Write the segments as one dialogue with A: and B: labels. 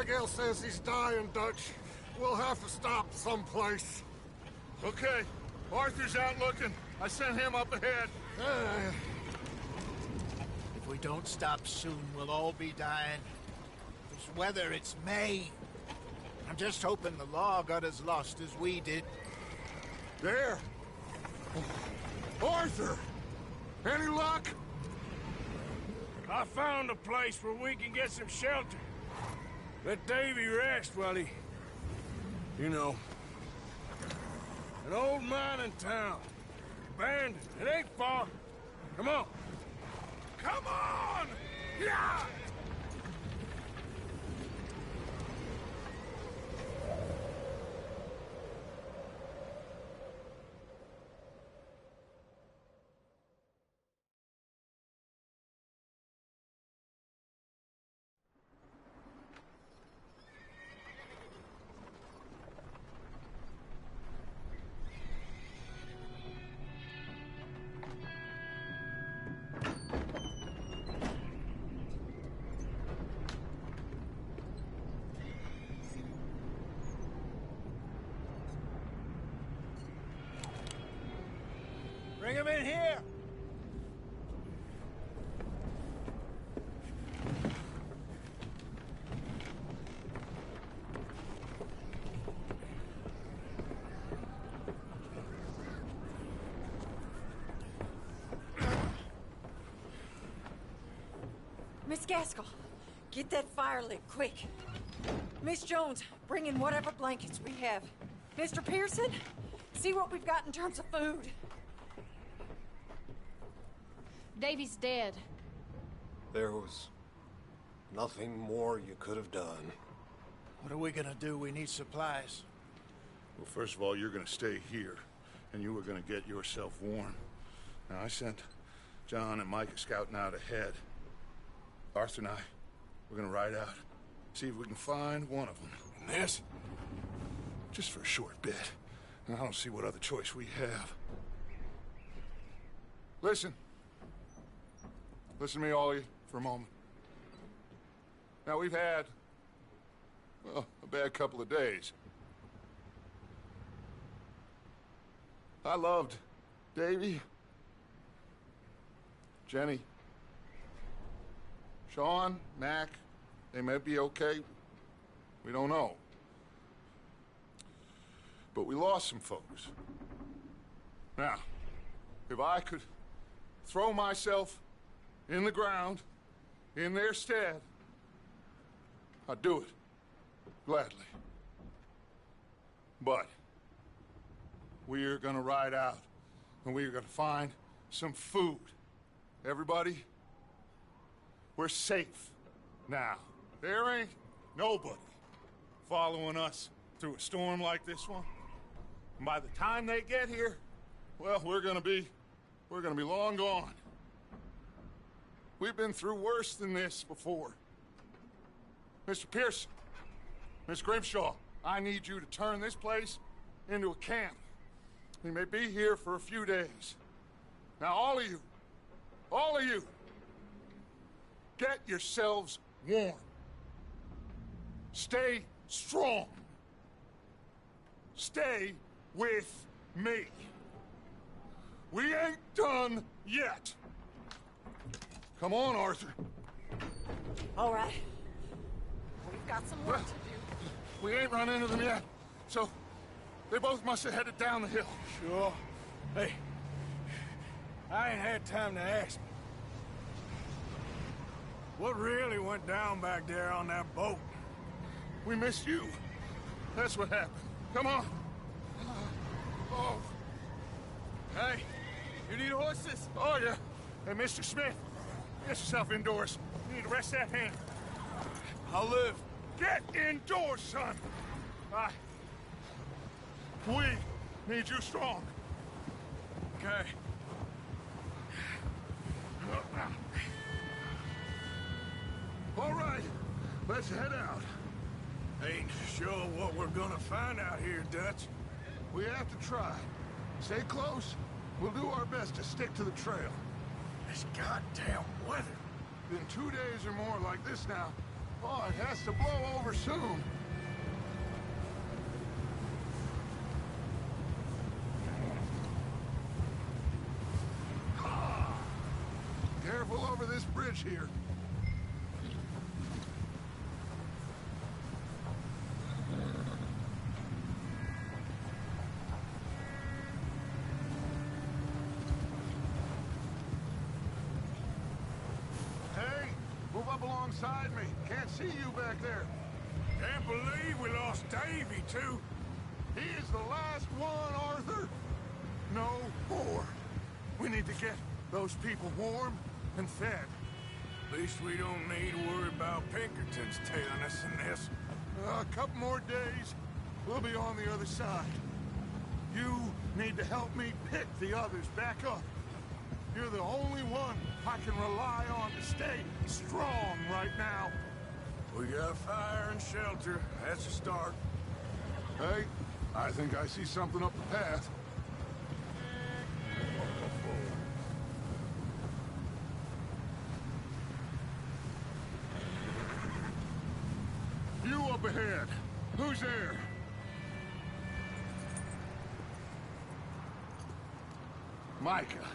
A: Abigail says he's dying, Dutch. We'll have to stop someplace.
B: Okay. Arthur's out looking. I sent him up ahead.
C: If we don't stop soon, we'll all be dying. This weather, it's May. I'm just hoping the law got as lost as we did.
A: There! Arthur! Any luck?
D: I found a place where we can get some shelter. Let Davy rest while he... You know. An old mining town. Abandoned. It ain't far. Come on. Come on! Yeah!
C: Bring him in here!
E: Miss Gaskell, get that fire lit, quick. Miss Jones, bring in whatever blankets we have. Mr. Pearson, see what we've got in terms of food.
F: Davy's dead.
A: There was nothing more you could have done.
C: What are we gonna do? We need supplies.
B: Well, first of all, you're gonna stay here, and you were gonna get yourself warm. Now, I sent John and Micah scouting out ahead. Arthur and I, we're gonna ride out, see if we can find one of them.
D: And this?
B: Just for a short bit. And I don't see what other choice we have. Listen. Listen to me, all of you, for a moment. Now, we've had, well, a bad couple of days. I loved Davy, Jenny, Sean, Mac. They may be okay. We don't know. But we lost some folks. Now, if I could throw myself in the ground, in their stead, I'd do it, gladly. But we're gonna ride out, and we're gonna find some food. Everybody, we're safe now. There ain't nobody following us through a storm like this one. And by the time they get here, well, we're gonna be long gone. We've been through worse than this before. Mr. Pearson, Miss Grimshaw, I need you to turn this place into a camp. We may be here for a few days. Now, all of you, get yourselves warm. Stay strong. Stay with me. We ain't done yet. Come on, Arthur.
E: All right. We've got some work to do.
B: We ain't run into them yet, so they both must have headed down the hill.
D: Sure. Hey, I ain't had time to ask. What really went down back there on that boat?
B: We missed you. That's what happened. Come on. Oh.
D: Hey, you need horses?
B: Oh, yeah. Hey, Mr. Smith, get yourself indoors. You need to rest that hand.
D: I'll live.
B: Get indoors, son. We need you strong.
D: Okay.
B: All right, let's head out.
D: Ain't sure what we're gonna find out here, Dutch.
B: We have to try. Stay close. We'll do our best to stick to the trail.
D: This goddamn weather.
B: Been 2 days or more like this now. Oh, it has to blow over soon. Careful over this bridge here. Hey, move up alongside me. Can't see you back there.
D: Can't believe we lost Davy, too.
B: He is the last one, Arthur. No more. We need to get those people warm and fed.
D: At least we don't need to worry about Pinkertons tailing us in this.
B: A couple more days, we'll be on the other side. You need to help me pick the others back up. You're the only one I can rely on to stay strong right now.
D: We got fire and shelter. That's a start.
B: Hey, I think I see something up the path. You up ahead. Who's there? Micah.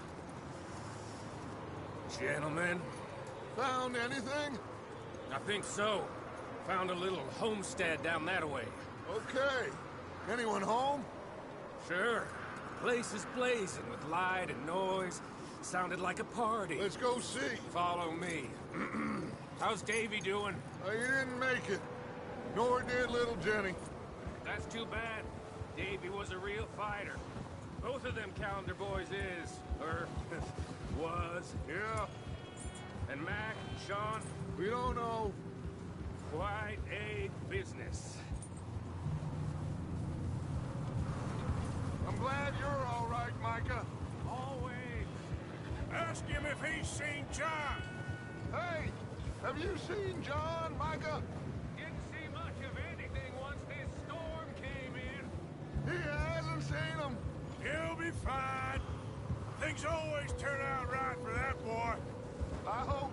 G: Gentlemen,
B: Found anything?
G: I think so. Found a little homestead down that way.
B: Okay. Anyone home?
G: Sure. Place is blazing with light and noise. Sounded like a party.
B: Let's go see.
G: Follow me. How's Davy doing?
B: He didn't make it. Nor did little Jenny.
G: That's too bad. Davy was a real fighter. Both of them calendar boys is, or was.
B: Yeah,
G: And Mac, Sean,
B: we don't know.
G: quite a business.
B: I'm glad you're all right, Micah.
G: Always.
D: Ask him if he's seen John.
B: Hey, have you seen John, Micah?
G: Didn't see much of anything once this storm came in.
B: He hasn't seen him.
D: He'll be fine. Things always turn out right for that boy.
B: I hope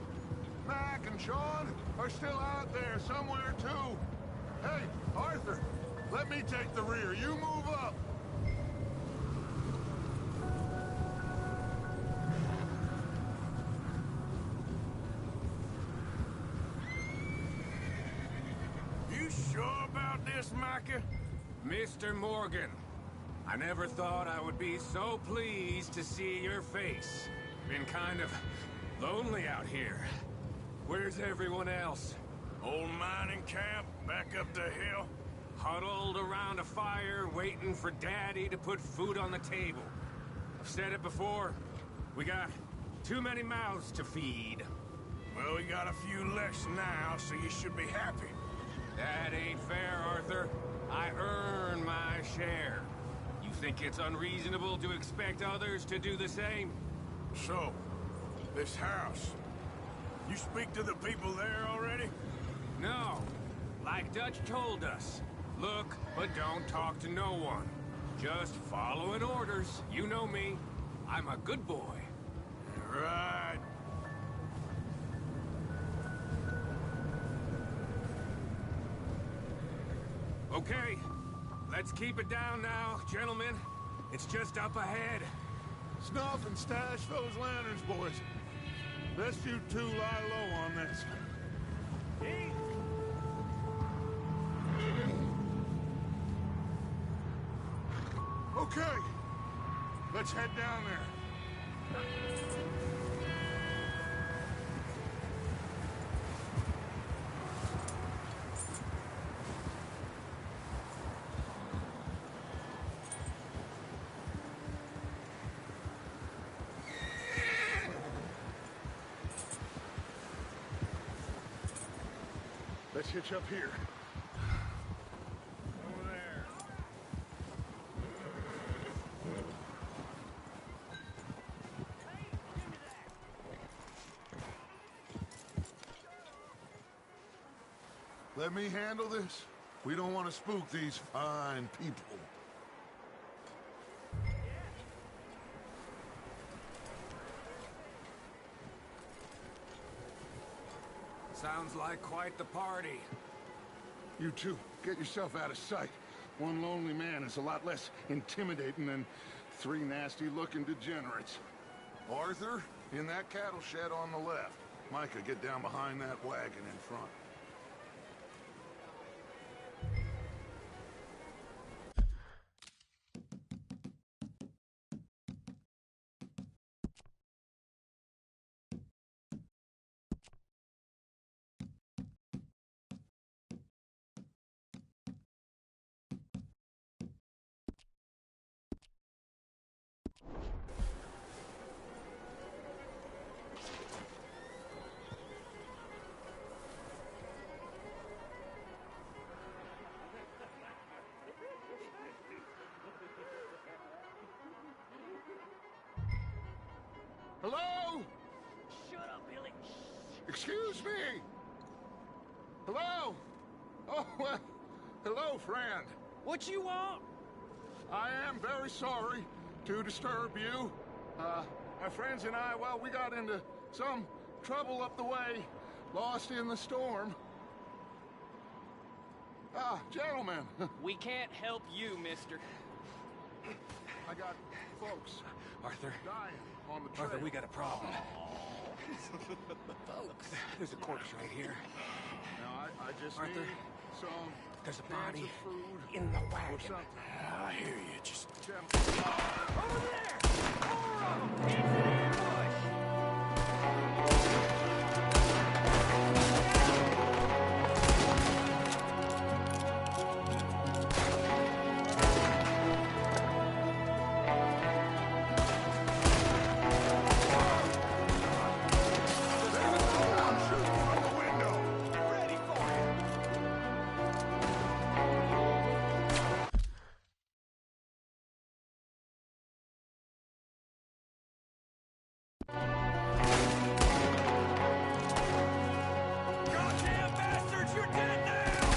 B: Mac and Sean are still out there somewhere, too. Hey, Arthur, let me take the rear. You move up.
D: You sure about this, Micah?
G: Mr. Morgan, I never thought I would be so pleased to see your face. Been kind of lonely out here. Where's everyone else?
D: Old mining camp back up the hill.
G: Huddled around a fire, waiting for Daddy to put food on the table. I've said it before, we got too many mouths to feed.
D: Well, we got a few less now, so you should be happy.
G: That ain't fair, Arthur. I earn my share. You think it's unreasonable to expect others to do the same?
D: So, this house. You speak to the people there already?
G: No. Like Dutch told us. Look, but don't talk to no one. Just following orders. You know me. I'm a good boy.
D: Right.
G: Okay. Let's keep it down now, gentlemen. It's just up ahead.
B: Snuff and stash those lanterns, boys. Best you two lie low on this. Okay. Let's head down there. Let's hitch up here.
D: Over there.
B: Let me handle this. We don't want to spook these fine people.
G: Sounds like quite the party.
B: You two, get yourself out of sight. One lonely man is a lot less intimidating than three nasty-looking degenerates. Arthur, in that cattle shed on the left. Micah, get down behind that wagon in front. Hello?
H: Shut up, Billy.
B: Excuse me? Hello? Oh, well, hello, friend.
H: What you want?
B: I am very sorry to disturb you. My friends and I, well, we got into some trouble up the way, lost in the storm. Gentlemen,
H: We can't help you, mister.
B: I got folks
G: Arthur,
B: dying on the trail.
G: Arthur, we got a problem. There's a corpse right here.
B: Now, I just
G: Arthur,
B: need some
G: there's a
B: cans
G: body
B: of food
G: in the
B: or
G: wagon.
B: something.
D: I hear you. Just
H: Over there! More of them! Into the ambush! Ready for you! Goddamn bastards, you're dead now!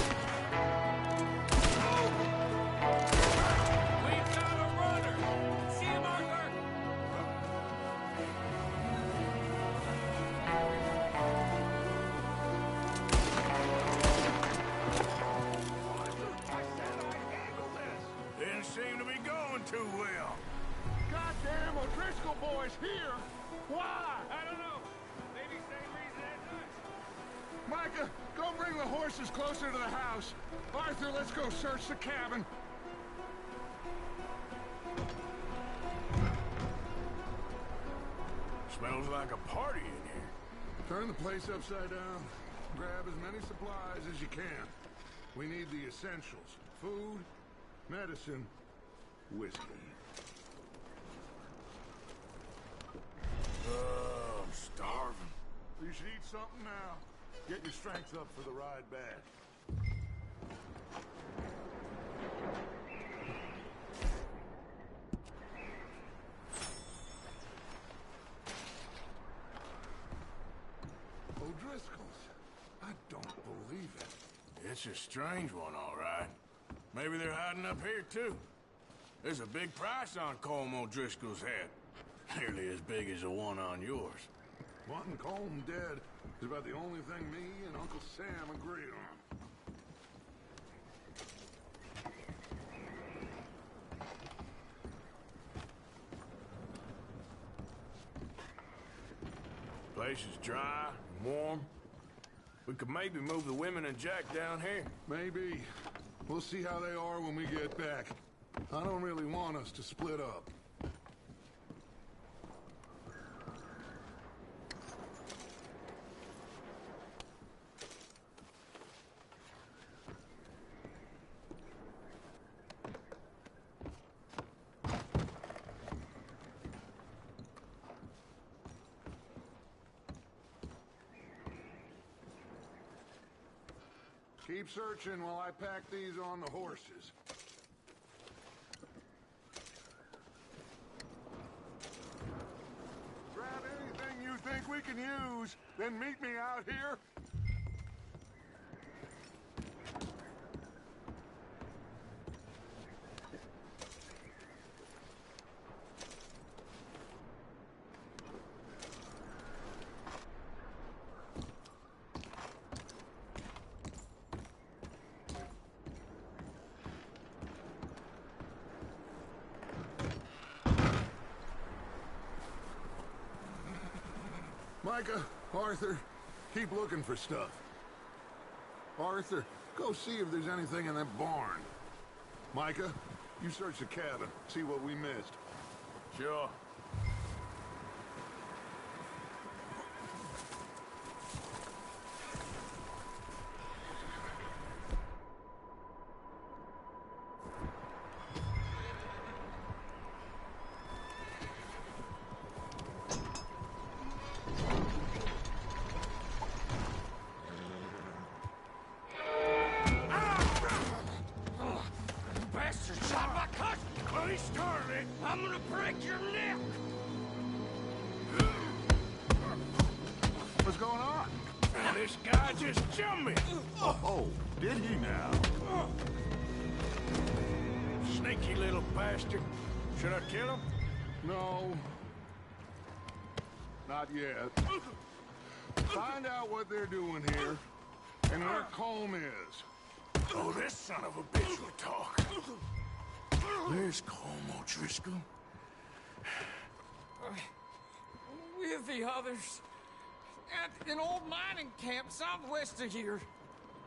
H: We've got a runner! See him, Arthur?
B: I said I'd handle this.
D: didn't seem to be going too well.
B: Goddamn O'Driscoll boys here. Why?
H: I don't know. Maybe same reason as us.
B: Micah, go bring the horses closer to the house. Arthur, let's go search the cabin.
D: Smells like a party in here.
B: Turn the place upside down. Grab as many supplies as you can. We need the essentials. Food, medicine, whiskey.
D: I'm starving.
B: You should eat something now. Get your strength up for the ride back. O'Driscoll's. I don't believe it.
D: It's a strange one, all right. Maybe they're hiding up here, too. There's a big price on Colm O'Driscoll's head. Nearly as big as the one on yours.
B: Wanting Colm dead is about the only thing me and Uncle Sam agree on.
D: Place is dry, and warm. We could maybe move the women and Jack down here.
B: Maybe. We'll see how they are when we get back. I don't really want us to split up. Keep searching while I pack these on the horses. Grab anything you think we can use, then meet me out here. Micah, Arthur, keep looking for stuff. Arthur, go see if there's anything in that barn. Micah, you search the cabin, see what we missed.
D: Sure.
H: Bastard shot my cousin! Well, he started it. I'm gonna break your neck!
B: What's going on?
D: This guy just jumped me.
B: Oh, did he now?
D: Sneaky little bastard. Should I kill him?
B: No. Not yet. Find out what they're doing here, and where Colm is.
D: Oh, this son of a bitch will talk. Where's Colm O'Driscoll?
I: With the others. At an old mining camp southwest of here.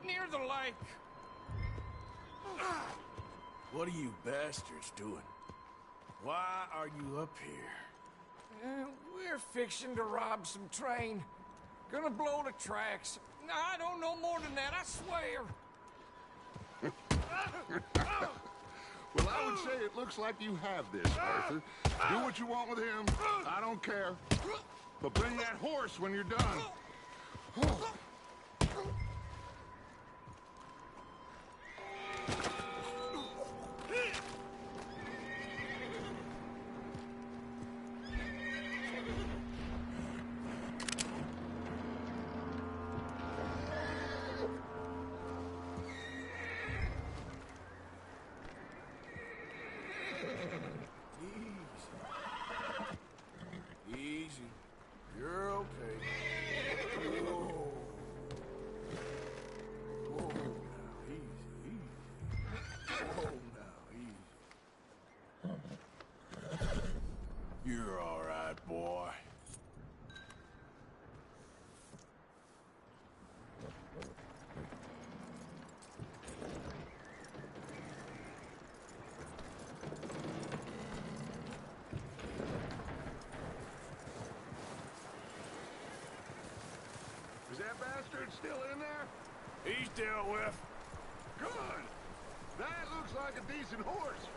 I: Near the lake.
D: What are you bastards doing? Why are you up here?
I: We're fixing to rob some train. Gonna blow the tracks. I don't know more than that, I swear.
B: Well, I would say it looks like you have this, Arthur. Do what you want with him. I don't care. But bring that horse when you're done.
D: Easy. You're okay. Whoa. Whoa, now, easy, easy. Whoa, now, easy. You're all right, boy.
B: Is that bastard still in there?
D: He's dealt with.
B: Good. That looks like a decent horse.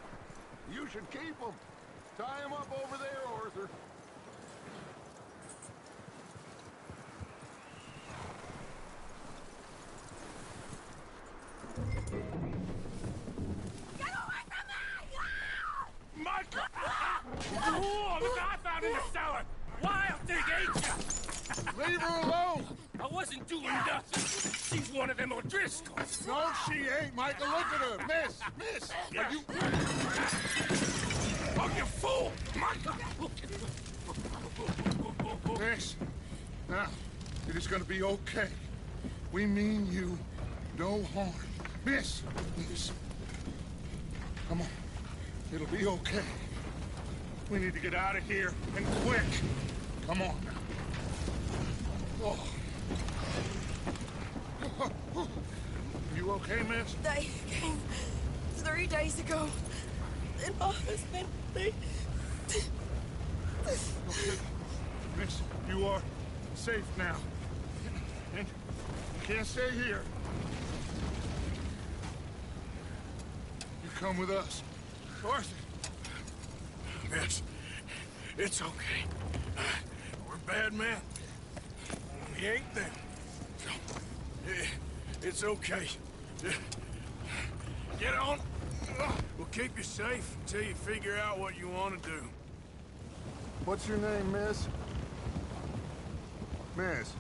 B: You should keep him. Tie him up over there, Arthur.
D: Michael! Oh, look what I found in the cellar! Wild thing, ain't ya?
B: Leave her alone!
D: I wasn't doing nothing. She's one of them O'Driscolls.
B: No, she ain't, Michael. Look at her. Miss! Are you...
D: Oh, you fool! Michael!
B: Miss, now, it is gonna be okay. We mean you no harm. Miss! Come on. It'll be okay. We need to get out of here, and quick. Come on now. Oh. You okay, miss?
E: They came 3 days ago. And my husband, they...
B: Okay. Miss, you are safe now. And you can't stay here. You come with us. Arthur.
D: Miss, it's okay. We're bad men. We ain't them. It's okay. Get on. We'll keep you safe until you figure out what you want to do.
B: What's your name, miss? Miss.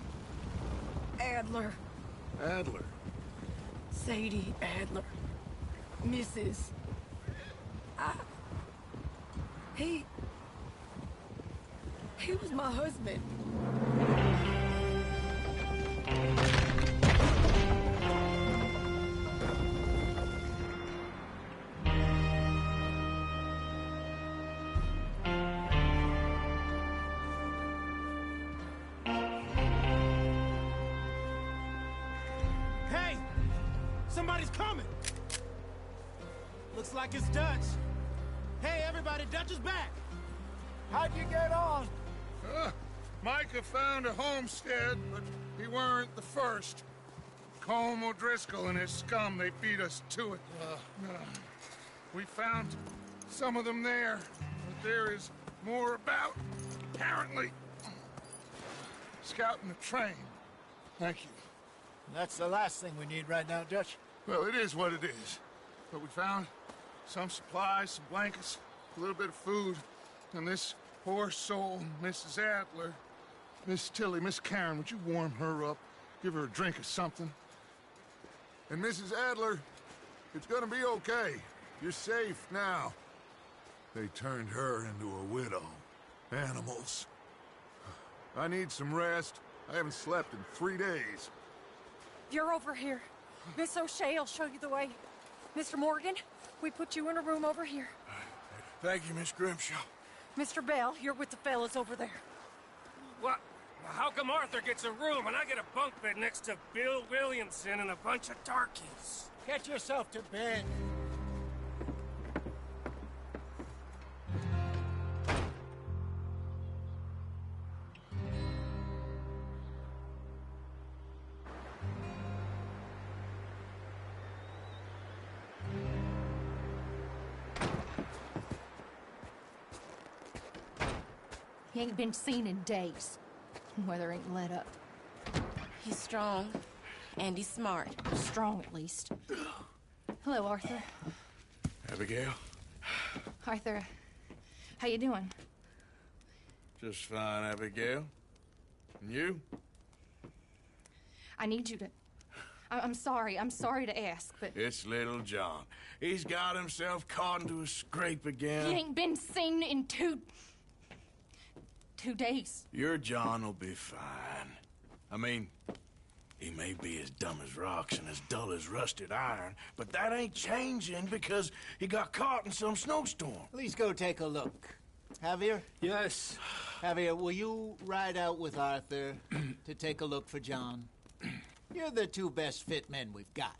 E: Adler.
B: Adler.
E: Sadie Adler. Mrs. He was my husband.
C: Looks like it's Dutch. Hey, everybody, Dutch is back. How'd you get on?
B: Micah found a homestead, but he weren't the first. Colm O'Driscoll and his scum, they beat us to it. We found some of them there, but there is more about, apparently. Scouting the train. Thank you.
C: That's the last thing we need right now, Dutch.
B: Well, it is what it is. But we found some supplies, some blankets, a little bit of food, and this poor soul, Mrs. Adler, Miss Tilly, Miss Karen, would you warm her up? Give her a drink or something? And Mrs. Adler, it's gonna be okay. You're safe now. They turned her into a widow. Animals. I need some rest. I haven't slept in 3 days.
E: You're over here. Miss O'Shea will show you the way. Mr. Morgan, we put you in a room over here.
D: Thank you, Miss Grimshaw.
E: Mr. Bell, you're with the fellas over there.
H: What? How come Arthur gets a room and I get a bunk bed next to Bill Williamson and a bunch of darkies?
C: Get yourself to bed.
F: He ain't been seen in days. Weather ain't let up.
J: He's strong, and he's smart.
F: Strong, at least. Hello, Arthur.
D: Abigail?
F: Arthur, how you doing?
D: Just fine, Abigail. And you?
F: I need you to... I'm sorry to ask, but...
D: It's little John. He's got himself caught into a scrape again.
F: He ain't been seen in 2 days.
D: Your John will be fine. I mean, he may be as dumb as rocks and as dull as rusted iron, but that ain't changing because he got caught in some snowstorm.
C: Please go take a look. Javier?
K: Yes.
C: Javier, will you ride out with Arthur to take a look for John? You're the 2 best fit men we've got.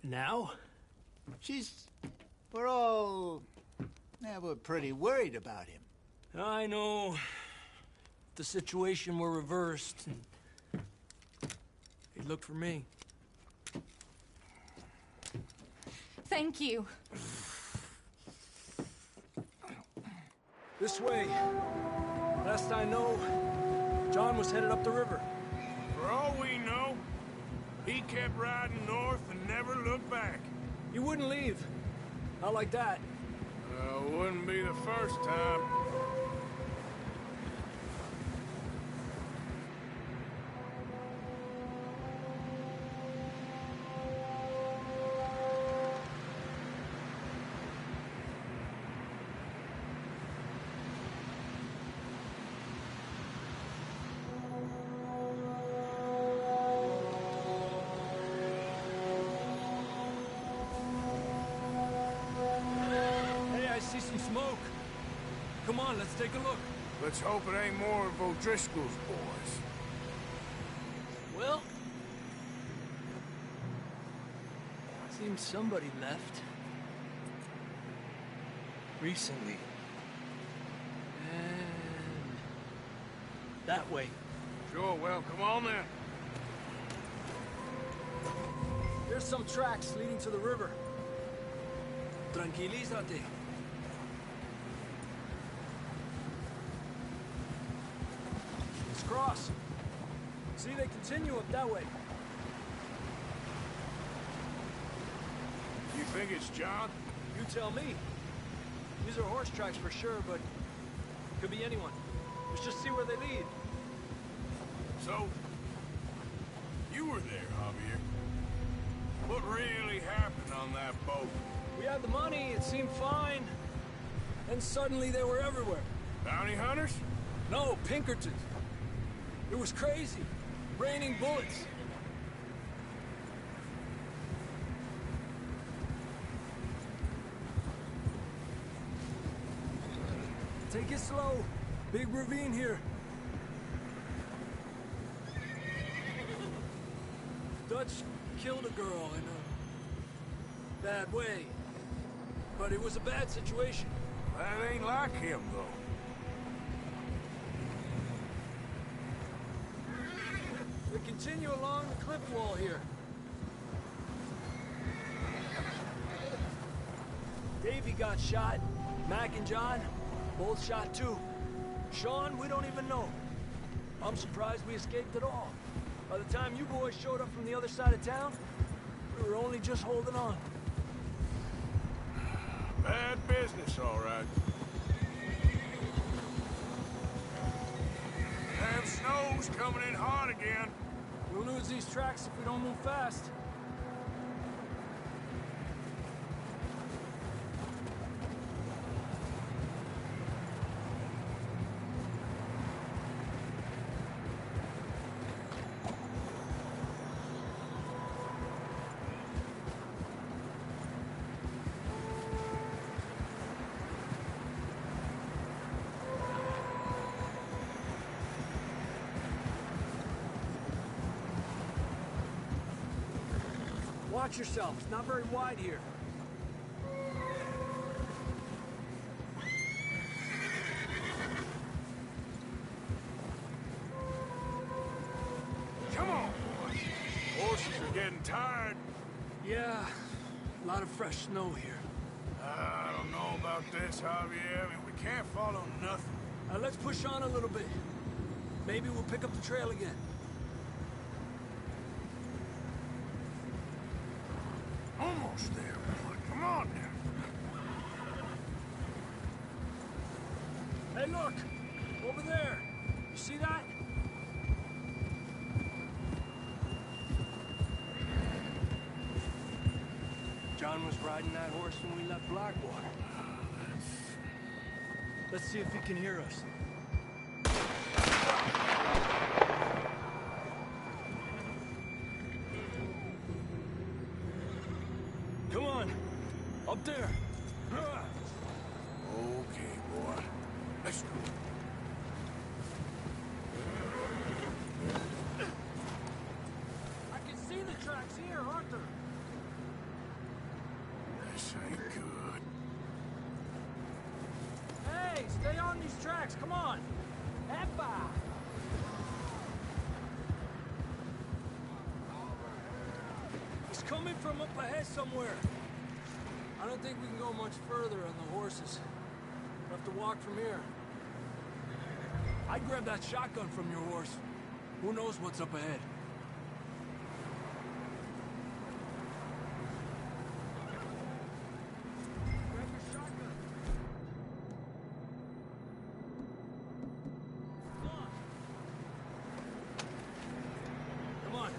K: Now?
C: We're pretty worried about him.
K: I know. If the situation were reversed, he'd look for me.
F: Thank you.
K: This way. Last I know, John was headed up the river.
D: For all we know, he kept riding north and never looked back.
K: He wouldn't leave. Not like that.
D: Wouldn't be the first time.
K: See some smoke. Come on, let's take a look.
D: Let's hope it ain't more of O'Driscoll's boys.
K: Well, seems somebody left. Recently. And that way.
D: Sure, well, come on then.
K: There's some tracks leading to the river. Tranquilízate. Let's cross. See, they continue up that way.
D: You think it's John?
K: You tell me. These are horse tracks for sure, but could be anyone. Let's just see where they lead.
D: So, you were there, Javier. What really happened on that boat?
K: We had the money, it seemed fine. Then suddenly they were everywhere.
D: Bounty hunters?
K: No, Pinkertons. It was crazy. Raining bullets. Take it slow. Big ravine here. Dutch killed a girl in a bad way. but it was a bad situation.
D: That ain't like him, though.
K: We continue along the cliff wall here. Davey got shot. Mac and John, both shot too. Sean, we don't even know. I'm surprised we escaped at all. By the time you boys showed up from the other side of town, we were only just holding on.
D: Bad business, all right. Damn snow's coming in hard again.
K: We'll lose these tracks if we don't move fast. Watch yourself. It's not very wide here.
D: Come on, boys. Horses are getting tired.
K: Yeah, a lot of fresh snow here.
D: I don't know about this, Javier. I mean, we can't follow nothing.
K: Let's push on a little bit. Maybe we'll pick up the trail again.
D: Almost there, boy. Come on now.
K: Hey, look! Over there! You see that? John was riding that horse when we left Blackwater. Let's see if he can hear us. Come on! Up there!
D: Okay, boy. Let's go.
K: I can see the tracks here, Arthur!
D: This ain't good.
K: Hey, stay on these tracks, come on! Eppa! He's coming from up ahead somewhere. I don't think we can go much further on the horses. We'll have to walk from here. I'd grab that shotgun from your horse. Who knows what's up ahead? Grab your shotgun. Come on. Come on.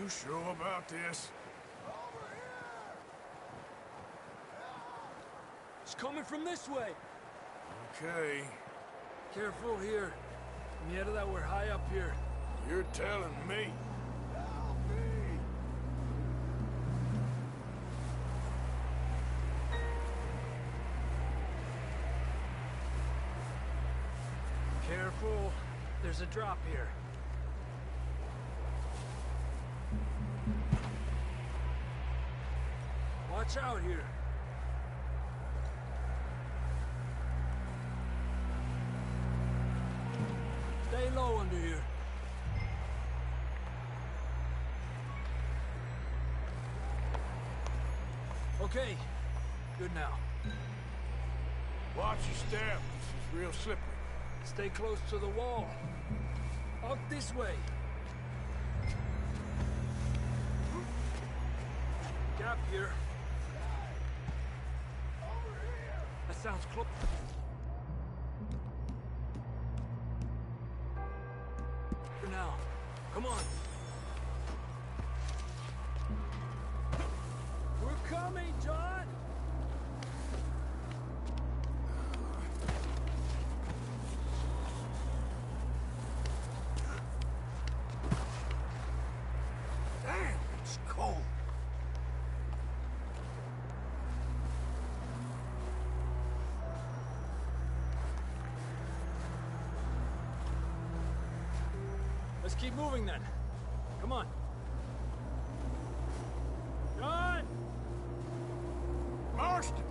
D: You sure about this?
K: It's coming from this way.
D: Okay.
K: Careful here. Mierda, that we're high up here.
D: You're telling me.
K: Careful. There's a drop here. Watch out here. Stay low under here. Okay. Good now.
D: Watch your step. This is real slippery.
K: Stay close to the wall. Up this way. Gap here. That sounds close. For now. Come on. We're We're coming, John!
D: Damn, it's cold.
K: Let's keep moving then. Come on. John!
D: Marston!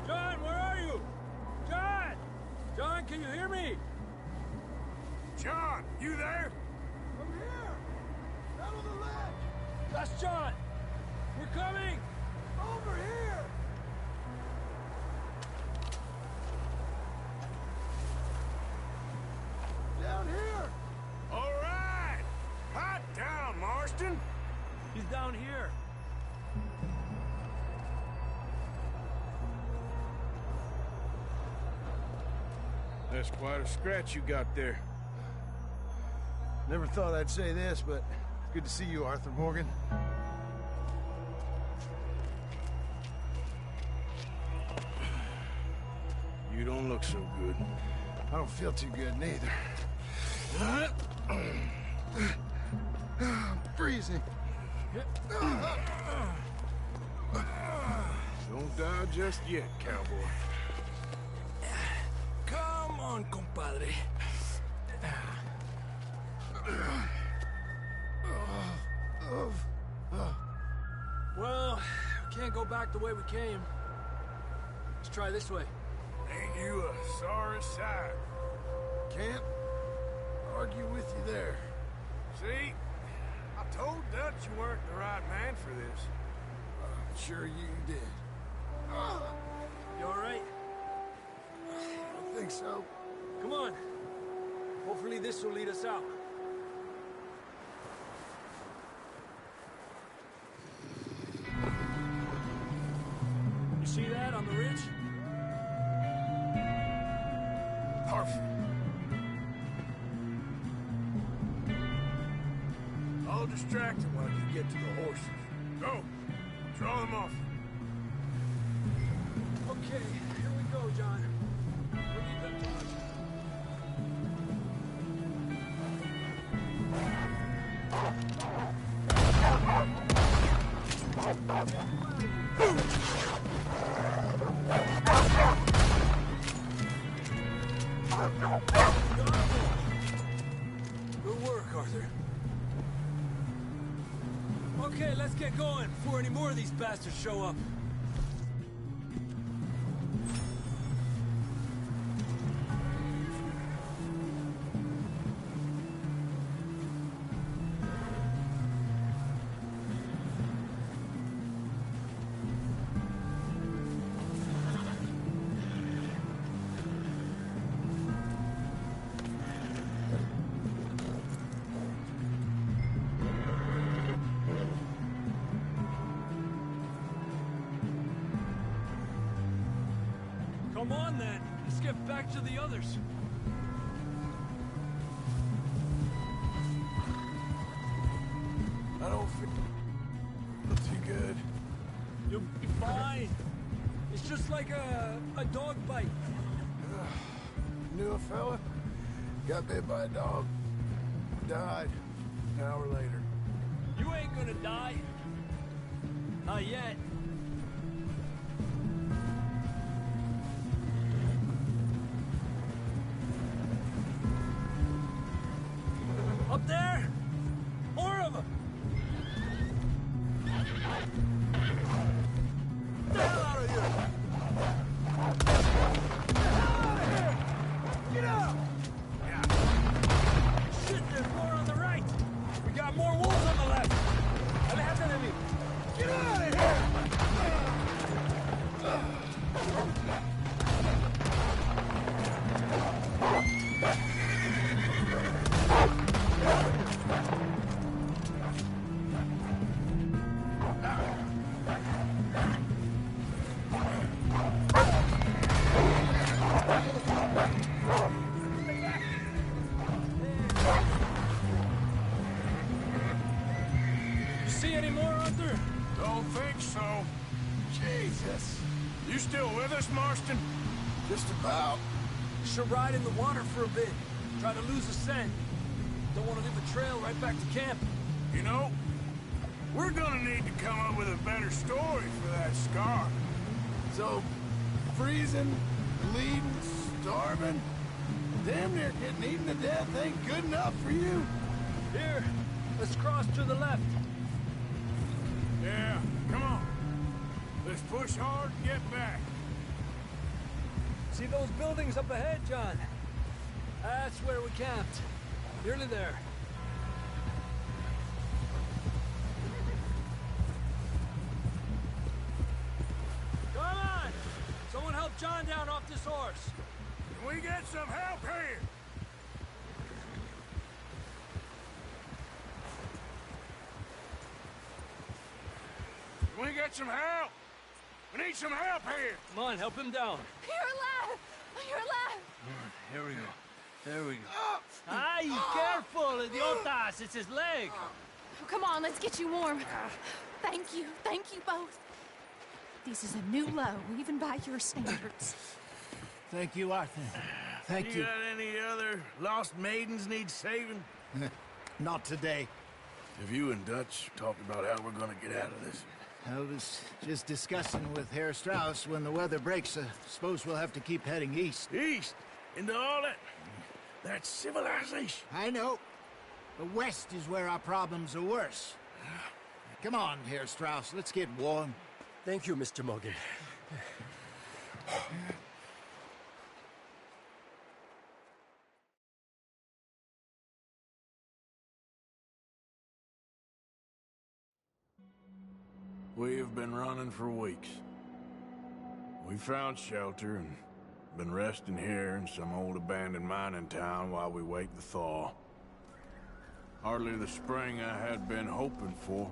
K: John, where are you? John! John, can you hear me?
D: John, you there?
K: I'm here! Out on the ledge! That's John! We're coming! Over here! Down here!
D: All right! Hot down, Marston!
K: He's down here.
D: That's quite a scratch you got there.
L: Never thought I'd say this, but it's good to see you, Arthur Morgan.
D: You don't look so good.
L: I don't feel too good, neither. I'm freezing.
D: Don't die just yet, cowboy.
K: Come on, compadre. Well, we can't go back the way we came. Let's try this way.
D: Ain't you a sorry sight?
L: Can't argue with you there.
D: See? I told Dutch you weren't the right man for this.
L: I'm sure you did.
K: You all right?
L: I think so.
K: Come on. Hopefully this will lead us out. You see that on the ridge?
D: Perfect. I'll distract him while you get to the horses. Go. Draw them off.
K: Okay, here we go, John. We need them to us. Good work, Arthur. Okay, let's get going before any more of these bastards show up. Come on, then. Let's get back to the others.
L: I don't feel too good.
K: You'll be fine. It's just like a dog bite.
L: Knew a fella, got bit by a dog, died an hour later.
K: You ain't gonna die. Not yet. Up there! More of them! Get the hell out of here! Get the hell out of here! Get out! Shit, there's more on the right! We got more wolves on the left! Adelante de mí! Get out of here!
D: think so.
L: Jesus.
D: You still with us, Marston?
L: Just about.
K: Should ride in the water for a bit. Try to lose a scent. Don't want to leave a trail right back to camp.
D: You know, we're gonna need to come up with a better story for that scar.
L: So, freezing, bleeding, starving, damn near getting eaten to death ain't good enough for you?
K: Here, let's cross to the left.
D: Yeah, come on. Let's push hard and get back.
K: See those buildings up ahead, John? That's where we camped. Nearly there. Come on! Someone help John down off this horse.
D: Can we get some help here? Can we get some help? We need some help here.
K: Come on, help him down.
F: You're alive! You're alive!
K: Here we go. There we go. Ay, careful, idiotas! It's his leg.
F: Oh, come on, let's get you warm. Thank you both. This is a new low, even by your standards.
C: Thank you, Arthur. Thank you.
D: You got any other lost maidens need saving?
C: Not today.
A: Have you and Dutch talked about how we're gonna get out of this?
C: I was just discussing with Herr Strauss when the weather breaks. Suppose we'll have to keep heading east.
D: East? Into all that civilization?
C: I know. The west is where our problems are worse. Come on, Herr Strauss, let's get warm.
K: Thank you, Mr. Morgan.
D: We have been running for weeks. We found shelter and been resting here in some old abandoned mining town while we wait the thaw. Hardly the spring I had been hoping for.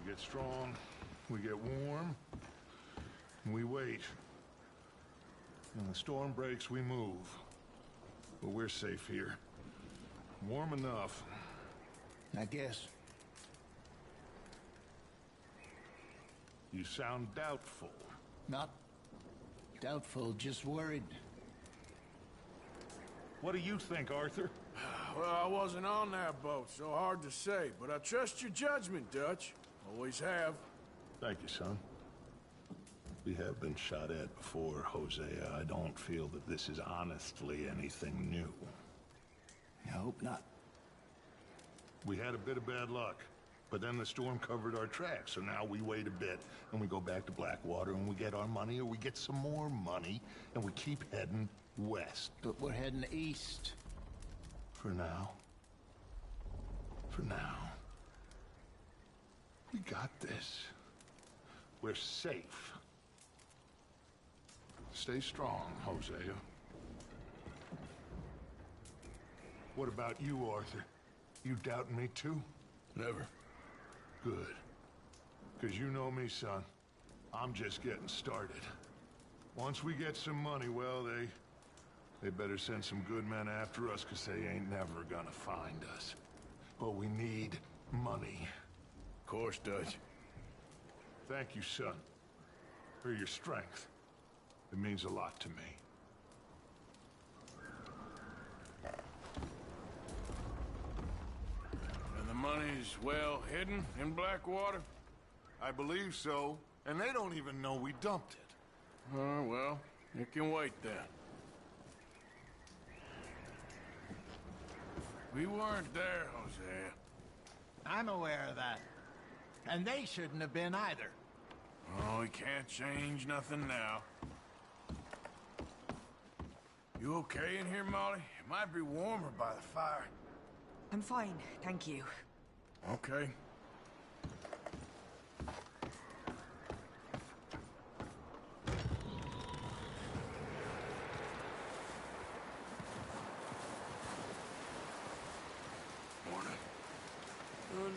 B: We get strong, we get warm, and we wait. When the storm breaks, we move. But we're safe here. Warm enough.
C: I guess.
B: You sound doubtful.
C: Not doubtful, just worried.
B: What do you think, Arthur?
D: Well, I wasn't on that boat, so hard to say, but I trust your judgment, Dutch. Always have.
B: Thank you, son. We have been shot at before, Hosea. I don't feel that this is honestly anything new.
C: I hope not.
B: We had a bit of bad luck, but then the storm covered our tracks, so now we wait a bit, and we go back to Blackwater, and we get our money, or we get some more money, and we keep heading west.
C: But we're heading east.
B: For now. For now. We got this. We're safe. Stay strong, Hosea. What about you, Arthur? You doubting me too?
D: Never.
B: Good. 'Cause you know me, son. I'm just getting started. Once we get some money, well, they better send some good men after us, 'cause they ain't never gonna find us. But we need money.
D: Of course, Dutch.
B: Thank you, son, for your strength. It means a lot to me.
D: And the money's well hidden in Blackwater?
B: I believe so, and they don't even know we dumped it.
D: Oh, well, it can wait then. We weren't there, Hosea.
C: I'm aware of that. And they shouldn't have been either.
D: Oh, we can't change nothing now. You okay in here, Molly? It might be warmer by the fire.
E: I'm fine, thank you.
D: Okay.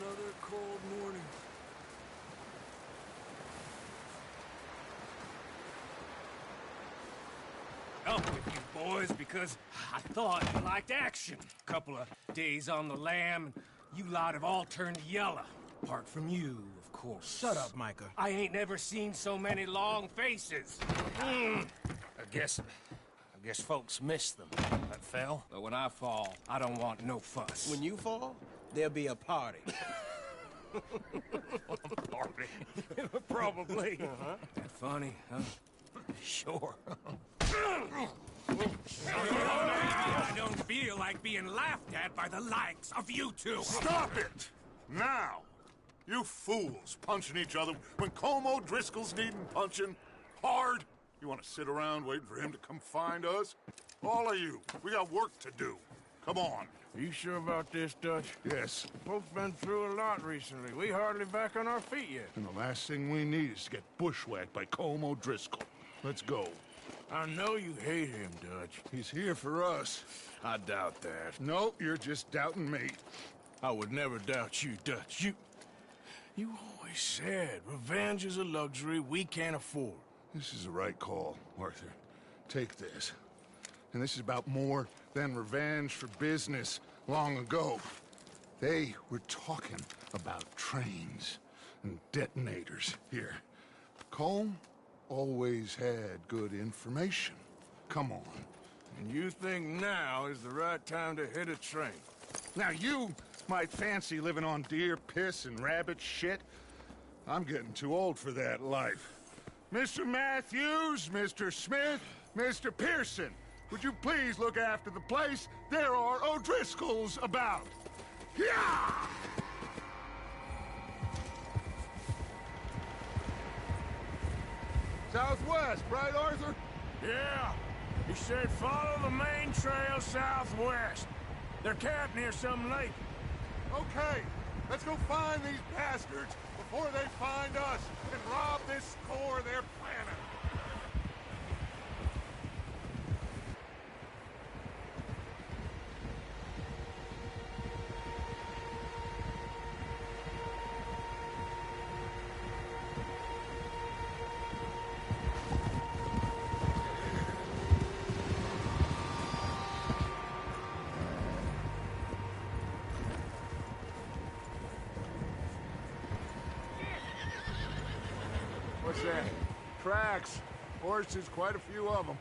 K: another cold morning.
H: Up with you boys because I thought you liked action. Couple of days on the lam, and you lot have all turned yellow. Apart from you, of course.
C: Shut up, Micah.
H: I ain't never seen so many long faces. I guess folks miss them. That fell. But when I fall, I don't want no fuss.
M: When you fall, there'll be a party.
H: Party? Probably. That funny, huh? Sure. I don't feel like being laughed at by the likes of you two.
B: Stop it! Now! You fools punching each other when Colm O'Driscoll's needing punching hard. You want to sit around waiting for him to come find us? All of you, we got work to do. Come on.
D: Are you sure about this, Dutch?
B: Yes.
D: Folks been through a lot recently. We hardly back on our feet yet.
B: And the last thing we need is to get bushwhacked by Colm O'Driscoll. Let's go.
D: I know you hate him, Dutch.
B: He's here for us.
D: I doubt that.
B: No, you're just doubting me.
D: I would never doubt you, Dutch. You always said revenge is a luxury we can't afford.
B: This is the right call, Arthur. Take this. And this is about more than revenge for business long ago. They were talking about trains and detonators here. Colm always had good information. Come on.
D: And you think now is the right time to hit a train?
B: Now you might fancy living on deer piss and rabbit shit. I'm getting too old for that life. Mr. Matthews, Mr. Smith, Mr. Pearson, would you please look after the place? There are O'Driscolls about. Yeah! Southwest, right, Arthur?
D: Yeah. He said follow the main trail southwest. They're camped near some lake.
B: Okay, let's go find these bastards before they find us and rob this core of their planet. What's that? Tracks. Horses, quite a few of them.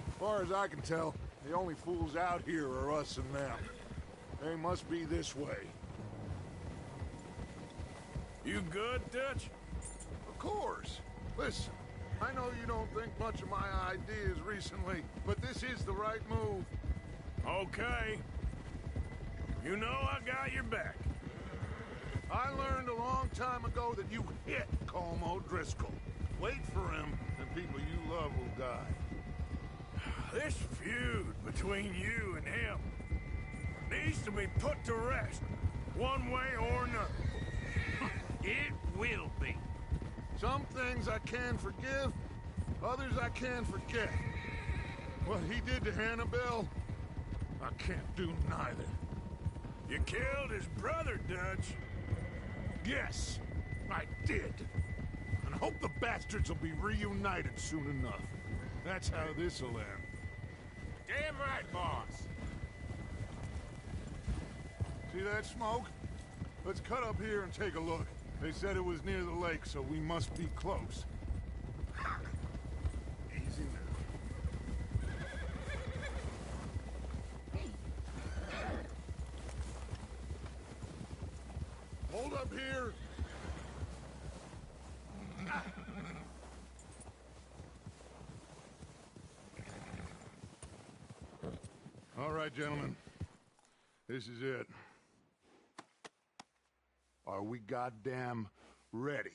B: As far as I can tell, the only fools out here are us and them. They must be this way.
D: You good, Dutch?
B: Of course. Listen, I know you don't think much of my ideas recently, but this is the right move.
D: Okay. You know I got your back.
B: I learned a long time ago that you hit Colm O'Driscoll. Wait for him, and people you love will die.
D: This feud between you and him needs to be put to rest, one way or another.
H: It will be.
B: Some things I can forgive, others I can forget. What he did to Annabelle, I can't do neither.
D: You killed his brother, Dutch.
B: Yes, I did. And I hope the bastards will be reunited soon enough. That's how this'll end.
H: Damn right, boss.
B: See that smoke? Let's cut up here and take a look. They said it was near the lake, so we must be close. Easy now. Hold up here. All right, gentlemen. This is it. Are we goddamn ready?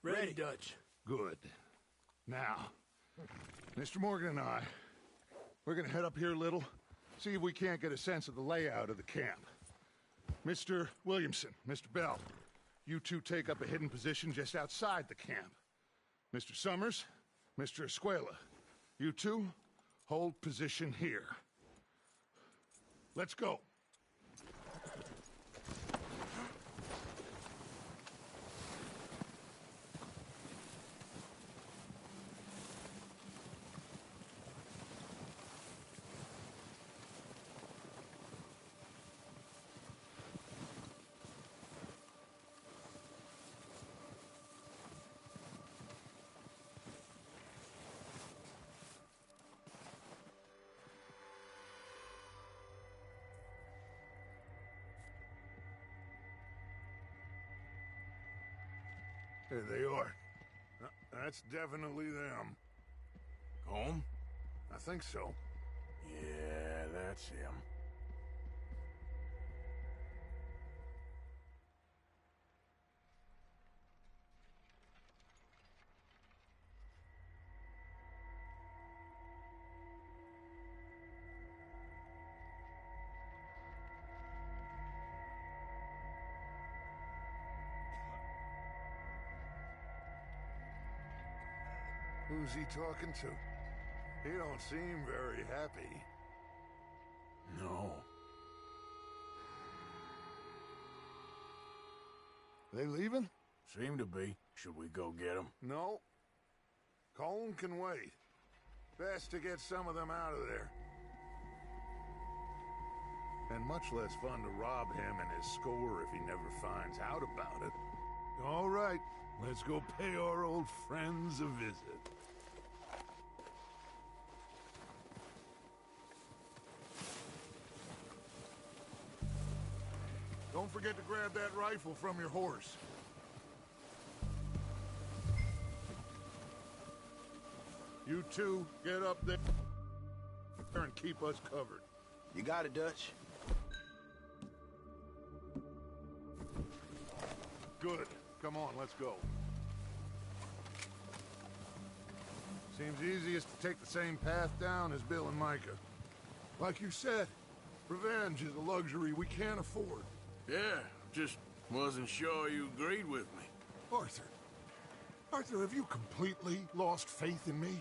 K: Ready, Dutch.
B: Good. Now, Mr. Morgan and I, we're gonna head up here a little, see if we can't get a sense of the layout of the camp. Mr. Williamson, Mr. Bell, you two take up a hidden position just outside the camp. Mr. Summers, Mr. Escuela, you two hold position here. Let's go. There they are. That's definitely them.
N: Home?
B: I think so.
N: Yeah, that's him.
B: Who's he talking to? He don't seem very happy.
N: No.
B: They leaving?
N: Seem to be. Should we go get them?
B: No. Colm can wait. Best to get some of them out of there. And much less fun to rob him and his score if he never finds out about it. All right, let's go pay our old friends a visit. Don't forget to grab that rifle from your horse. You two, get up there and keep us covered.
M: You got it, Dutch.
B: Good. Come on, let's go. Seems easiest to take the same path down as Bill and Micah. Like you said, revenge is a luxury we can't afford.
N: Yeah, just wasn't sure you agreed with me.
B: Arthur. Arthur, have you completely lost faith in me?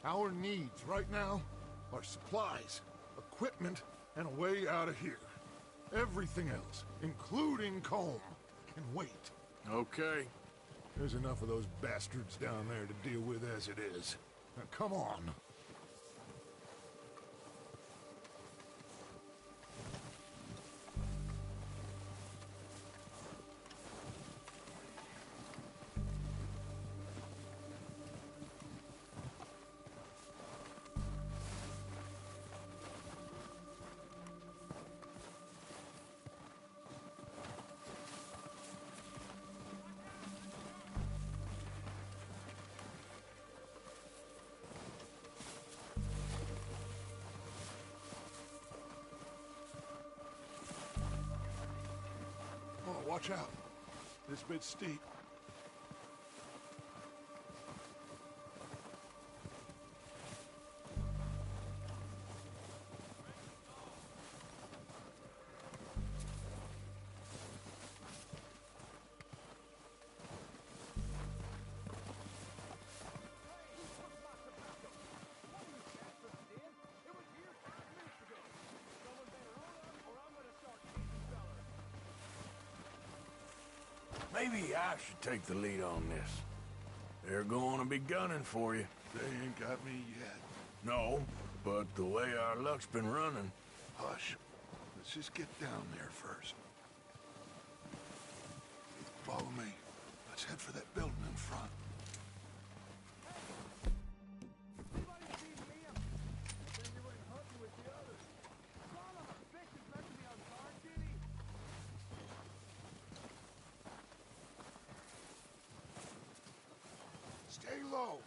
B: Our needs right now are supplies, equipment, and a way out of here. Everything else, including Colm, can wait.
N: Okay.
B: There's enough of those bastards down there to deal with as it is. Now, come on. Oh, watch out. This bit's steep.
N: Maybe I should take the lead on this. They're going to be gunning for you.
B: They ain't got me yet.
N: No, but the way our luck's been running...
B: Hush. Let's just get down there first. Follow me. Let's head for that building in front. Stay low.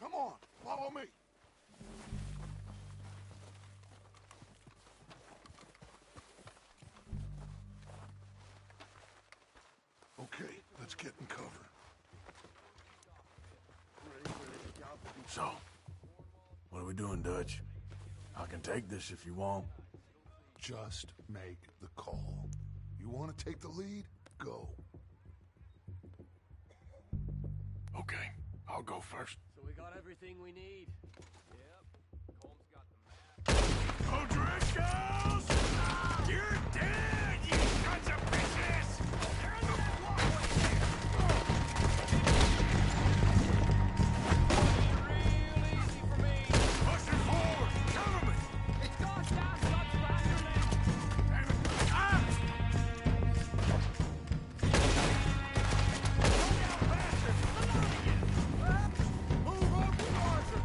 B: Come on, follow me. Okay, let's get in cover.
N: So, what are we doing, Dutch? I can take this if you want.
B: Just make the call. You want to take the lead? Go.
N: Okay, I'll go first.
K: So we got everything we need. Yep. Colm's got the map.
G: O'Driscolls! You're dead, you sons of bitches! They're in the walkway
K: Real easy for me.
G: Pushing forward! Cover me!
K: It's gone down such faster than...
G: Ah!
B: Move up with Arthur.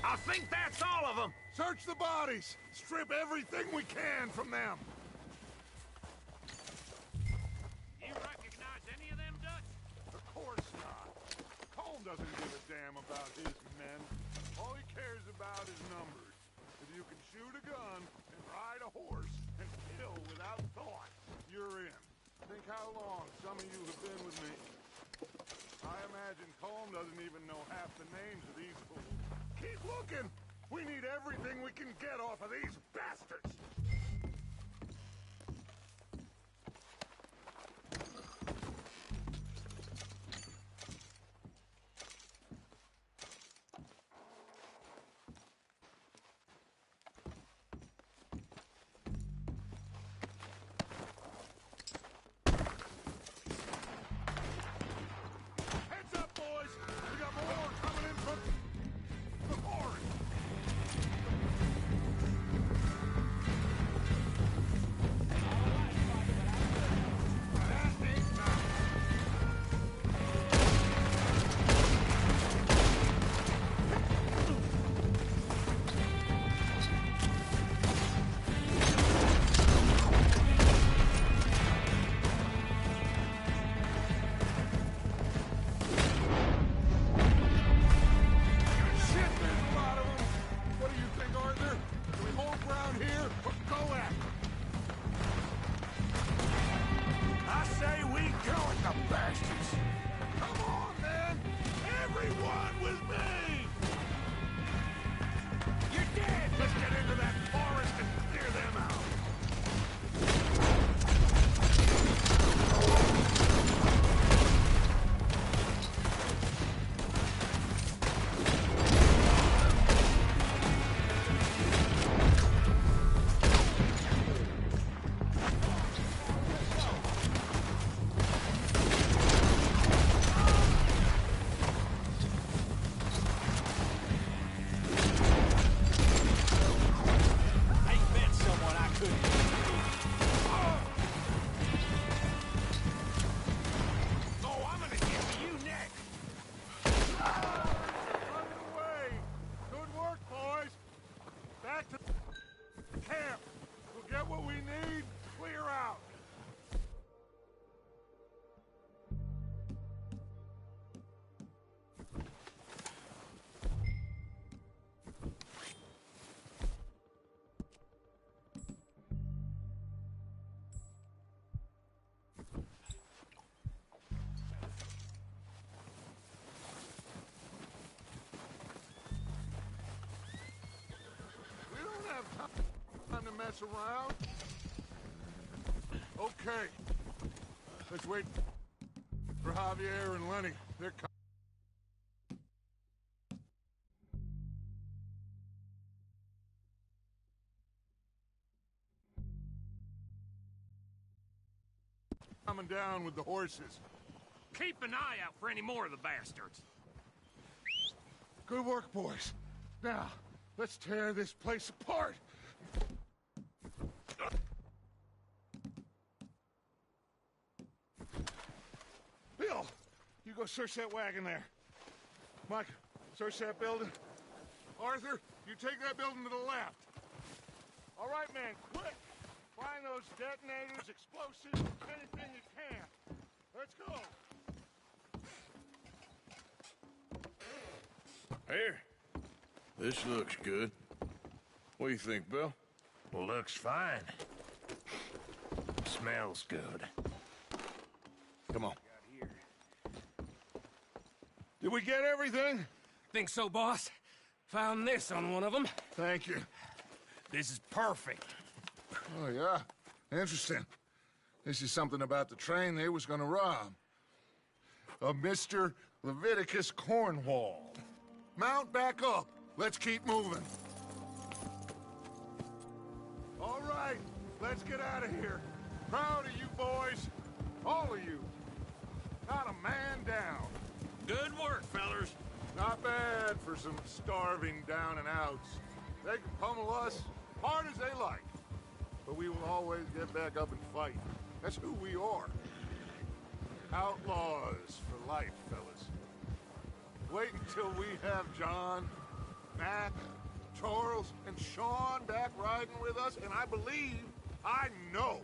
B: I think that's all of them! Search the bodies! Strip everything we can from them!
G: You recognize any of them, Dutch?
B: Of course not. Colm doesn't give a damn about his men. All he cares about is numbers. If you can shoot a gun and ride a horse and kill without thought, you're in. Think how long some of you have been with me. I imagine Colm doesn't even know half the names of these fools. Keep looking! We need everything we can get off of these bastards! Heads up, boys! We got more coming in from the forest! Shit, there's a lot of them! What do you think, Arthur? Do we hold ground here or go at them? I say we go at the bastards! Come on, man! Everyone with me! You're dead! Let's get into that forest and clear them out!
K: Ain't been someone I couldn't
B: Oh, I'm gonna get to you next! Running away! Good work, boys! Back to camp! We'll get what we need, clear out! We don't have time to mess around. Okay. Let's wait for Javier and Lenny. They're coming down with the horses.
G: Keep an eye out for any more of the bastards.
B: Good work, boys. Now, let's tear this place apart. Bill, you go search that wagon there. Mike, search that building. Arthur, you take that building to the left. All right, man, quick. Find those detonators, explosives, anything you can. Let's go.
N: Here. This looks good. What do you think, Bill?
H: Looks fine. Smells good.
B: Come on. Did we get everything?
H: Think so, boss? Found this on one of them.
B: Thank you.
H: This is perfect.
B: Oh, yeah? Interesting. This is something about the train they was gonna rob. A Mr. Leviticus Cornwall. Mount back up. Let's keep moving. All right, let's get out of here. Proud of you boys. All of you. Not a man down.
G: Good work, fellers.
B: Not bad for some starving down and outs. They can pummel us hard as they like. But we will always get back up and fight. That's who we are. Outlaws for life, fellas. Wait until we have John, Mac, Charles, and Sean back riding with us, and I know,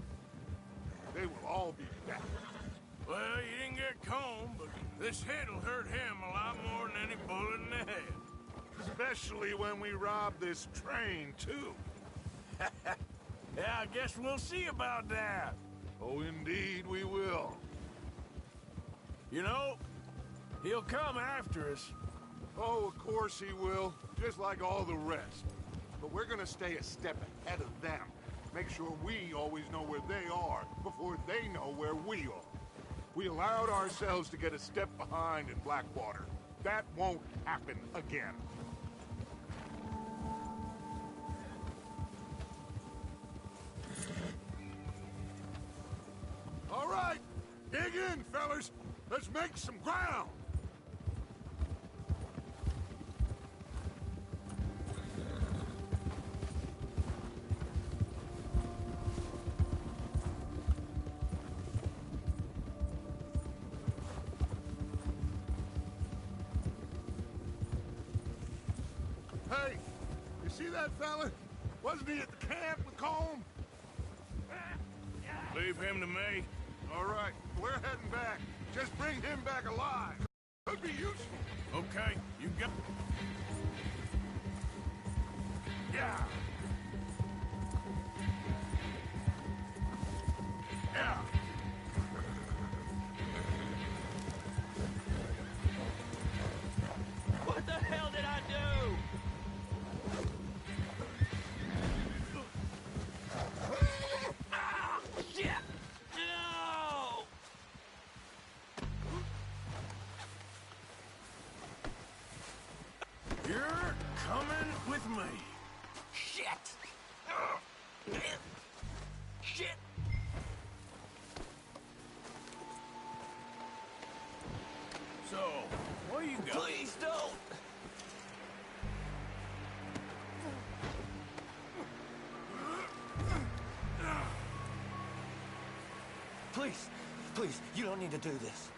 B: they will all be back.
D: Well, you didn't get Combe, but this hit'll hurt him a lot more than any bullet in the head.
B: Especially when we rob this train, too.
D: Yeah, I guess we'll see about that.
B: Oh, indeed we will.
D: You know, he'll come after us.
B: Oh, of course he will, just like all the rest. But we're gonna stay a step ahead of them. Make sure we always know where they are before they know where we are. We allowed ourselves to get a step behind in Blackwater. That won't happen again. All right, dig in, fellas. Let's make some ground. Hey, you see that fella? Wasn't he at the camp with Colm?
D: Leave him to me.
B: All right, we're heading back. Just bring him back alive. Could be useful.
D: Okay, you got... Yeah. Yeah.
K: What the hell did I do? Ah, shit! No!
D: You're coming with me.
K: Shit! Shit!
D: So, what you got?
K: Please don't! Please, please, you don't need to do this.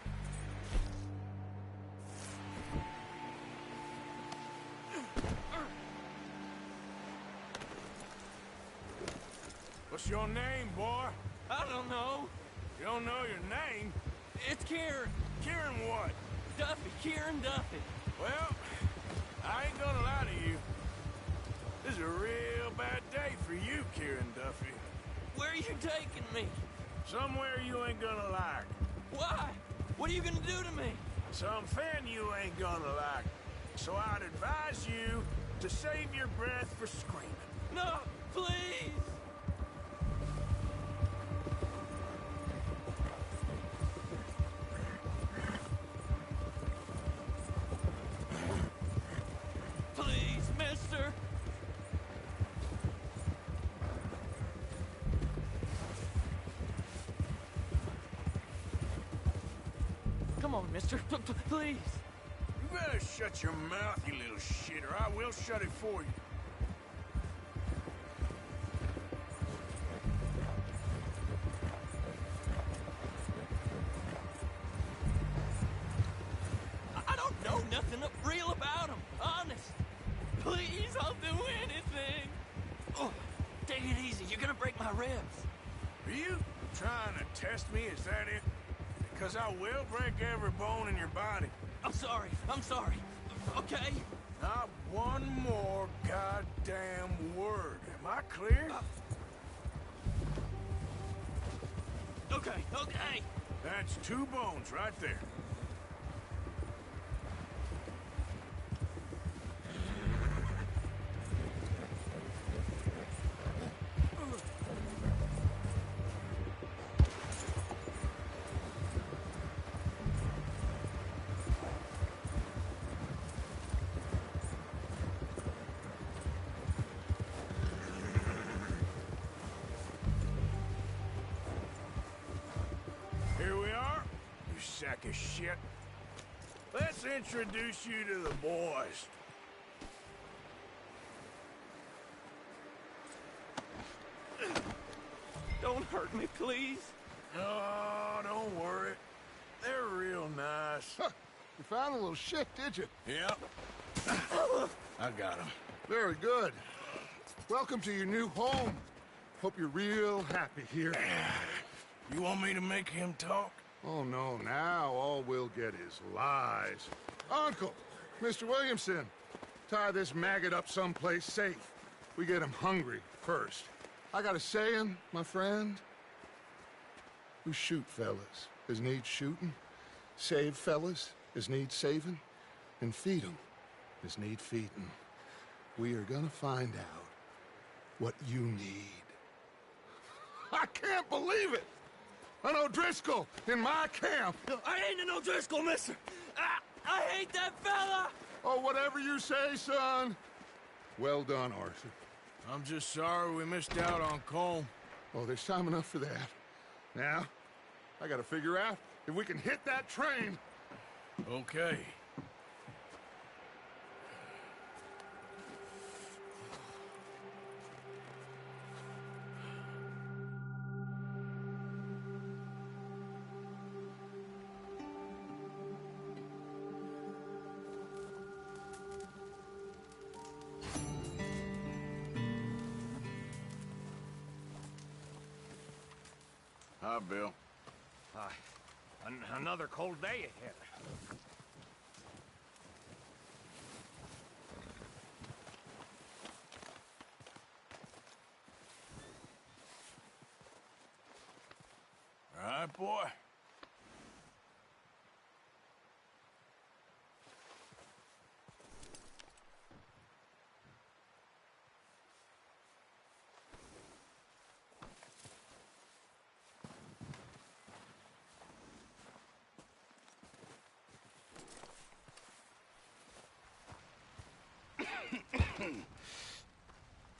D: What's your name, boy?
K: I don't know.
D: You don't know your name?
K: It's Kieran.
D: Kieran what?
K: Duffy, Kieran Duffy.
D: Well, I ain't gonna lie to you. This is a real bad day for you, Kieran Duffy.
K: Where are you taking me?
D: Somewhere you ain't gonna like.
K: Why? What are you gonna do to me?
D: Something you ain't gonna like. So I'd advise you to save your breath for screaming.
K: No, please! Please, mister! Come on, mister. Please.
D: You better shut your mouth, you little shit, or I will shut it for you.
K: I don't know nothing real about him. Honest. Please, I'll do anything. Oh, take it easy. You're gonna break my ribs.
D: Are you trying to test me? Is that it? Because I will break every bone in your body.
K: I'm sorry. I'm sorry. Okay?
D: Not one more goddamn word. Am I clear?
K: Okay, okay.
D: That's 2 bones right there. Sack of shit. Let's introduce you to the boys.
K: Don't hurt me, please.
D: Oh, don't worry. They're real nice.
B: You found a little shit, did you?
D: Yep.
N: I got him.
B: Very good. Welcome to your new home. Hope you're real happy here.
D: You want me to make him talk?
B: Oh, no, now all we'll get is lies. Uncle, Mr. Williamson, tie this maggot up someplace safe. We get him hungry first. I got a saying, my friend. We shoot fellas as need shooting, save fellas as need saving, and feed 'em as need feeding. We are gonna find out what you need. I can't believe it! An O'Driscoll in my camp!
K: I ain't an O'Driscoll, mister! I hate that fella!
B: Oh, whatever you say, son. Well done, Arthur.
D: I'm just sorry we missed out on Colm.
B: Oh, there's time enough for that. Now, I gotta figure out if we can hit that train.
D: Okay.
N: Hi, Bill.
H: Another cold day ahead.
N: All right, boy.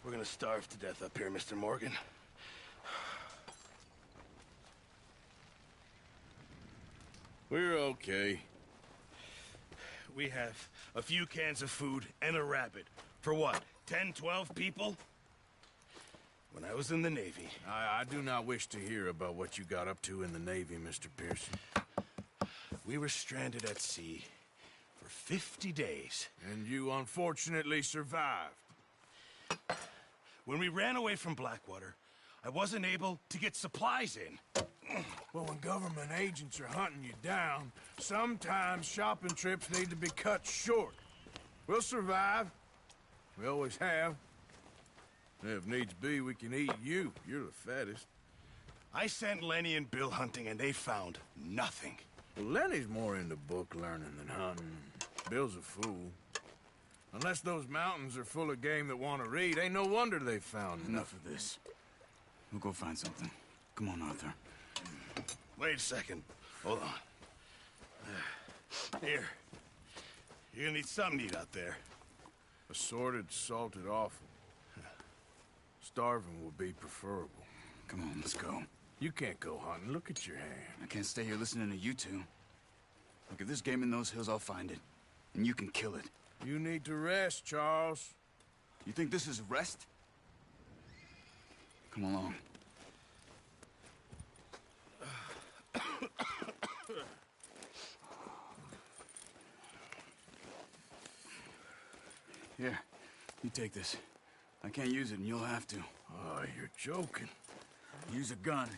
D: We're gonna starve to death up here, Mr. Morgan.
N: We're okay.
D: We have a few cans of food and a rabbit. For what, 10, 12 people? When I was in the Navy...
N: I do not wish to hear about what you got up to in the Navy, Mr. Pearson.
D: We were stranded at sea for 50 days.
N: And you unfortunately survived.
D: When we ran away from Blackwater, I wasn't able to get supplies in.
H: Well, when government agents are hunting you down, sometimes shopping trips need to be cut short.
N: We'll survive. We always have. If needs be, we can eat you. You're the fattest.
D: I sent Lenny and Bill hunting, and they found nothing.
N: Well, Lenny's more into book learning than hunting. Bill's a fool. Unless those mountains are full of game that want to read, ain't no wonder they found
O: Enough of this. We'll go find something. Come on, Arthur.
D: Wait a second. Hold on. Here. You're gonna need something to eat out there.
N: Assorted, salted offal. Starving will be preferable.
O: Come on, let's go.
N: You can't go hunting. Look at your hand.
O: I can't stay here listening to you two. Look, if there's game in those hills, I'll find it. And you can kill it.
N: You need to rest, Charles.
O: You think this is rest? Come along. Here, you take this. I can't use it, and you'll have to.
N: Oh, you're joking.
O: Use a gun,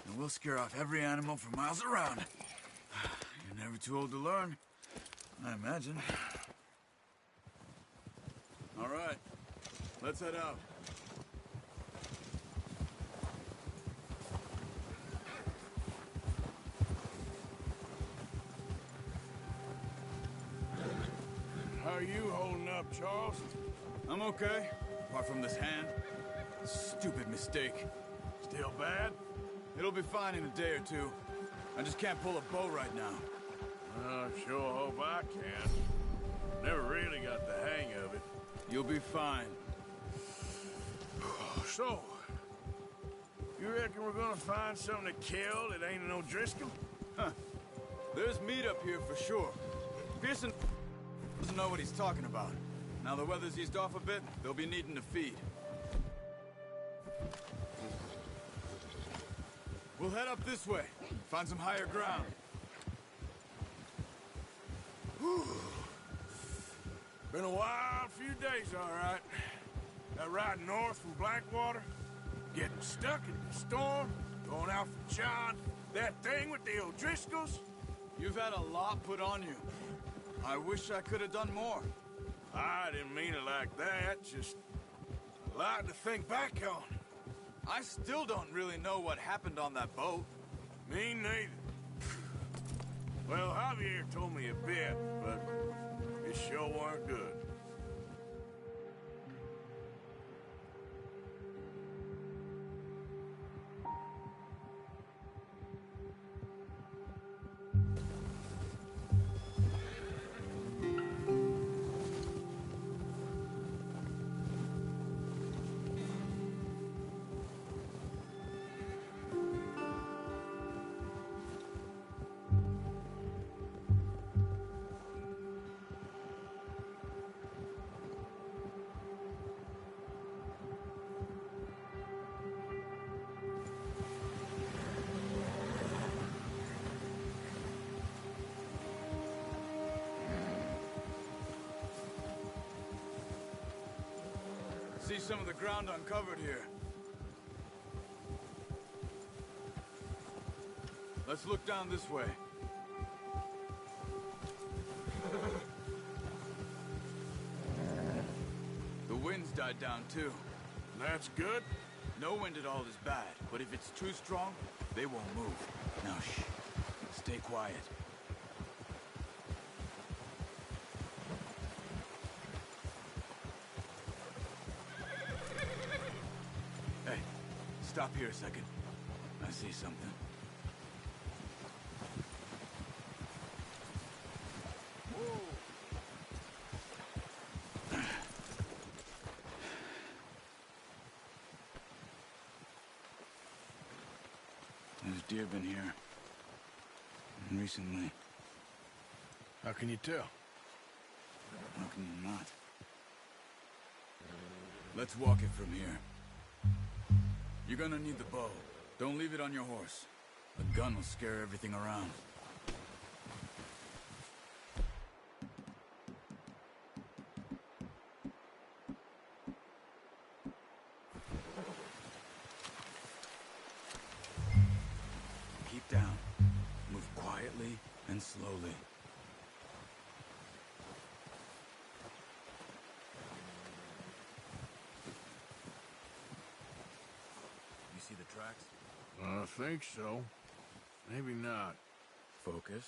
O: and we'll scare off every animal for miles around. You're never too old to learn, I imagine. All right, let's head out.
N: How are you holding up, Charles?
O: I'm okay, apart from this hand. Stupid mistake.
N: Still bad?
O: It'll be fine in a day or two. I just can't pull a bow right now.
N: I sure hope I can. Never really got the hang of it.
O: You'll be fine.
N: So, you reckon we're gonna find something to kill that ain't an O'Driscoll?
O: Huh. There's meat up here for sure. Pearson doesn't know what he's talking about. Now the weather's eased off a bit, they'll be needing to feed. We'll head up this way, find some higher ground.
D: Been a wild few days, all right. That ride north from Blackwater, getting stuck in the storm, going out for John, that thing with the O'Driscolls.
O: You've had a lot put on you. I wish I could have done more.
D: I didn't mean it like that, just a lot to think back on.
O: I still don't really know what happened on that boat.
D: Me neither. Well, Javier told me a bit, but it sure weren't good.
O: See some of the ground uncovered here. Let's look down this way. The wind's died down too.
D: That's good.
O: No wind at all is bad, but if it's too strong, they won't move. Now shh. Stay quiet. Hey, stop here a second. I see something. There's deer been here. Recently.
N: How can you tell?
O: How can you not? Let's walk it from here. You're gonna need the bow. Don't leave it on your horse. A gun will scare everything around. Keep down. Move quietly and slowly. You see the tracks?
N: I think so. Maybe not.
O: Focus.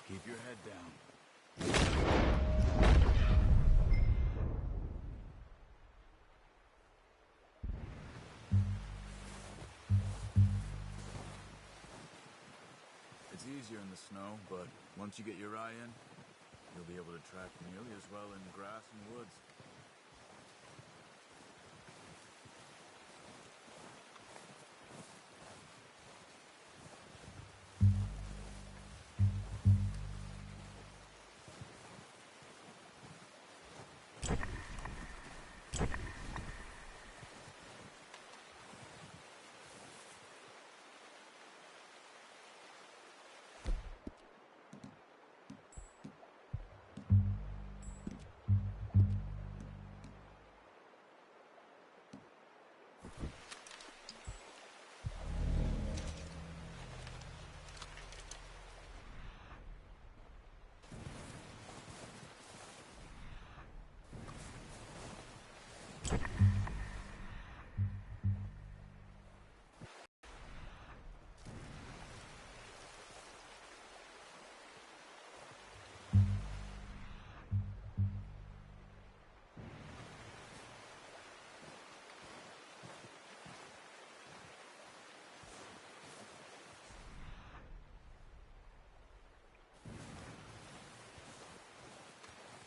O: Keep your head down. It's easier in the snow, but once you get your eye in, you'll be able to track nearly as well in grass and woods.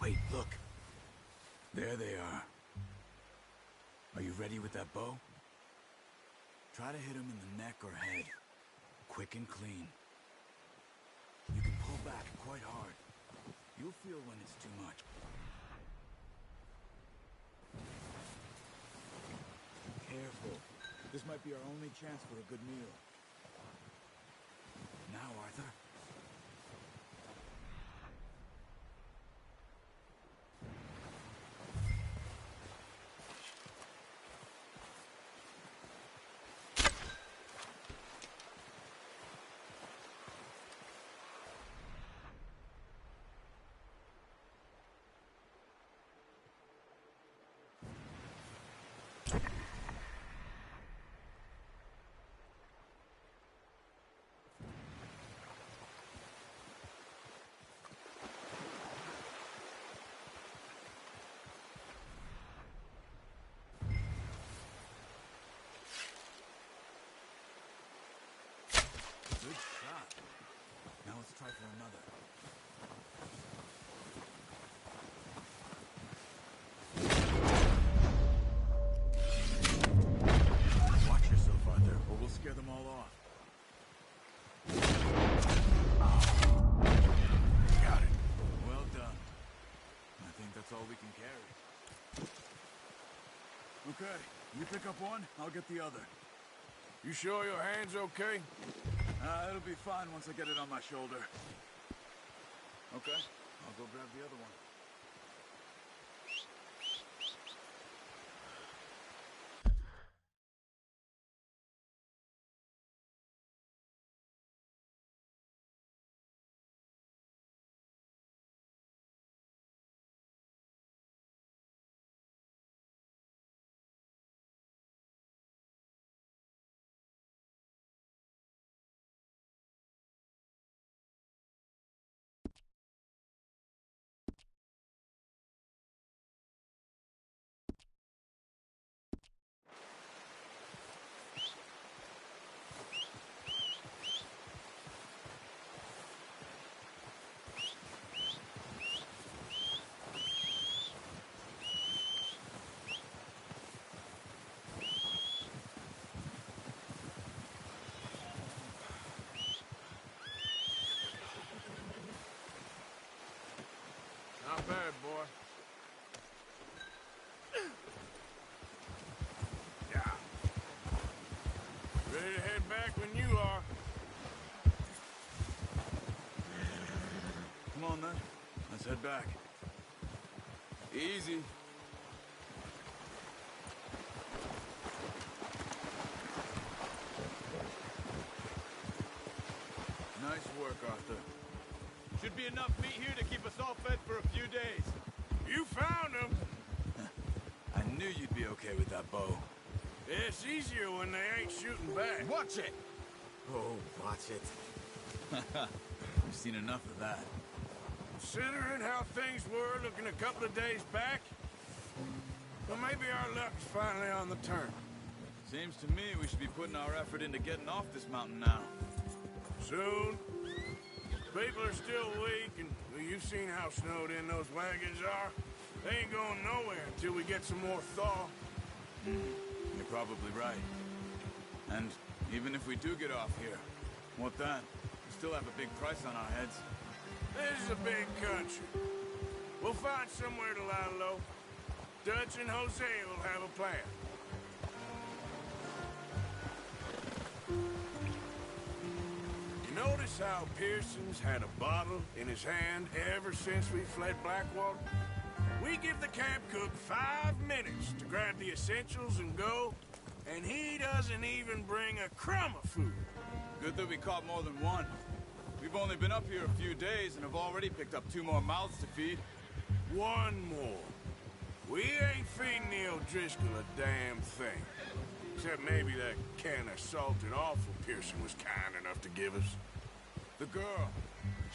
O: Wait, look. There they are. Are you ready with that bow? Try to hit him in the neck or head. Quick and clean. You can pull back quite hard. You'll feel when it's too much. Careful. This might be our only chance for a good meal. Now, Arthur. Good shot. Now let's try for another. Watch yourself, Arthur, or we'll scare them all off. Got it. Well done. I think that's all we can carry. Okay, you pick up one, I'll get the other.
D: You sure your hand's okay?
O: It'll be fine once I get it on my shoulder. Okay, I'll go grab the other one.
D: Not bad, boy. Yeah. Ready to head back when you are.
O: Come on, then. Let's head back. Easy. Nice work, Arthur. Should be enough meat here to keep us all fed for a few days.
D: You found him!
O: I knew you'd be okay with that bow.
D: It's easier when they ain't shooting back.
O: Watch it! Oh, watch it. We've seen enough of that.
D: Considering how things were looking a couple of days back, well, maybe our luck's finally on the turn.
O: Seems to me we should be putting our effort into getting off this mountain now.
D: Soon. People are still weak, and well, you've seen how snowed in those wagons are. They ain't going nowhere until we get some more thaw.
O: You're probably right. And even if we do get off here, what then? We still have a big price on our heads.
D: This is a big country. We'll find somewhere to lie low. Dutch and Jose will have a plan. You notice how Pearson's had a bottle in his hand ever since we fled Blackwater? We give the camp cook 5 minutes to grab the essentials and go, and he doesn't even bring a crumb of food.
O: Good that we caught more than one. We've only been up here a few days and have already picked up 2 more mouths to feed.
D: 1 more. We ain't feeding the O'Driscoll a damn thing. Except maybe that can of salted offal Pearson was kind enough to give us.
O: The girl.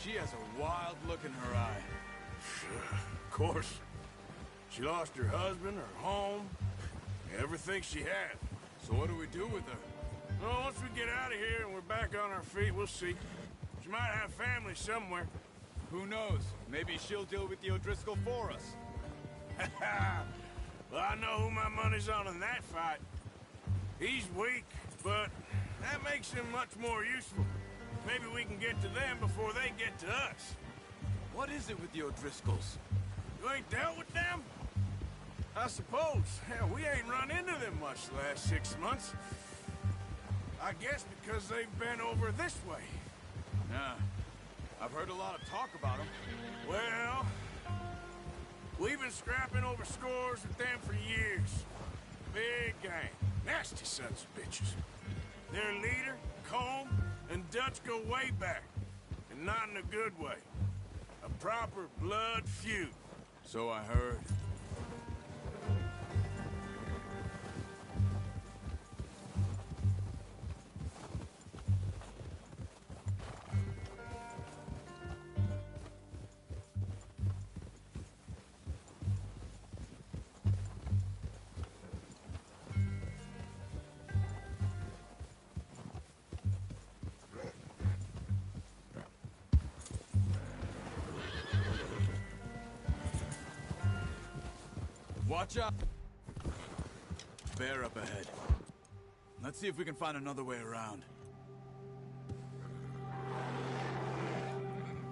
O: She has a wild look in her eye.
D: Of course. She lost her husband, her home, everything she had.
O: So what do we do with her?
D: Well, once we get out of here and we're back on our feet, we'll see. She might have family somewhere.
O: Who knows? Maybe she'll deal with the O'Driscoll for us.
D: Well, I know who my money's on in that fight. He's weak, but that makes him much more useful. Maybe we can get to them before they get to us.
O: What is it with the O'Driscolls?
D: You ain't dealt with them? I suppose. Hell, we ain't run into them much the last 6 months. I guess because they've been over this way.
O: Yeah. I've heard a lot of talk about them.
D: Well, we've been scrapping over scores with them for years. Big gang. Nasty sons of bitches. Their leader, Colm, and Dutch go way back. And not in a good way. A proper blood feud.
O: So I heard. Watch out! Bear up ahead. Let's see if we can find another way around.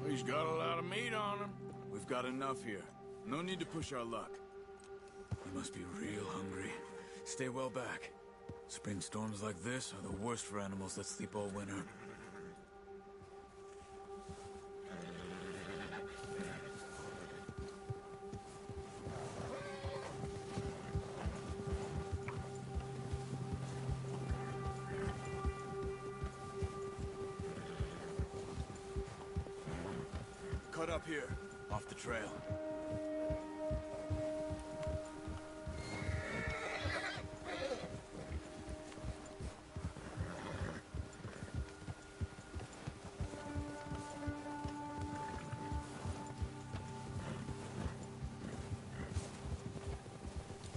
D: He's got a lot of meat on him.
O: We've got enough here. No need to push our luck. You must be real hungry. Stay well back. Spring storms like this are the worst for animals that sleep all winter. Cut up here, off the trail.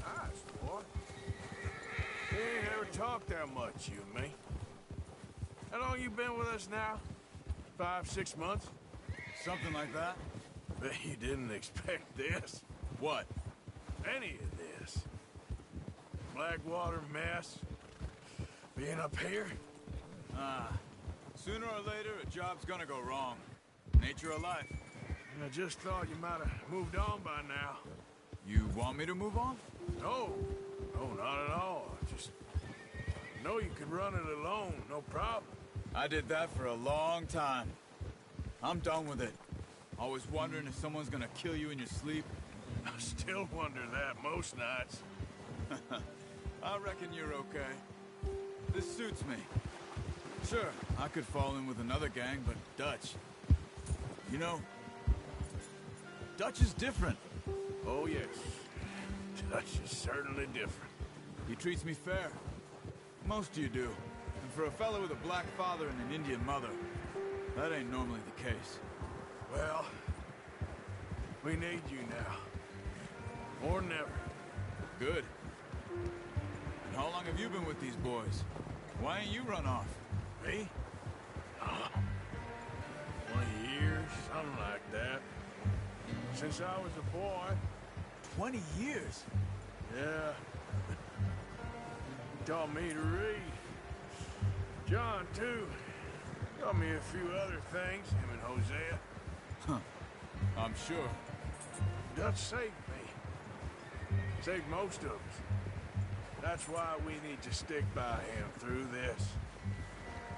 D: Nice, boy. We ain't ever talked that much, you and me. How long you been with us now? 5, 6 months?
O: Something like that?
D: Bet you didn't expect this.
O: What?
D: Any of this. Blackwater mess. Being up here.
O: Sooner or later, a job's gonna go wrong. Nature of life.
D: I just thought you might have moved on by now.
O: You want me to move on?
D: No. No, not at all. I just know you could run it alone, no problem.
O: I did that for a long time. I'm done with it. Always wondering if someone's gonna kill you in your sleep.
D: I still wonder that most nights.
O: I reckon you're okay. This suits me. Sure, I could fall in with another gang, but Dutch... You know, Dutch is different.
D: Oh, yes. Dutch is certainly different.
O: He treats me fair. Most of you do. And for a fellow with a black father and an Indian mother, that ain't normally the case.
D: Well, we need you now. More than ever.
O: Good. And how long have you been with these boys? Why ain't you run off?
D: Me? 20 years, something like that. Since I was a boy.
O: 20 years?
D: Yeah. He taught me to read. John, too. Taught me a few other things, him and Hosea.
O: Huh. I'm sure.
D: Dutch saved me. Saved most of us. That's why we need to stick by him through this.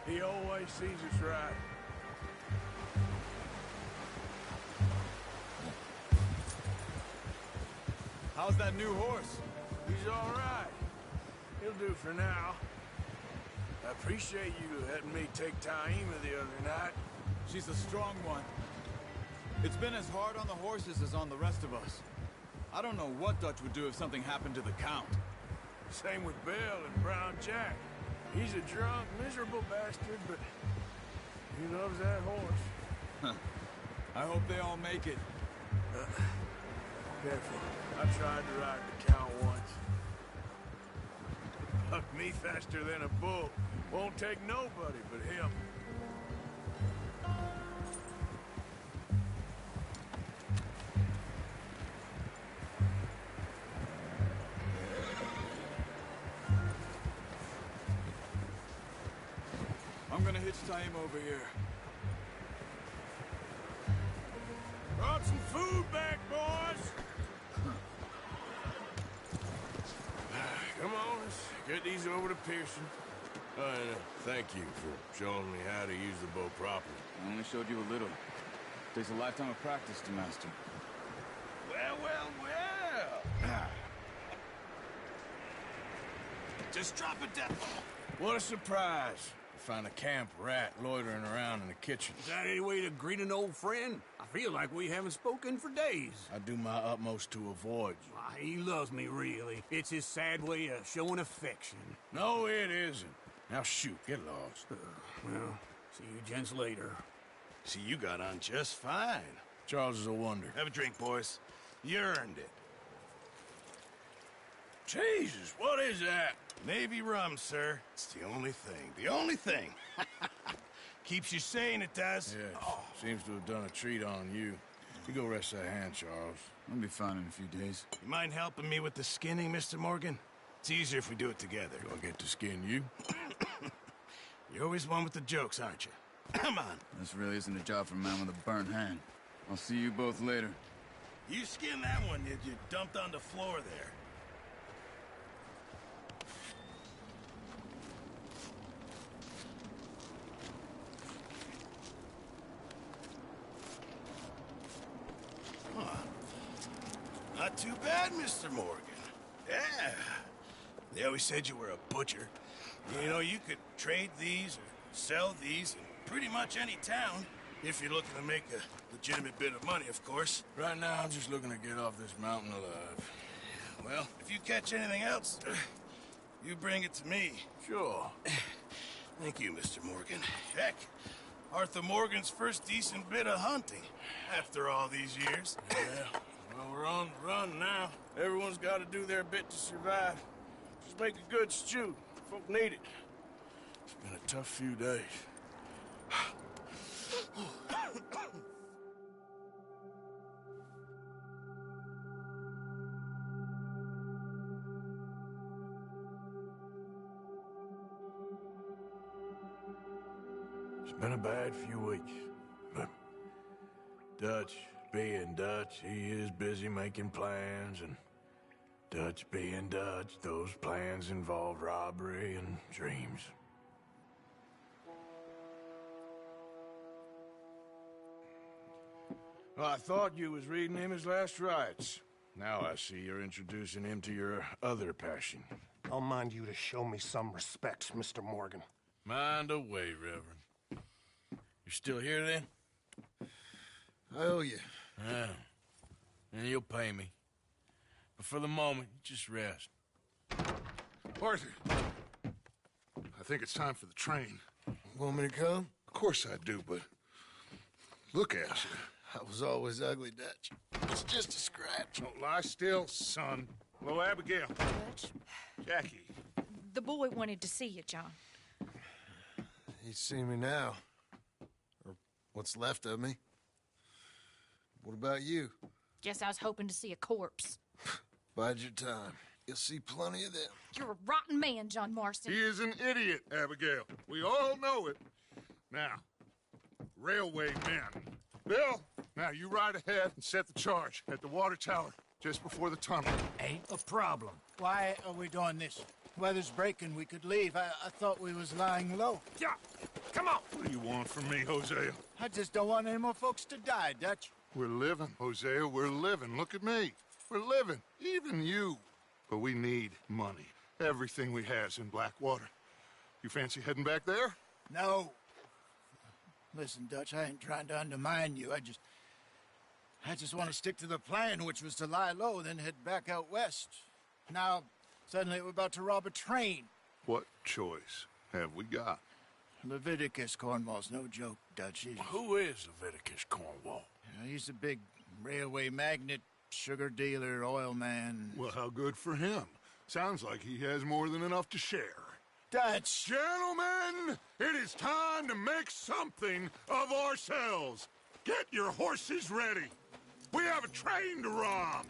D: He always sees us right.
O: How's that new horse?
D: He's all right. He'll do for now. I appreciate you letting me take Taima the other night.
O: She's a strong one. It's been as hard on the horses as on the rest of us. I don't know what Dutch would do if something happened to the Count.
D: Same with Bill and Brown Jack. He's a drunk, miserable bastard, but he loves that horse.
O: I hope they all make it.
D: Careful. I tried to ride the Count once. Bucked me faster than a bull. Won't take nobody but him.
O: gonna hitch tie him over here.
D: Brought some food back, boys.
N: Come on, let's get these over to Pearson. And thank you for showing me how to use the bow properly.
O: I only showed you a little. Takes a lifetime of practice to master.
N: Well, well, well. Just drop it down. What a surprise. To find a camp rat loitering around in the kitchen.
D: Is that any way to greet an old friend? I feel like we haven't spoken for days.
N: I do my utmost to avoid you.
D: Why, he loves me, really. It's his sad way of showing affection.
N: No, it isn't. Now shoot, get lost.
D: Well, see you gents later.
A: See, you got on just fine.
N: Charles is a wonder.
A: Have a drink, boys. You earned it.
N: Jesus, what is that?
A: Navy rum, sir. It's the only thing. The only thing. Keeps you sane, it does.
N: Yes. Seems to have done a treat on you. You go rest that hand, Charles.
O: I'll be fine in a few days.
A: You mind helping me with the skinning, Mr. Morgan? It's easier if we do it together.
N: Do I get to skin you?
A: You're always one with the jokes, aren't you? Come on.
O: This really isn't a job for a man with a burnt hand. I'll see you both later.
A: You skinned that one, did you? Dumped on the floor there. Not too bad, Mr. Morgan. Yeah. They always said you were a butcher. You know, you could trade these or sell these in pretty much any town, if you're looking to make a legitimate bit of money, of course.
N: Right now, I'm just looking to get off this mountain alive.
A: Well, if you catch anything else, you bring it to me.
N: Sure.
A: Thank you, Mr. Morgan. Heck, Arthur Morgan's first decent bit of hunting after all these years.
N: Yeah. Well, we're on the run now. Everyone's got to do their bit to survive. Just make a good stew. Folk need it. It's been a tough few days. It's been a bad few weeks, but Dutch being Dutch, he is busy making plans, and Dutch being Dutch, those plans involve robbery and dreams. Well, I thought you was reading him his last rites. Now I see you're introducing him to your other passion.
L: I'll mind you to show me some respect, Mr. Morgan.
N: Mind away, Reverend. You still here, then?
L: I owe you.
N: Yeah. And you'll pay me. But for the moment, just rest.
B: Arthur, I think it's time for the train.
L: Want me to come?
B: Of course I do, but look at you.
L: I was always ugly, Dutch. It's just a scratch.
B: Don't lie still, son. Hello, Abigail.
F: Dutch,
B: Jackie.
F: the boy wanted to see you, John.
L: He's seen me now. Or what's left of me. What about you?
F: Guess I was hoping to see a corpse.
L: Bide your time. You'll see plenty of them.
F: You're a rotten man, John Marston.
B: He is an idiot, Abigail. We all know it. Now, railway men. Bill, now you ride ahead and set the charge at the water tower just before the tunnel.
C: Ain't a problem. Why are we doing this? Weather's breaking. We could leave. I thought we was lying low.
B: Yeah, come on. What do you want from me, Hosea?
C: I just don't want any more folks to die, Dutch.
B: We're living, Hosea. We're living. Look at me. We're living. Even you. But we need money. Everything we has in Blackwater. You fancy heading back there?
C: No. Listen, Dutch, I ain't trying to undermine you. I just want to stick to the plan, which was to lie low, then head back out west. Now, suddenly we're about to rob a train.
B: What choice have we got?
C: Leviticus Cornwall's no joke, Dutch.
N: Who is Leviticus Cornwall?
C: He's a big railway magnate, sugar dealer, oil man.
B: Well, how good for him. Sounds like he has more than enough to share.
C: Dutch!
B: Gentlemen, it is time to make something of ourselves. Get your horses ready. We have a train to rob.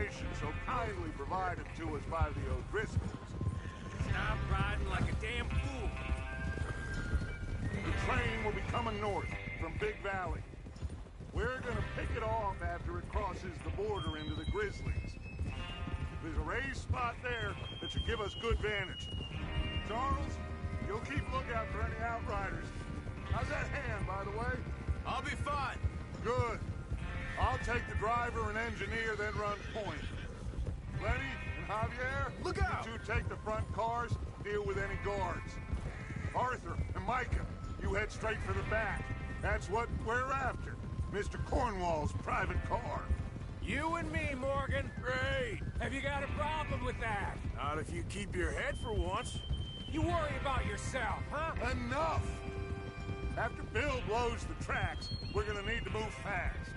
B: information so kindly provided to us by the O'Driscolls.
H: Stop riding like a damn fool.
B: The train will be coming north from Big Valley. We're gonna pick it off after it crosses the border into the Grizzlies. There's a raised spot there that should give us good vantage. Charles, you'll keep lookout for any outriders. How's that hand, by the way?
O: I'll be fine.
B: Good. I'll take the driver and engineer, then run point. Lenny and Javier,
O: look out!
B: You two take the front cars, deal with any guards. Arthur and Micah, you head straight for the back. That's what we're after. Mr. Cornwall's private car.
H: You and me, Morgan.
D: Great.
H: Have you got a problem with that?
D: Not if you keep your head for once.
H: You worry about yourself, huh?
B: Enough! After Bill blows the tracks, we're gonna need to move fast.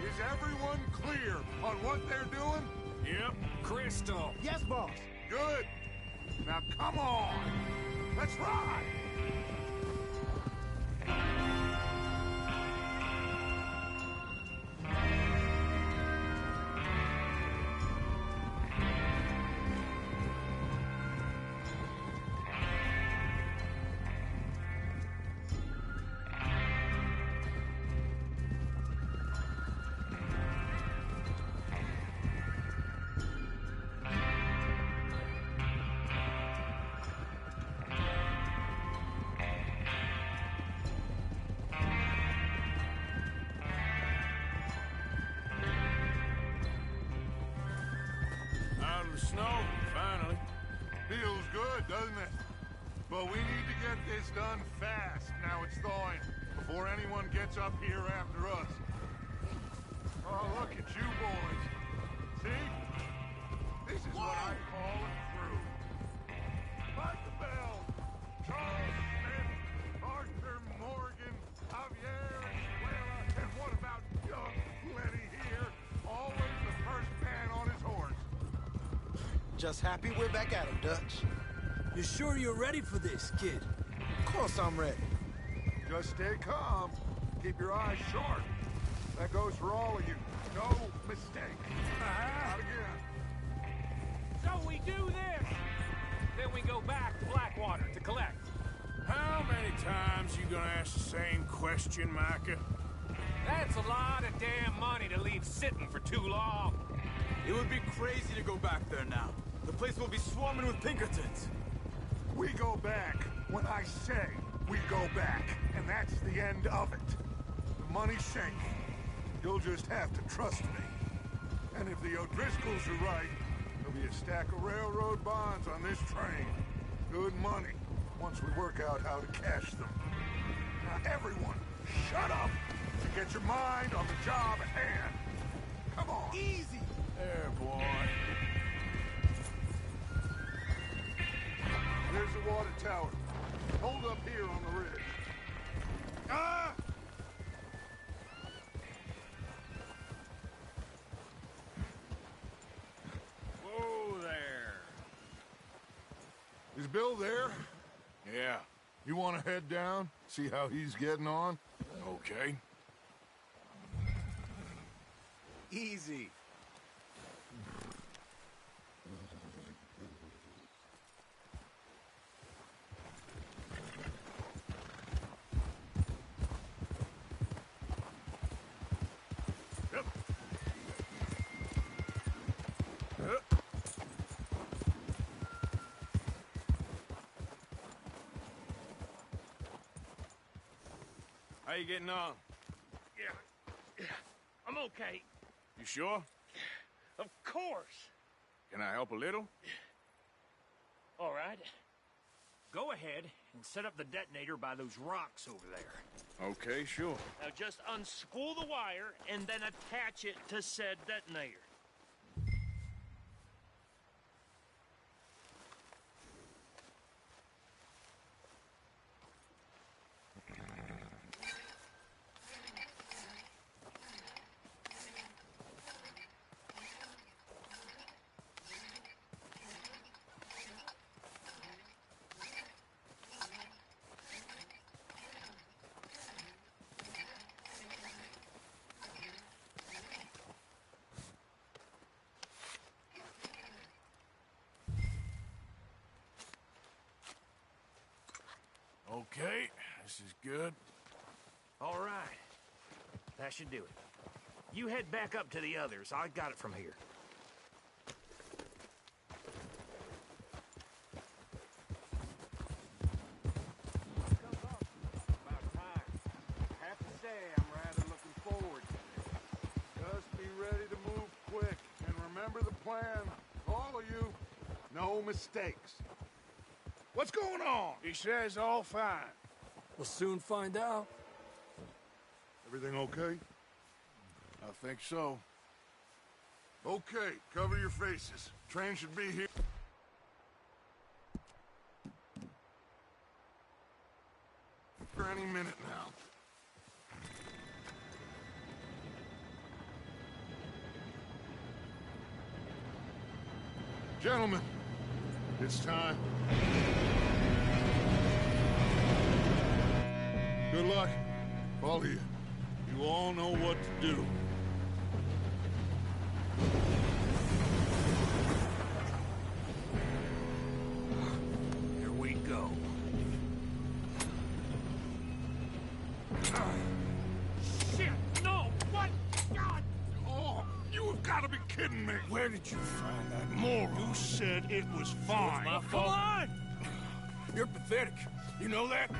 B: Is everyone clear on what they're doing?
D: Yep.
H: Crystal.
M: Yes, boss.
B: Good. Now come on. Let's ride.
D: Snow, finally.
B: Feels good, doesn't it? But we need to get this done fast. Now it's thawing, before anyone gets up here after us. Oh, look at you boys. See? This is what I call a crew. Like the bell. Charles Smith, Arthur Morgan, Javier Escuela, and what about young Letty here? Always the first man on his horse.
M: Just happy we're back at him, Dutch.
K: You sure you're ready for this, kid?
M: Of course I'm ready.
B: Just stay calm. Keep your eyes sharp. That goes for all of you. No mistakes. Not again.
H: So we do this. Then we go back to Blackwater to collect.
D: How many times you gonna ask the same question, Micah?
H: That's a lot of damn money to leave sitting for too long.
O: It would be crazy to go back there now. The place will be swarming with Pinkertons.
B: We go back when I say we go back, and that's the end of it. The money's safe. You'll just have to trust me. And if the O'Driscolls are right, there'll be a stack of railroad bonds on this train. Good money, once we work out how to cash them. Now everyone, shut up and get your mind on the job at hand. Come on.
M: Easy.
D: There, boy.
B: There's the water tower. Hold up here on the ridge. Ah!
D: Whoa there.
B: Is Bill there?
D: Yeah.
B: You want to head down? See how he's getting on?
D: Okay.
O: Easy.
D: How you getting on?
H: Yeah. I'm okay.
D: You sure?
H: Of course.
D: Can I help a little?
H: All right. Go ahead and set up the detonator by those rocks over there.
D: Okay, sure.
H: Now just unspool the wire and then attach it to said detonator.
L: This is good.
H: All right. That should do it. You head back up to the others. I got it from here.
D: About time. I have to say, I'm rather looking forward to this.
B: Just be ready to move quick. And remember the plan. All of you. No mistakes. What's going on?
L: He says all fine.
K: We'll soon find out.
B: Everything okay?
L: I think so.
B: Okay, cover your faces. Train should be here. For any minute now. Gentlemen, it's time. Good luck, all of you. You all know what to do.
H: Here we go.
B: Shit, no! What? God! Oh, you have got to be kidding me!
L: Where did you find that moron?
B: You said it was fine.
L: My fault. Come on! You're pathetic. You know that?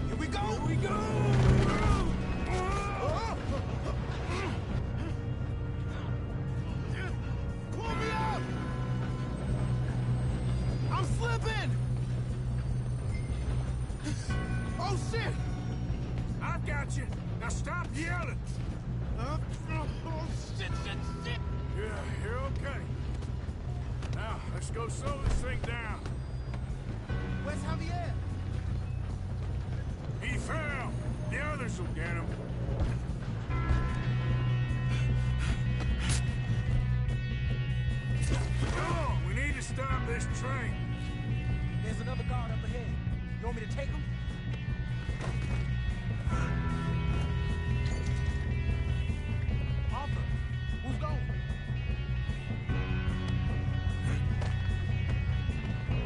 L: Here we go! Here we go! Pull me out! I'm slipping! Oh, shit!
D: I've got you. Now stop yelling.
L: Oh, shit!
D: Yeah, you're okay. Now, let's go slow this thing down.
M: Where's Javier?
D: He fell. The others will get him. Come on, we need to stop this train.
M: There's another guard up ahead. You want me to take him? Arthur, who's going?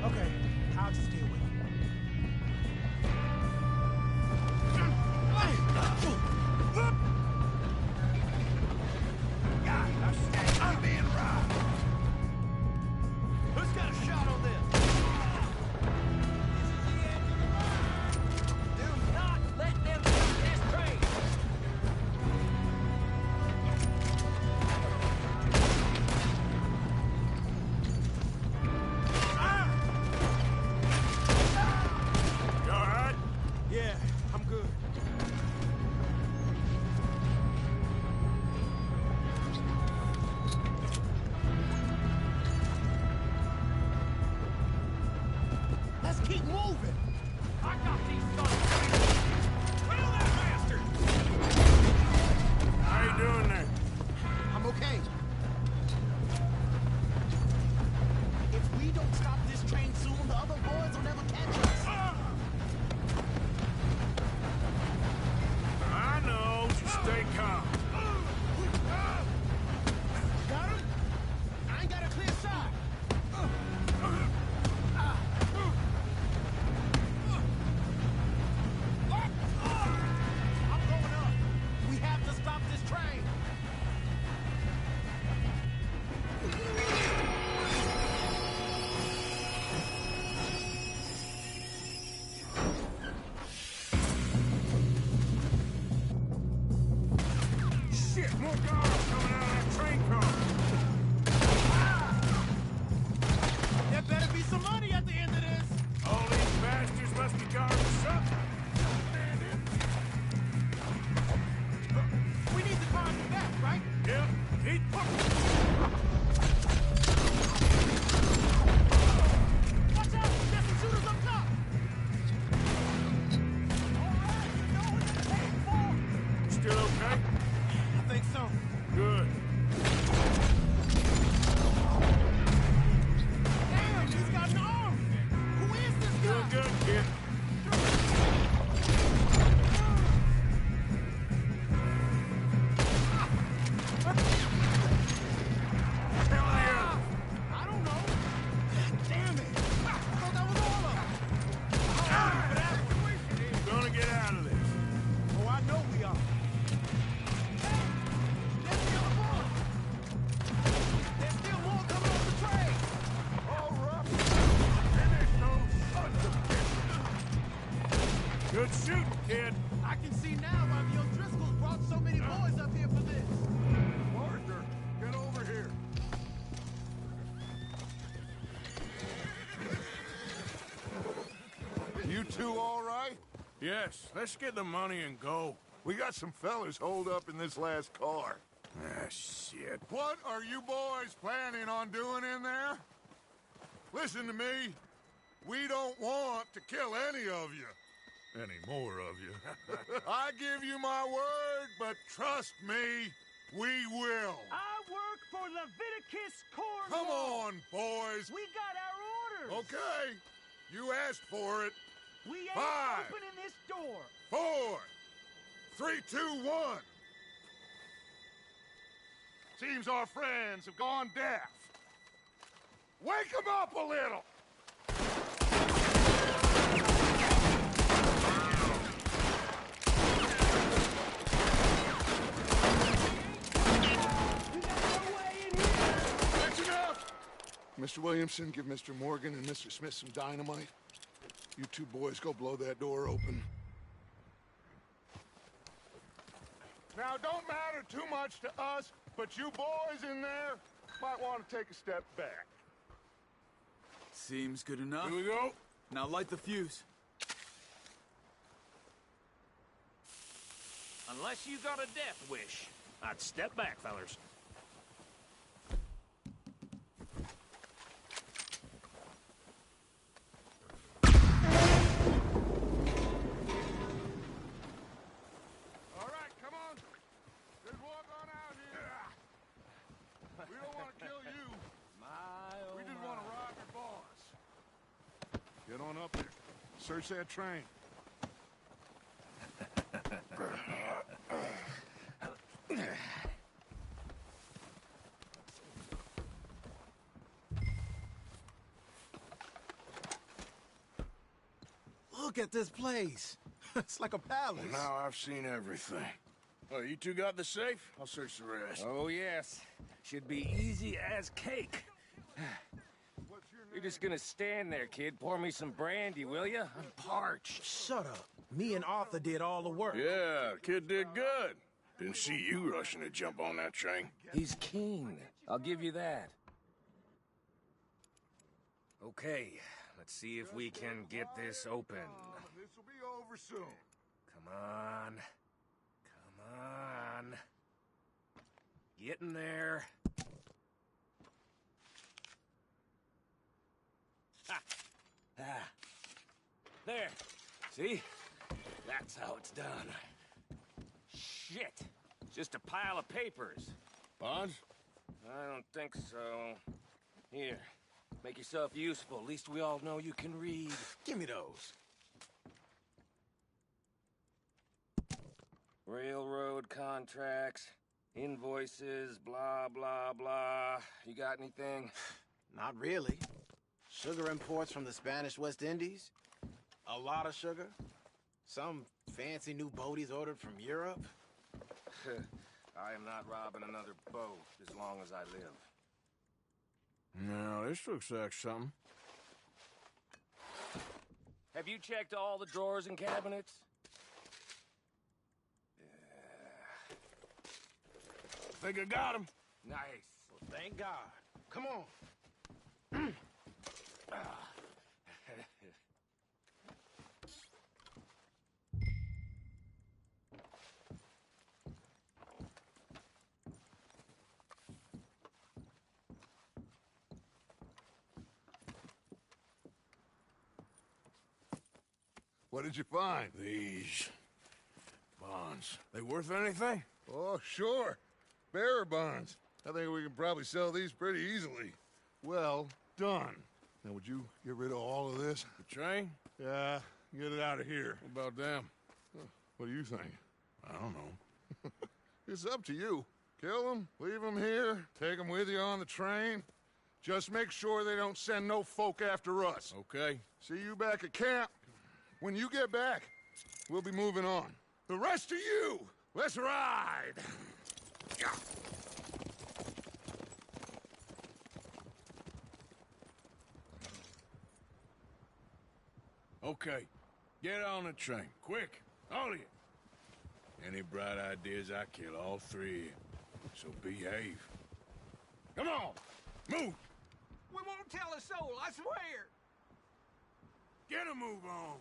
M: Okay, I'll just deal with him. God, I'm being robbed. Who's got a shot on this? Do not let them get
D: Good shooting, kid.
L: I can see now why the O'Driscolls brought so many boys up here for this.
B: Arthur, get over here. You two all right?
D: Yes, let's get the money and go.
B: We got some fellas holed up in this last car.
D: Ah, shit.
B: What are you boys planning on doing in there? Listen to me. We don't want to kill any of you. Any more of you. I give you my word, but trust me, we will.
P: I work for Leviticus Corps.
B: Come on, boys.
P: We got our orders.
B: Okay. You asked for it.
P: We ain't
B: 5,
P: opening this door.
B: 4, 3, 2, 1. Seems our friends have gone deaf. Wake them up a little. That's enough. Mr. Williamson, give Mr. Morgan and Mr. Smith some dynamite. You two boys go blow that door open. Now, don't matter too much to us, but you boys in there might want to take a step back.
O: Seems good enough.
D: Here we go.
O: Now light the fuse.
H: Unless you got a death wish, I'd step back, fellers.
B: All right, come on. Just walk on out here. We don't want to kill you. We just want to rob your boss. Get on up there. Search that train.
M: Look at this place. It's like a palace.
D: Well, now I've seen everything. Oh, you two got the safe? I'll search the rest.
H: Oh, yes. Should be easy as cake. You're just gonna stand there, kid. Pour me some brandy, will you? I'm parched.
M: Shut up. Me and Arthur did all the work.
D: Yeah, kid did good. Didn't see you rushing to jump on that train.
H: He's keen. I'll give you that. Okay, let's see if we can get this open.
B: This will be over soon.
H: Come on. Come on. Get in there. Ha! Ah. There. See? That's how it's done. Shit. Just a pile of papers.
D: Bonds?
H: I don't think so. Here. Make yourself useful. At least we all know you can read.
M: Give me those.
H: Railroad contracts, invoices, blah, blah, blah. You got anything?
M: Not really. Sugar imports from the Spanish West Indies. A lot of sugar. Some fancy new boaties ordered from Europe.
H: I am not robbing another boat as long as I live.
D: No, this looks like something.
H: Have you checked all the drawers and cabinets?
D: Think I got him.
H: Nice.
M: Well, thank God. Come on.
B: What did you find?
D: These bonds. They worth anything?
B: Oh, sure. Bearer bonds. I think we can probably sell these pretty easily. Well done. Now, would you get rid of all of this?
D: The train?
B: Yeah, get it out of here.
D: What about them?
B: What do you think?
D: I don't know.
B: It's up to you. Kill them, leave them here, take them with you on the train. Just make sure they don't send no folk after us.
D: Okay.
B: See you back at camp. When you get back, we'll be moving on. The rest of you, let's ride!
D: Okay.
N: Get on the train, quick, all of you. Any bright ideas, I kill all three of you. So behave. Come on, move!
I: We won't tell a soul, I swear!
N: Get a move on!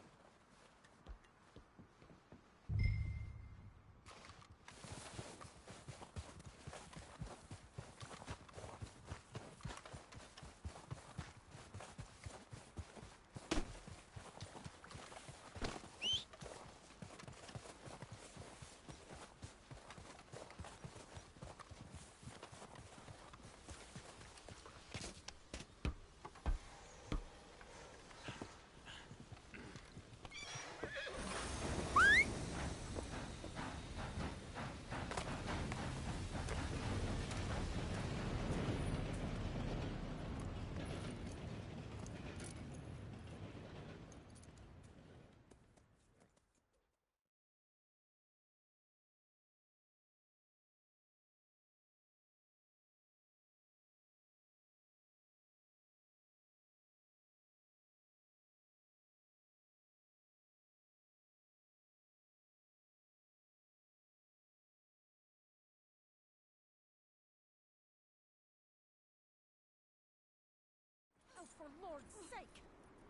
E: Oh, for Lord's sake,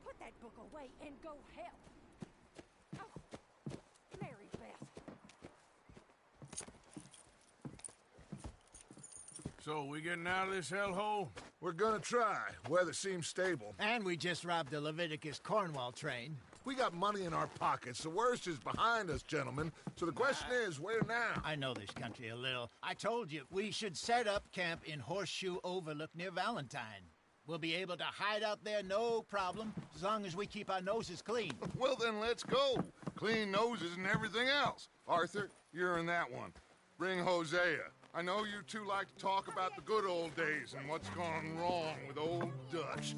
E: put that book away and go help. Oh, Mary Beth.
N: So, we getting out of this hellhole?
B: We're gonna try. Weather seems stable.
C: And we just robbed the Leviticus Cornwall train.
B: We got money in our pockets. The worst is behind us, gentlemen. So the question is, where now?
C: I know this country a little. I told you, we should set up camp in Horseshoe Overlook near Valentine. We'll be able to hide out there, no problem, as long as we keep our noses clean.
B: Well, then let's go. Clean noses and everything else. Arthur, you're in that one. Bring Hosea. I know you two like to talk about the good old days and what's gone wrong with old Dutch.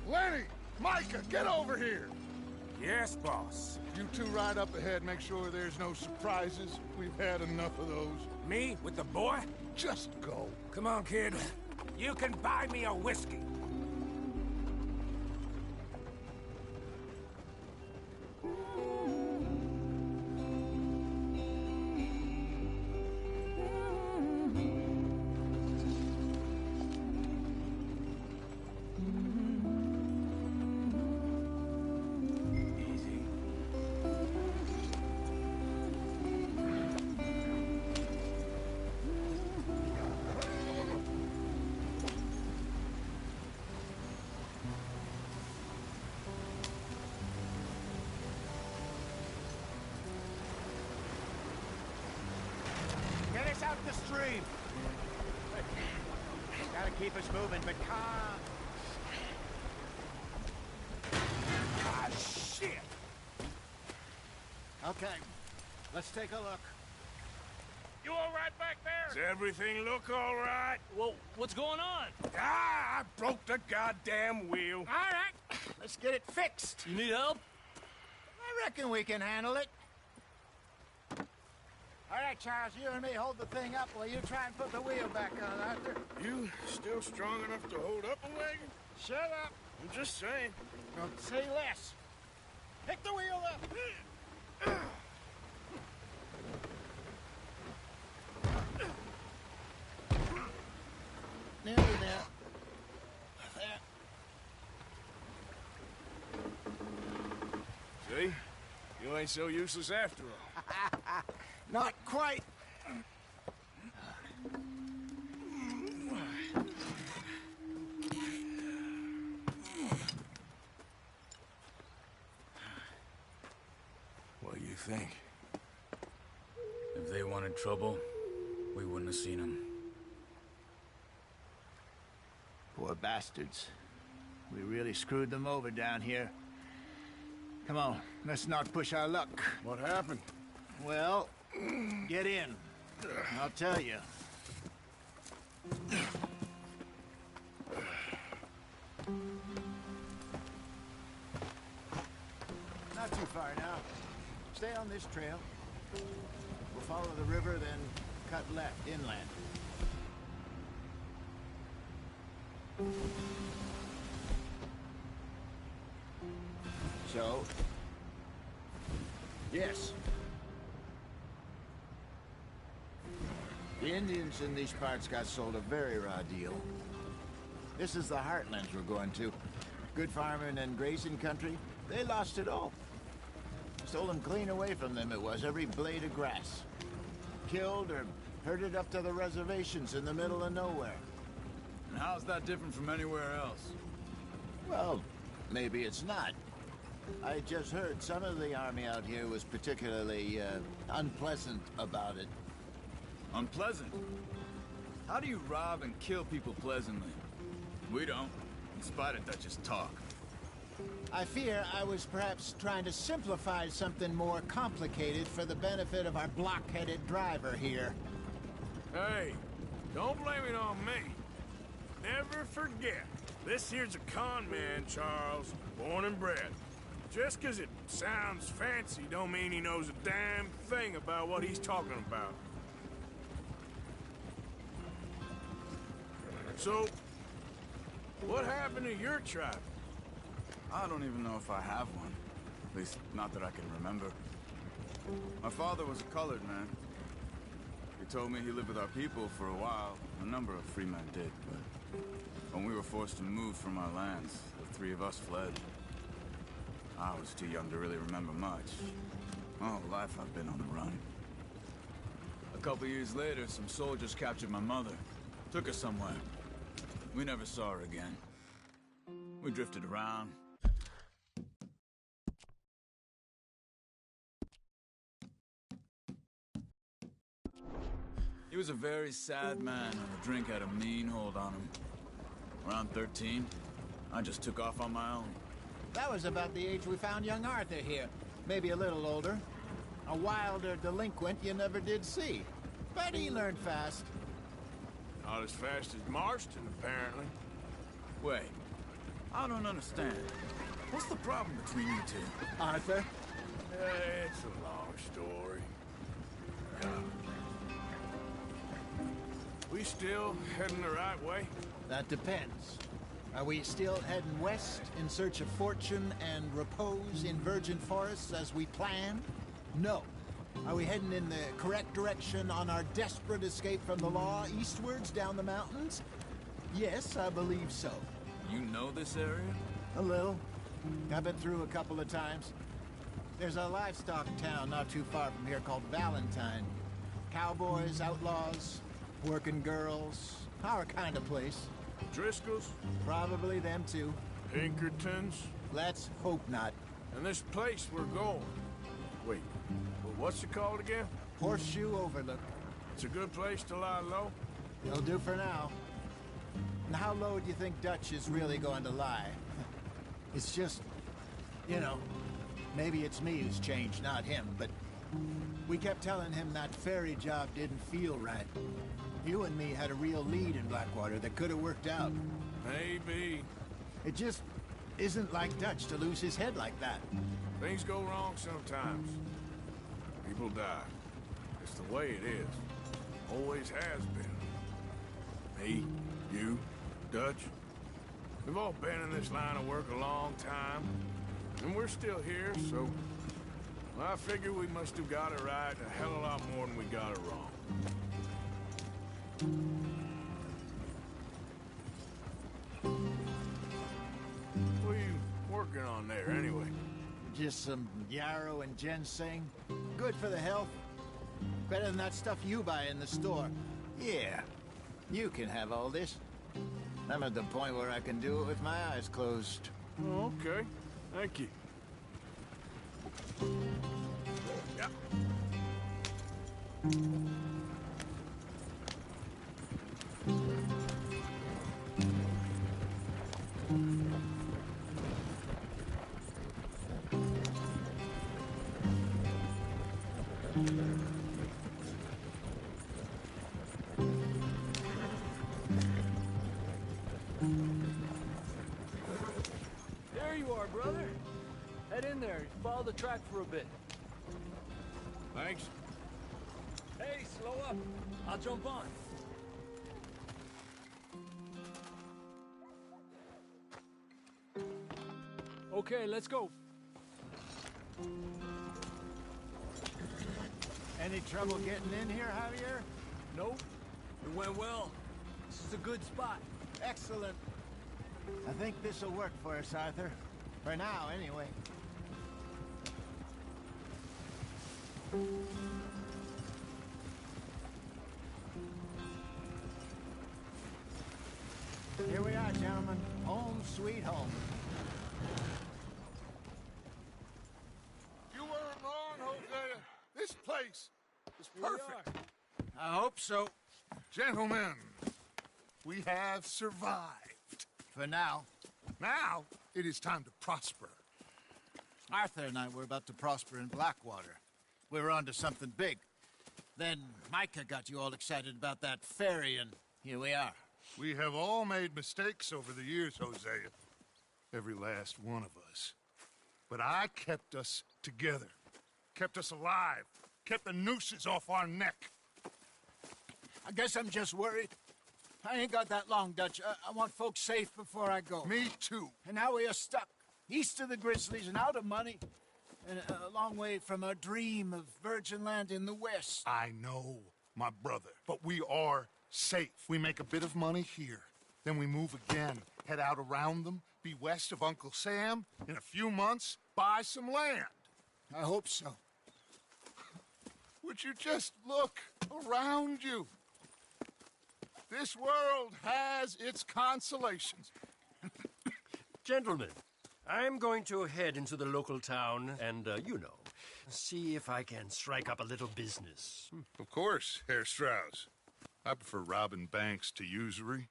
B: Lenny! Micah, get over here!
D: Yes, boss.
B: You two ride up ahead, make sure there's no surprises. We've had enough of those.
D: Me? With the boy?
B: Just go.
D: Come on, kid. You can buy me a whiskey.
C: Get us out the stream. Gotta keep us moving, but calm.
D: Ah, shit!
C: Okay, let's take a look.
D: You all right back there? Does everything look all right?
K: Well, what's going on?
D: Ah, I broke the goddamn wheel.
C: All right, let's get it fixed.
K: You need help?
C: I reckon we can handle it. All right, Charles, you and me hold the thing up while you try and put the wheel back on, Arthur.
A: You still strong enough to hold up a wagon?
C: Shut up.
A: I'm just saying.
C: Don't say less. Pick the wheel up. Nearly there. There.
D: ain't so useless after all.
C: Not quite.
D: What do you think?
O: If they wanted trouble, we wouldn't have seen them.
C: Poor bastards. We really screwed them over down here. Come on, let's not push our luck.
D: What happened?
C: Well, get in. I'll tell you. Not too far now. Stay on this trail. We'll follow the river, then cut left inland. So? Yes. The Indians in these parts got sold a very raw deal. This is the heartlands we're going to. Good farming and grazing country. They lost it all. Stole them clean away from them, it was, every blade of grass. Killed or herded up to the reservations in the middle of nowhere.
O: And how's that different from anywhere else?
C: Well, maybe it's not. I just heard some of the army out here was particularly, unpleasant about it.
O: Unpleasant? How do you rob and kill people pleasantly? We don't, in spite of Dutch's talk.
C: I fear I was perhaps trying to simplify something more complicated for the benefit of our block-headed driver here.
D: Hey, don't blame it on me. Never forget, this here's a con man, Charles, born and bred. Just 'cause it sounds fancy don't mean he knows a damn thing about what he's talking about. So, what happened to your tribe?
O: I don't even know if I have one. At least, not that I can remember. My father was a colored man. He told me he lived with our people for a while. A number of free men did, but when we were forced to move from our lands, the three of us fled. I was too young to really remember much. My whole life I've been on the run. A couple years later, some soldiers captured my mother. Took her somewhere. We never saw her again. We drifted around. He was a very sad man, and the drink had a mean hold on him. Around 13, I just took off on my own.
C: That was about the age we found young Arthur here. Maybe a little older. A wilder delinquent you never did see. But he learned fast.
D: Not as fast as Marston, apparently.
O: Wait, I don't understand. What's the problem between you two?
C: Arthur?
D: It's a long story. We still heading the right way?
C: That depends. Are we still heading west in search of fortune and repose in virgin forests as we planned? No. Are we heading in the correct direction on our desperate escape from the law eastwards down the mountains? Yes, I believe so.
O: You know this area?
C: A little. I've been through a couple of times. There's a livestock town not too far from here called Valentine. Cowboys, outlaws, working girls, our kind of place.
D: Driscoll's?
C: Probably them too.
D: Pinkertons?
C: Let's hope not.
D: And this place we're going. Wait, what's it called again?
C: Horseshoe Overlook.
D: It's a good place to lie low?
C: It'll do for now. And how low do you think Dutch is really going to lie? It's just, you know, maybe it's me who's changed, not him, but we kept telling him that ferry job didn't feel right. You and me had a real lead in Blackwater that could have worked out.
D: Maybe.
C: It just isn't like Dutch to lose his head like that.
D: Things go wrong sometimes. People die. It's the way it is. Always has been. Me, you, Dutch. We've all been in this line of work a long time. And we're still here, so... well, I figure we must have got it right a hell of a lot more than we got it wrong. What are you working on there, anyway?
C: Just some yarrow and ginseng. Good for the health. Better than that stuff you buy in the store. Yeah, you can have all this. I'm at the point where I can do it with my eyes closed.
K: Oh, okay. Thank you.
B: Yep.
K: There you are, brother. Head in there. Follow the track for a bit.
D: Thanks.
K: Hey, slow up. I'll jump on. Okay, let's go.
C: Any trouble getting in here, Javier?
K: Nope. It went well. This is a good spot.
C: Excellent. I think this'll work for us, Arthur. For now, anyway. Here we are, gentlemen. Home sweet home.
B: You weren't wrong, Hosea. This place is perfect.
C: I hope so.
B: Gentlemen, we have survived.
C: For now.
B: Now, it is time to prosper.
C: Arthur and I were about to prosper in Blackwater. We were onto something big. Then Micah got you all excited about that ferry, and here we are.
B: We have all made mistakes over the years, Hosea. Every last one of us. But I kept us together. Kept us alive. Kept the nooses off our neck.
C: I guess I'm just worried. I ain't got that long, Dutch. I want folks safe before I go.
B: Me too.
C: And now we are stuck. East of the Grizzlies and out of money. And a long way from our dream of virgin land in the west.
B: I know, my brother. But we are safe. We make a bit of money here. Then we move again. Head out around them. Be west of Uncle Sam. In a few months, buy some land.
C: I hope so.
B: Would you just look around you? This world has its consolations.
Q: Gentlemen, I'm going to head into the local town and, see if I can strike up a little business.
B: Of course, Herr Strauss. I prefer robbing banks to usury.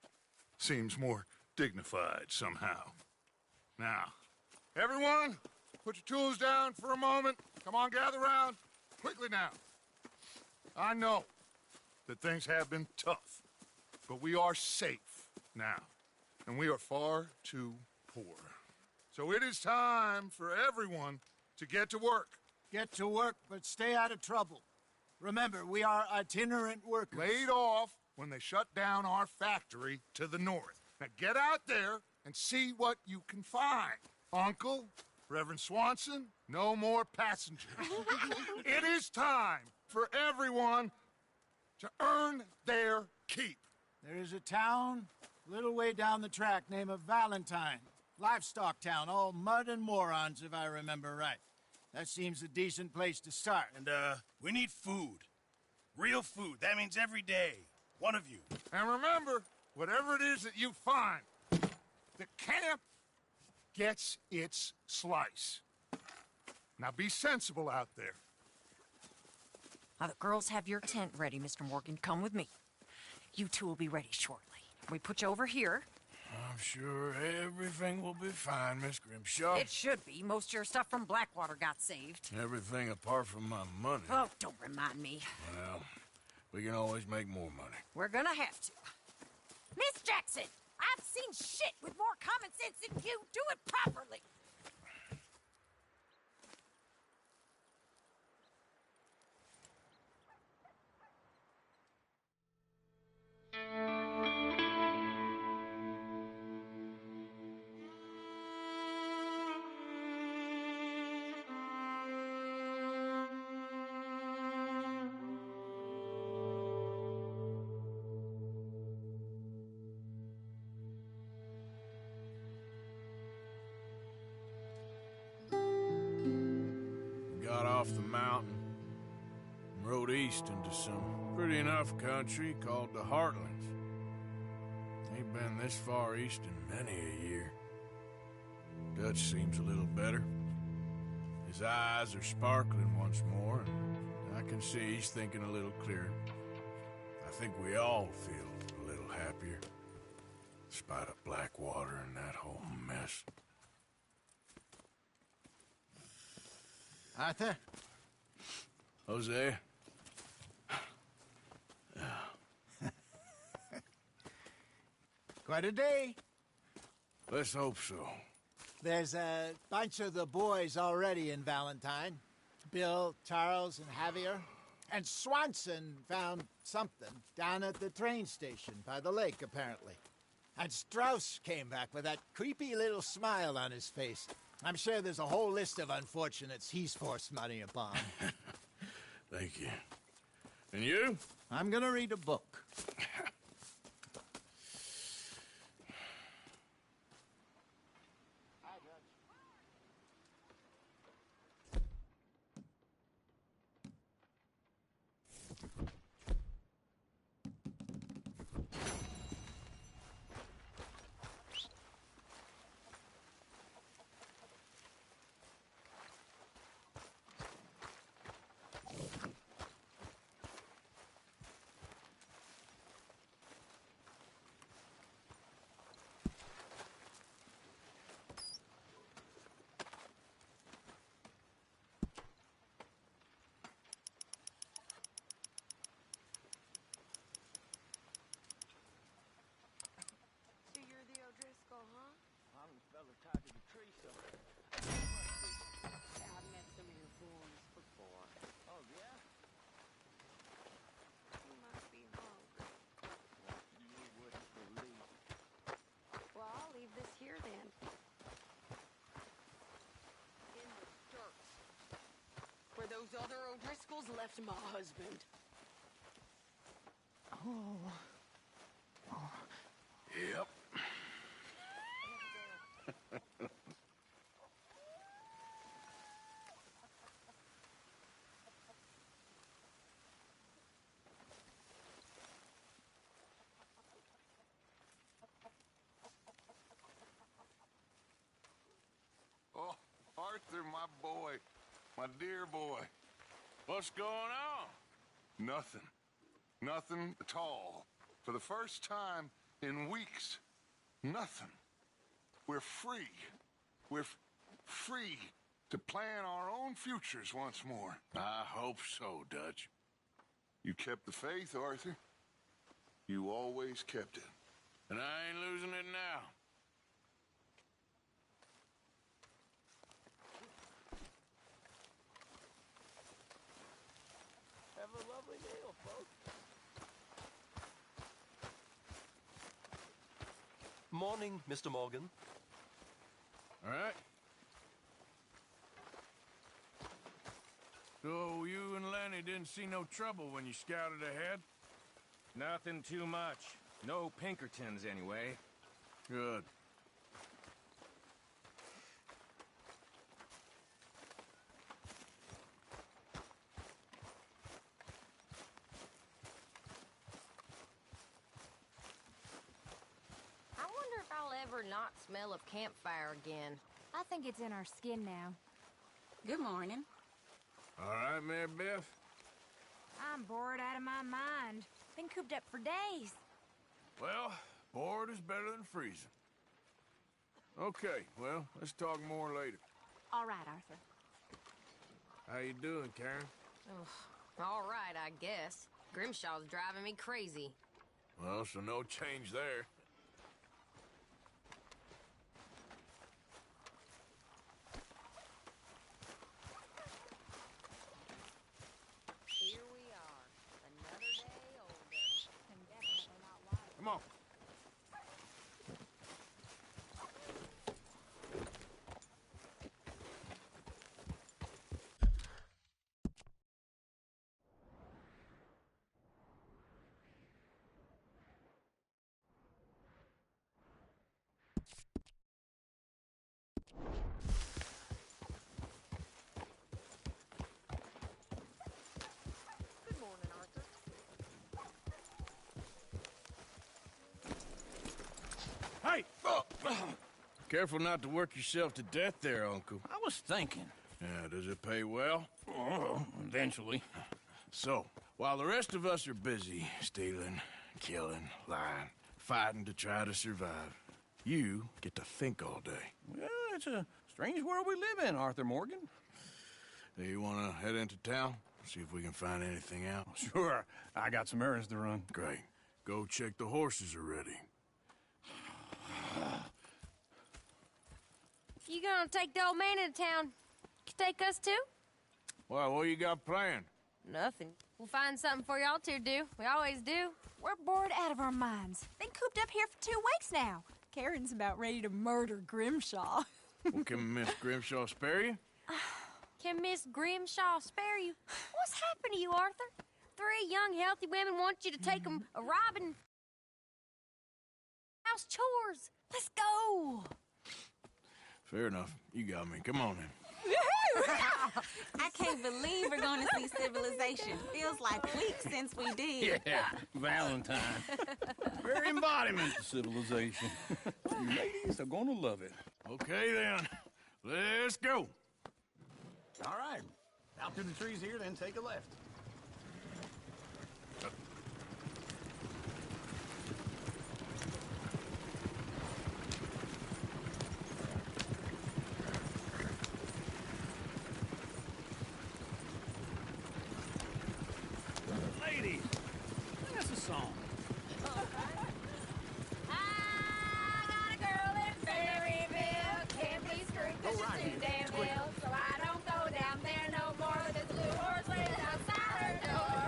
B: Seems more dignified somehow. Now, everyone, put your tools down for a moment. Come on, gather round. Quickly now. I know that things have been tough, but we are safe now, and we are far too poor. So it is time for everyone to get to work.
C: Get to work, but stay out of trouble. Remember, we are itinerant workers.
B: Laid off when they shut down our factory to the north. Now get out there and see what you can find. Uncle, Reverend Swanson, no more passengers. It is time for everyone to earn their keep.
C: There is a town a little way down the track named Valentine. Livestock town, all mud and morons, if I remember right. That seems a decent place to start.
A: And, we need food. Real food. That means every day. One of you.
B: And remember, whatever it is that you find, the camp gets its slice. Now be sensible out there.
E: Now, the girls have your tent ready, Mr. Morgan. Come with me. You two will be ready shortly. We put you over here.
D: I'm sure everything will be fine, Miss Grimshaw.
E: It should be. Most of your stuff from Blackwater got saved.
D: Everything apart from my money.
E: Oh, don't remind me.
D: Well, we can always make more money.
E: We're gonna have to. Miss Jackson, I've seen shit with more common sense than you. Do it properly.
D: off the mountain and rode east into some pretty enough country called the Heartlands. Ain't been this far east in many a year. Dutch seems a little better. His eyes are sparkling once more, and I can see he's thinking a little clearer. I think we all feel a little happier, despite of Blackwater and that whole mess.
C: Arthur?
D: Hosea?
C: Quite a day.
D: Let's hope so.
C: There's a bunch of the boys already in Valentine. Bill, Charles, and Javier. And Swanson found something down at the train station by the lake, apparently. And Strauss came back with that creepy little smile on his face. I'm sure there's a whole list of unfortunates he's forced money upon.
D: Thank you. And you?
C: I'm gonna read a book.
J: Those other O'Driscolls left my husband.
F: Oh.
D: Yep.
B: Oh, Arthur, my boy. My dear boy.
D: What's going on?
B: Nothing. Nothing at all. For the first time in weeks, nothing. We're free. We're free to plan our own futures once more.
D: I hope so, Dutch.
B: You kept the faith, Arthur. You always kept it.
D: And I ain't losing it now.
K: Have a lovely meal, folks.
Q: Morning, Mr. Morgan.
D: All right. So you and Lenny didn't see no trouble when you scouted ahead?
H: Nothing too much. No Pinkertons, anyway.
D: Good.
J: I wonder if I'll ever not smell of campfire again.
F: I think it's in our skin now.
J: Good morning.
D: All right, Mary Beth?
F: I'm bored out of my mind. Been cooped up for days.
D: Well, bored is better than freezing. Okay, well, let's talk more later.
F: All right, Arthur.
D: How you doing, Karen?
J: All right, I guess. Grimshaw's driving me crazy.
D: Well, so no change there.
J: Here we are, another day older.
F: And definitely not wild.
D: Come on. right! Careful not to work yourself to death there, Uncle.
R: I was thinking.
D: Yeah, does it pay well?
R: Oh, eventually.
D: So, while the rest of us are busy stealing, killing, lying, fighting to try to survive, you get to think all day.
R: Well, it's a strange world we live in, Arthur Morgan.
D: Do you want to head into town? See if we can find anything out?
R: Sure. I got some errands to run.
D: Great. Go check the horses are ready.
J: You gonna take the old man into town? Take us too?
D: Well, what you got planned?
J: Nothing. We'll find something for y'all to do. We always do.
E: We're bored out of our minds. Been cooped up here for 2 weeks now. Karen's about ready to murder Grimshaw.
D: Well, can Miss Grimshaw spare you?
J: Can Miss Grimshaw spare you? What's happened to you, Arthur? 3 young, healthy women want you to take them a robbing house chores. Let's go.
D: Fair enough. You got me. Come on then.
S: I can't believe we're going to see civilization. Feels like weeks since we did.
R: Yeah, Valentine. Very embodiment of civilization. You ladies are going to love it.
D: Okay, then. Let's go.
R: All right. Out through the trees here, then take a left. Ladies, sing us a song.
J: I got a girl in Berryville. Can't be screwed 'cause she's too damn ill. So I don't go down there no more. This blue horse lays outside her door.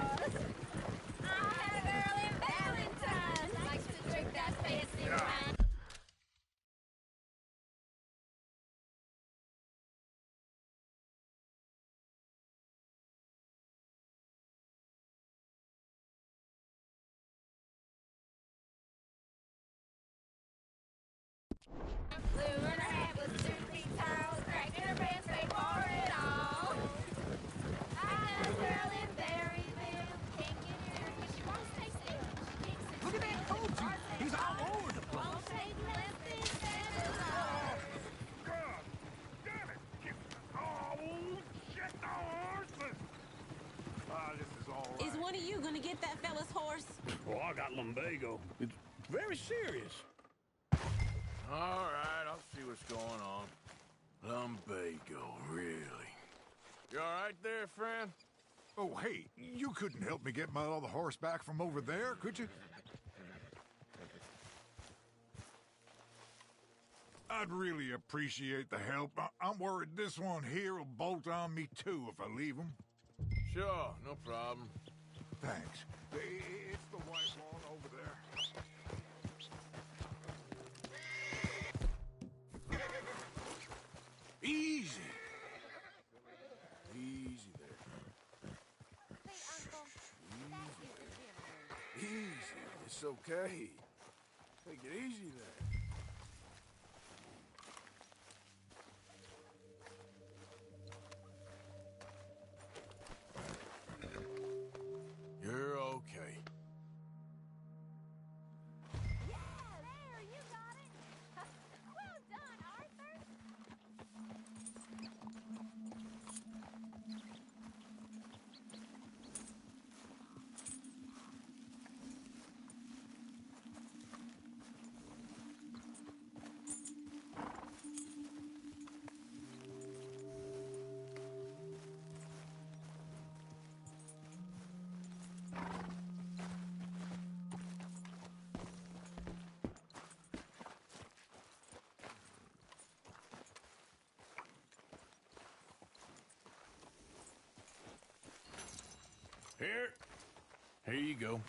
J: I had a girl in Valentine. Likes to drink that fancy wine. Blue and her hat was 2 feet tall, cracking her pants, they for it all. I got a girl in Berryville, can't get her 'cause she won't stay still. She kicks and
R: Look at that
J: screams,
R: coach. He's all over the place.
J: won't take less than 7 hours.
D: God damn it! Oh, shit, the horses! This is all right.
S: Is one of you going to get that fella's horse?
R: Oh, I got lumbago. It's very serious.
D: All right, I'll see what's going on. Lumbago, really? You all right there, friend?
L: Oh, hey, you couldn't help me get my other horse back from over there, could you? I'd really appreciate the help. I'm worried this one here will bolt on me too if I leave him.
D: Sure, no problem.
L: Thanks. It's the white one over there.
D: Easy. Easy there. Easy. It's okay. Take it easy there. You're okay.
F: Yeah, there, you got it. Well done, Arthur.
D: Here you go.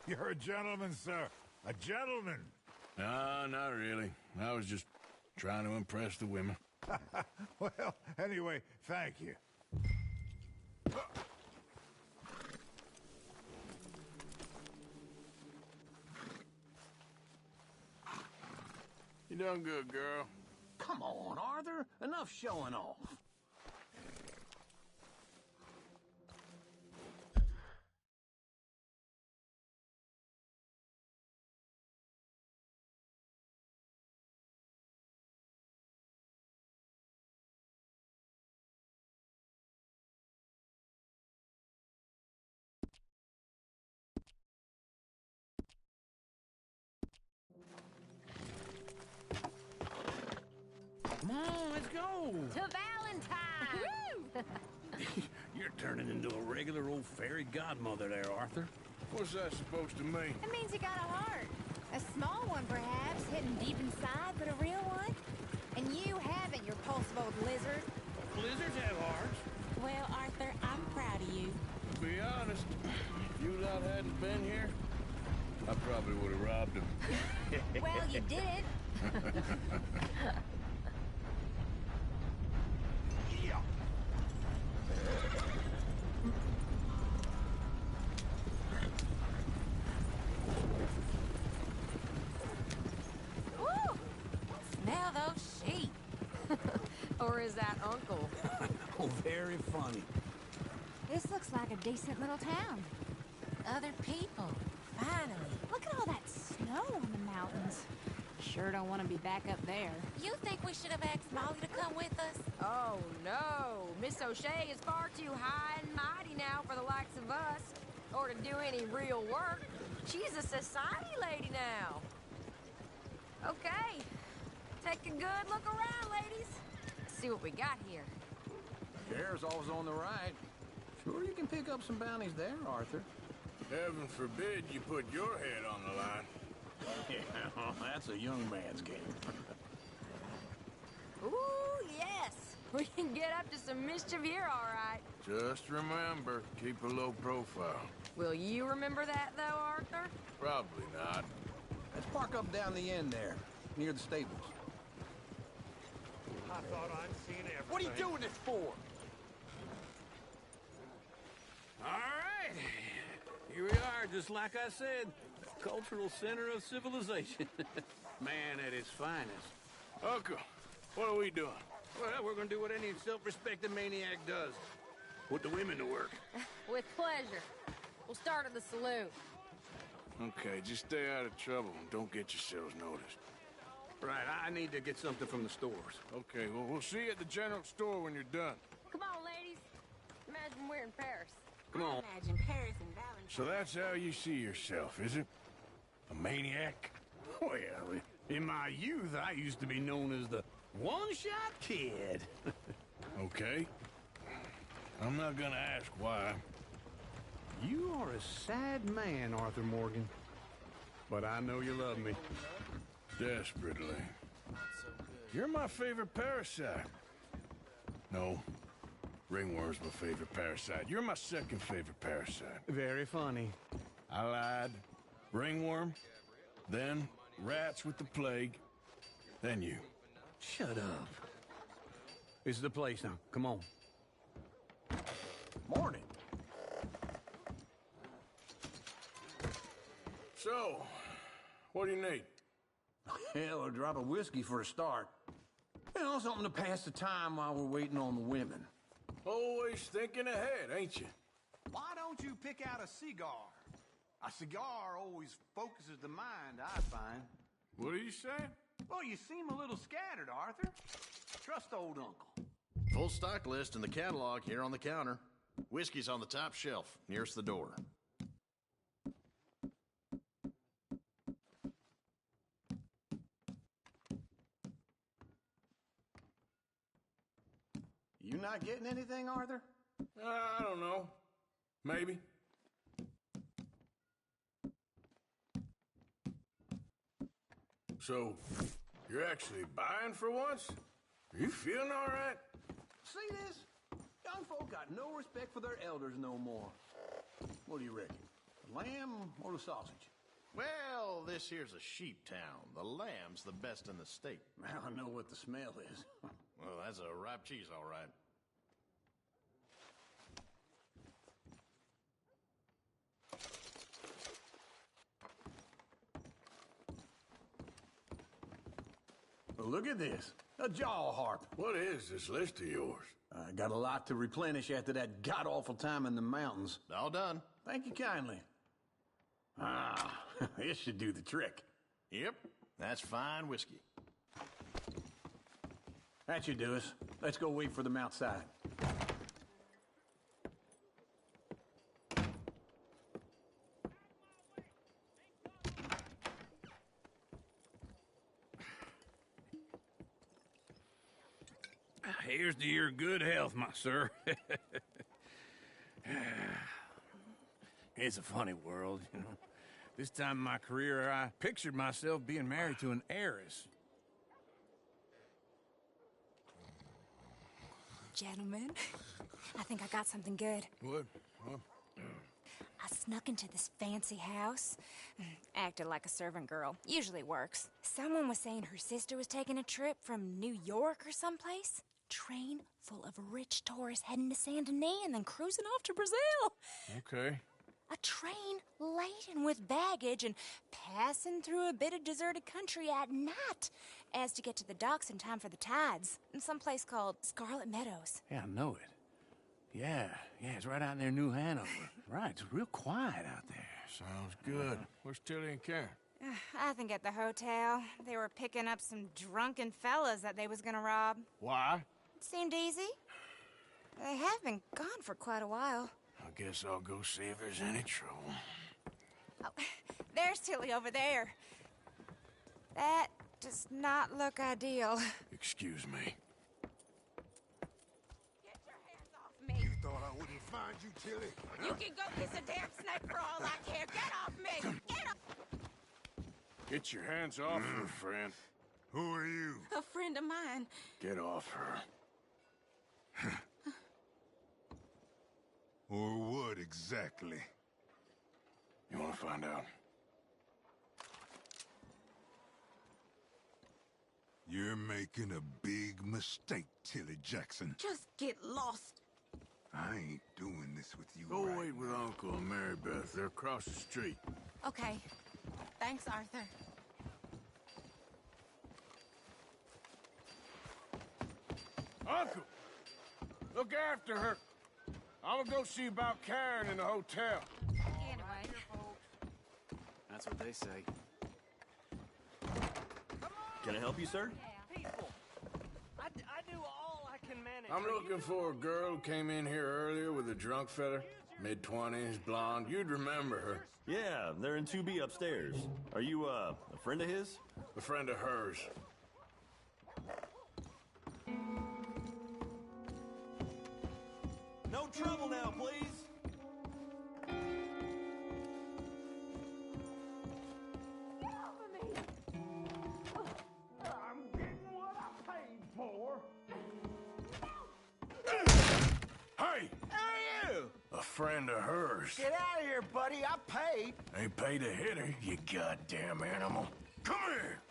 L: You're a gentleman, sir. A gentleman.
D: No, not really. I was just trying to impress the women.
L: Well, anyway, thank you.
D: You done good, girl.
R: Come on, Arthur. Enough showing off. on, let's go.
J: To Valentine!
R: You're turning into a regular old fairy godmother there, Arthur.
D: What's that supposed to mean?
J: It means you got a heart. A small one, perhaps, hidden deep inside, but a real one. And you haven't, your repulsive old lizard.
R: Lizards have hearts.
S: Well, Arthur, I'm proud of you.
D: To be honest, if you lot hadn't been here, I probably would have robbed him.
J: Well, you did.
E: Woo! Smell those sheep. Or is that Uncle?
R: Oh, very funny.
J: This looks like a decent little town.
E: Other people. Finally.
J: Look at all that snow on the mountains. Sure don't want to be back up there.
E: You think we should have asked Molly to come with us?
T: Oh, no. Miss O'Shea is far too high and mighty now for the likes of us, or to do any real work. She's a society lady now. Okay. Take a good look around, ladies. See what we got here.
O: Bear's always on the right. Sure you can pick up some bounties there, Arthur.
D: Heaven forbid you put your head on the line.
O: Yeah, well, that's a young man's game.
T: Ooh, yes. We can get up to some mischief here, all right.
D: Just remember, keep a low profile.
T: Will you remember that, though, Arthur?
D: Probably not.
O: Let's park up down the end there, near the stables.
Q: I thought I'd seen everything.
O: What are you doing this for?
R: All right. Here we are, just like I said. Cultural center of civilization. Man at his finest.
D: Uncle, what are we doing?
R: Well, we're gonna do what any self-respecting maniac does. Put the women to work.
T: With pleasure. We'll start at the saloon.
D: Okay, just stay out of trouble and don't get yourselves noticed.
R: Right, I need to get something from the stores.
D: Okay, well, we'll see you at the general store when you're done.
T: Come on, ladies. Imagine we're in Paris.
D: Come on.
S: Imagine Paris and Valentine.
D: So that's how you see yourself, is it? A maniac?
R: Well, in my youth, I used to be known as the one-shot kid.
D: Okay. I'm not gonna ask why.
R: You are a sad man, Arthur Morgan. But I know you love me.
D: Desperately. You're my favorite parasite. No. Ringworm's my favorite parasite. You're my second favorite parasite.
R: Very funny.
D: I lied. Ringworm, then rats with the plague, then you.
R: Shut up. This is the place now. Come on. Morning.
D: So, what do you need?
O: Hell, a drop of whiskey for a start. You know, something to pass the time while we're waiting on the women.
D: Always thinking ahead, ain't you?
U: Why don't you pick out a cigar? A cigar always focuses the mind, I find.
D: What are you saying?
U: Well, you seem a little scattered, Arthur. Trust old Uncle.
V: Full stock list in the catalog here on the counter. Whiskey's on the top shelf, nearest the door.
O: You not getting anything, Arthur?
D: I don't know. Maybe. So, you're actually buying for once? Are you feeling all right?
O: See this? Young folk got no respect for their elders no more. What do you reckon? The lamb or the sausage?
V: Well, this here's a sheep town. The lamb's the best in the state.
O: I know what the smell is.
V: Well, that's a ripe cheese, all right.
O: Well, look at this. A jaw harp.
D: What is this list of yours?
O: I got a lot to replenish after that god-awful time in the mountains.
V: All done.
O: Thank you kindly. Ah, this should do the trick.
V: Yep, that's fine whiskey.
O: That should do us. Let's go wait for them outside.
R: here's to your good health, my sir. It's a funny world, you know. This time in my career, I pictured myself being married to an heiress.
G: Gentlemen, I think I got something good.
R: What?
G: I snuck into this fancy house, acted like a servant girl. Usually works. Someone was saying her sister was taking a trip from New York or someplace. Train full of rich tourists heading to Saint Denis and then cruising off to Brazil.
R: Okay.
G: A train laden with baggage and passing through a bit of deserted country at night as to get to the docks in time for the tides in some place called Scarlet Meadows.
R: Yeah, I know it. Yeah, it's right out near New Hanover. Right, it's real quiet out there.
D: Sounds good. Where's Tilly and Karen?
G: I think at the hotel. They were picking up some drunken fellas that they was gonna rob.
D: Why?
G: It seemed easy. They have been gone for quite a while.
D: I guess I'll go see if there's any trouble.
G: Oh, there's Tilly over there. That does not look ideal.
D: Excuse me.
G: Me.
L: You thought I wouldn't find you, Tilly?
S: You can go kiss a damn snake for all I care. Get off me! Get off!
D: Get your hands off her, friend.
L: Who are you?
S: A friend of mine.
D: Get off her.
L: Or what exactly?
D: You want to find out?
L: You're making a big mistake, Tilly Jackson.
S: Just get lost.
L: I ain't doing this with you.
D: Go
L: right
D: wait with
L: now.
D: Uncle and Mary Beth. They're across the street.
S: Okay. Thanks, Arthur.
D: Uncle! Look after her. I'm gonna go see about Karen in the hotel.
S: Anyway.
M: That's what they say.
P: Can I help you, sir?
H: People, I do all I can manage.
D: I'm looking for a girl who came in here earlier with a drunk fella. Mid-20s, blonde. You'd remember her.
P: Yeah, they're in 2B upstairs. Are you, a friend of his?
D: A friend of hers.
P: No trouble now, please.
D: I'm getting what I paid for. Hey!
H: Who are you?
D: A friend of hers.
H: Get out of here, buddy. I paid.
D: Ain't paid to hit her, you goddamn animal. Come here!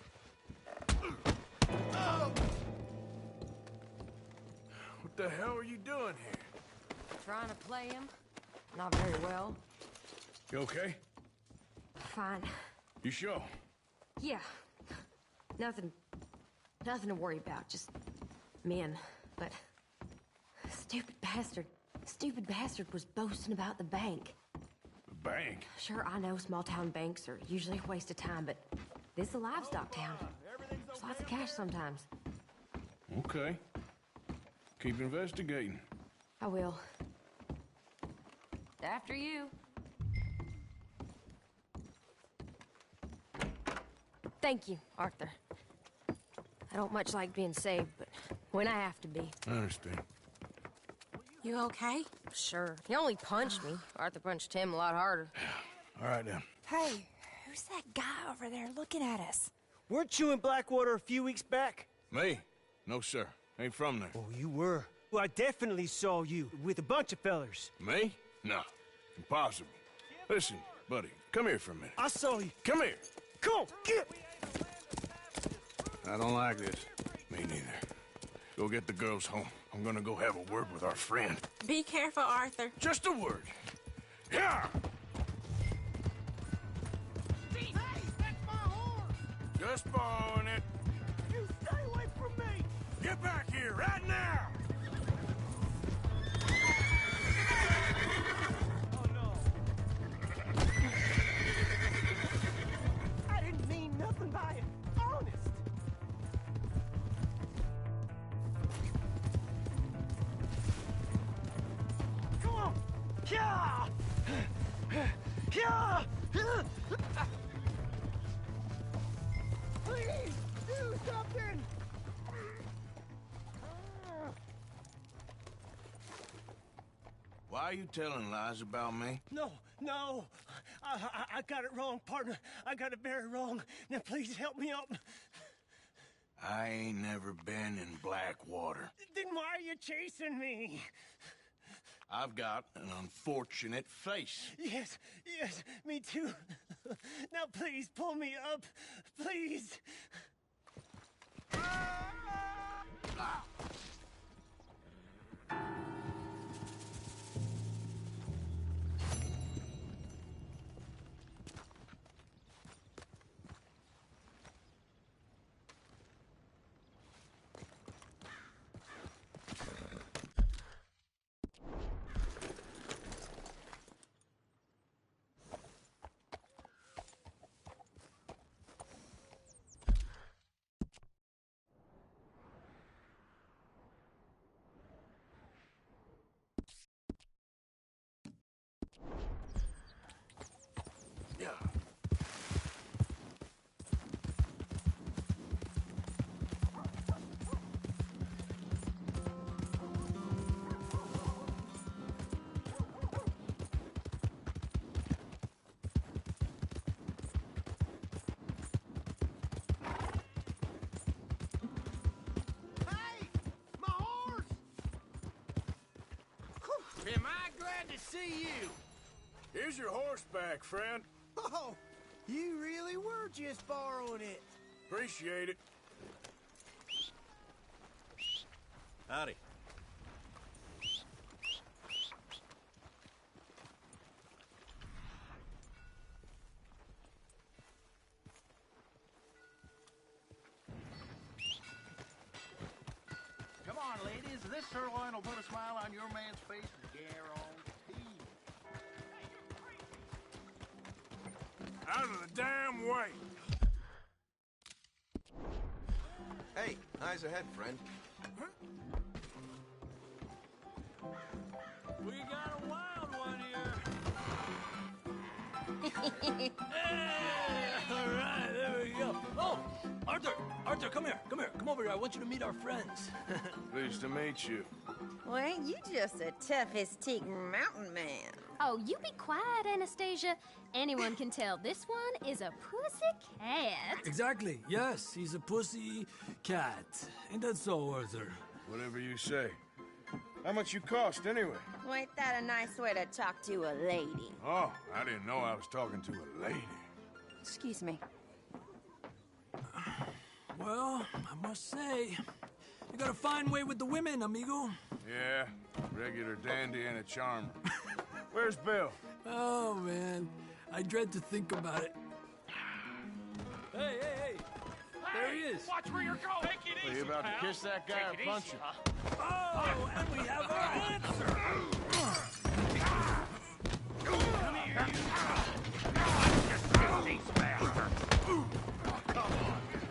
D: What the hell are you doing here?
T: Trying to play him? Not very well.
D: You okay?
T: Fine.
D: You sure?
T: Yeah. Nothing to worry about. Just men. But stupid bastard was boasting about the bank.
D: The bank?
T: Sure, I know small town banks are usually a waste of time, but this is a livestock town. There's lots of cash sometimes.
D: Okay. Keep investigating.
T: I will. After you. Thank you, Arthur. I don't much like being saved, but when I have to be.
D: I understand.
T: You okay? Sure. He only punched me. Arthur punched him a lot harder.
D: All right, then.
G: Hey, who's that guy over there looking at us?
H: Weren't you in Blackwater a few weeks back?
D: Me? No, sir. Ain't from there.
H: Oh, you were. Well, I definitely saw you with a bunch of fellers.
D: Me? No. Impossible. Listen, buddy, come here for a minute.
H: I saw you.
D: Come here.
H: Come on, get!
D: I don't like this. Me neither. Go get the girls home. I'm gonna go have a word with our friend.
S: Be careful, Arthur.
D: Just a word. Yeah!
H: Hey, that's my horse!
D: Just borrowing it.
H: You stay away from me!
D: Get back here right now!
H: Oh, no. I didn't mean nothing by it. Honest. Come on! Yeah! Yeah! Please, do something!
A: Why are you telling lies about me?
I: No, no. I got it wrong, partner. I got it very wrong. Now, please help me up.
A: I ain't never been in Blackwater.
I: Then why are you chasing me?
A: I've got an unfortunate face.
I: Yes, yes, me too. Now, please, pull me up. Please.
D: Am I glad to see you? Here's your horseback, friend.
I: Oh, you really were just borrowing it.
D: Appreciate it.
P: Howdy.
U: Come on, ladies. This sirloin will put a smile on your man's face, guarantee.
D: Out of the damn way.
N: Hey, eyes ahead, friend.
K: We got a wild one here. All right, there we go. Oh, Arthur, come here. Come over here. I want you to meet our friends.
D: Pleased to meet you.
T: Well, ain't you just a tough-as-teak mountain man?
F: Oh, you be quiet, Anastasia. Anyone can tell this one is a pussy cat.
K: Exactly. Yes, he's a pussy cat. Ain't that so, Arthur?
D: Whatever you say. How much you cost, anyway?
T: Well, ain't that a nice way to talk to a lady?
D: Oh, I didn't know I was talking to a lady.
T: Excuse me.
K: Well, I must say, you got a fine way with the women, amigo.
D: Yeah, regular dandy and a charmer. Where's Bill?
K: Oh, man. I dread to think about it. Hey! There he is.
H: Watch where you're going. Take it easy,
B: Are you about
H: pal.
B: to kiss that guy or punch him?
K: Oh, and we have our answer.
H: Come here, you. Just kiss these bastards. Come on.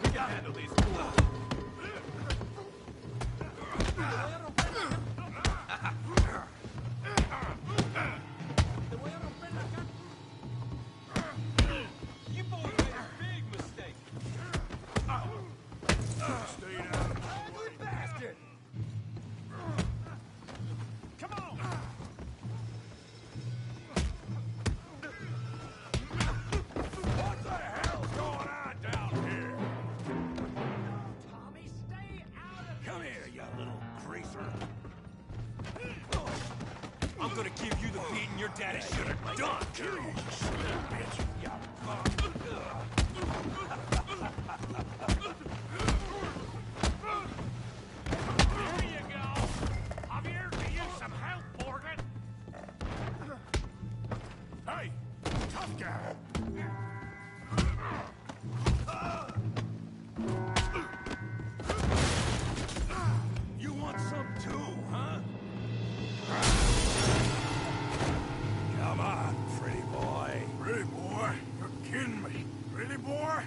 H: We can handle these fools.
I: You boys made a big mistake.
D: Stay down.
I: You bastard! Come on!
D: What the hell's going on down here?
I: Tommy, stay out of
D: Come here, you little greaser.
H: I'm gonna give you the beating your daddy should have done.
D: Bitch.
H: There you go. I'm here to use some help, Morgan.
D: Hey, tough guy.
H: You want some too, huh?
D: Come on, pretty boy. Pretty boy? You're kidding me. Really, boy?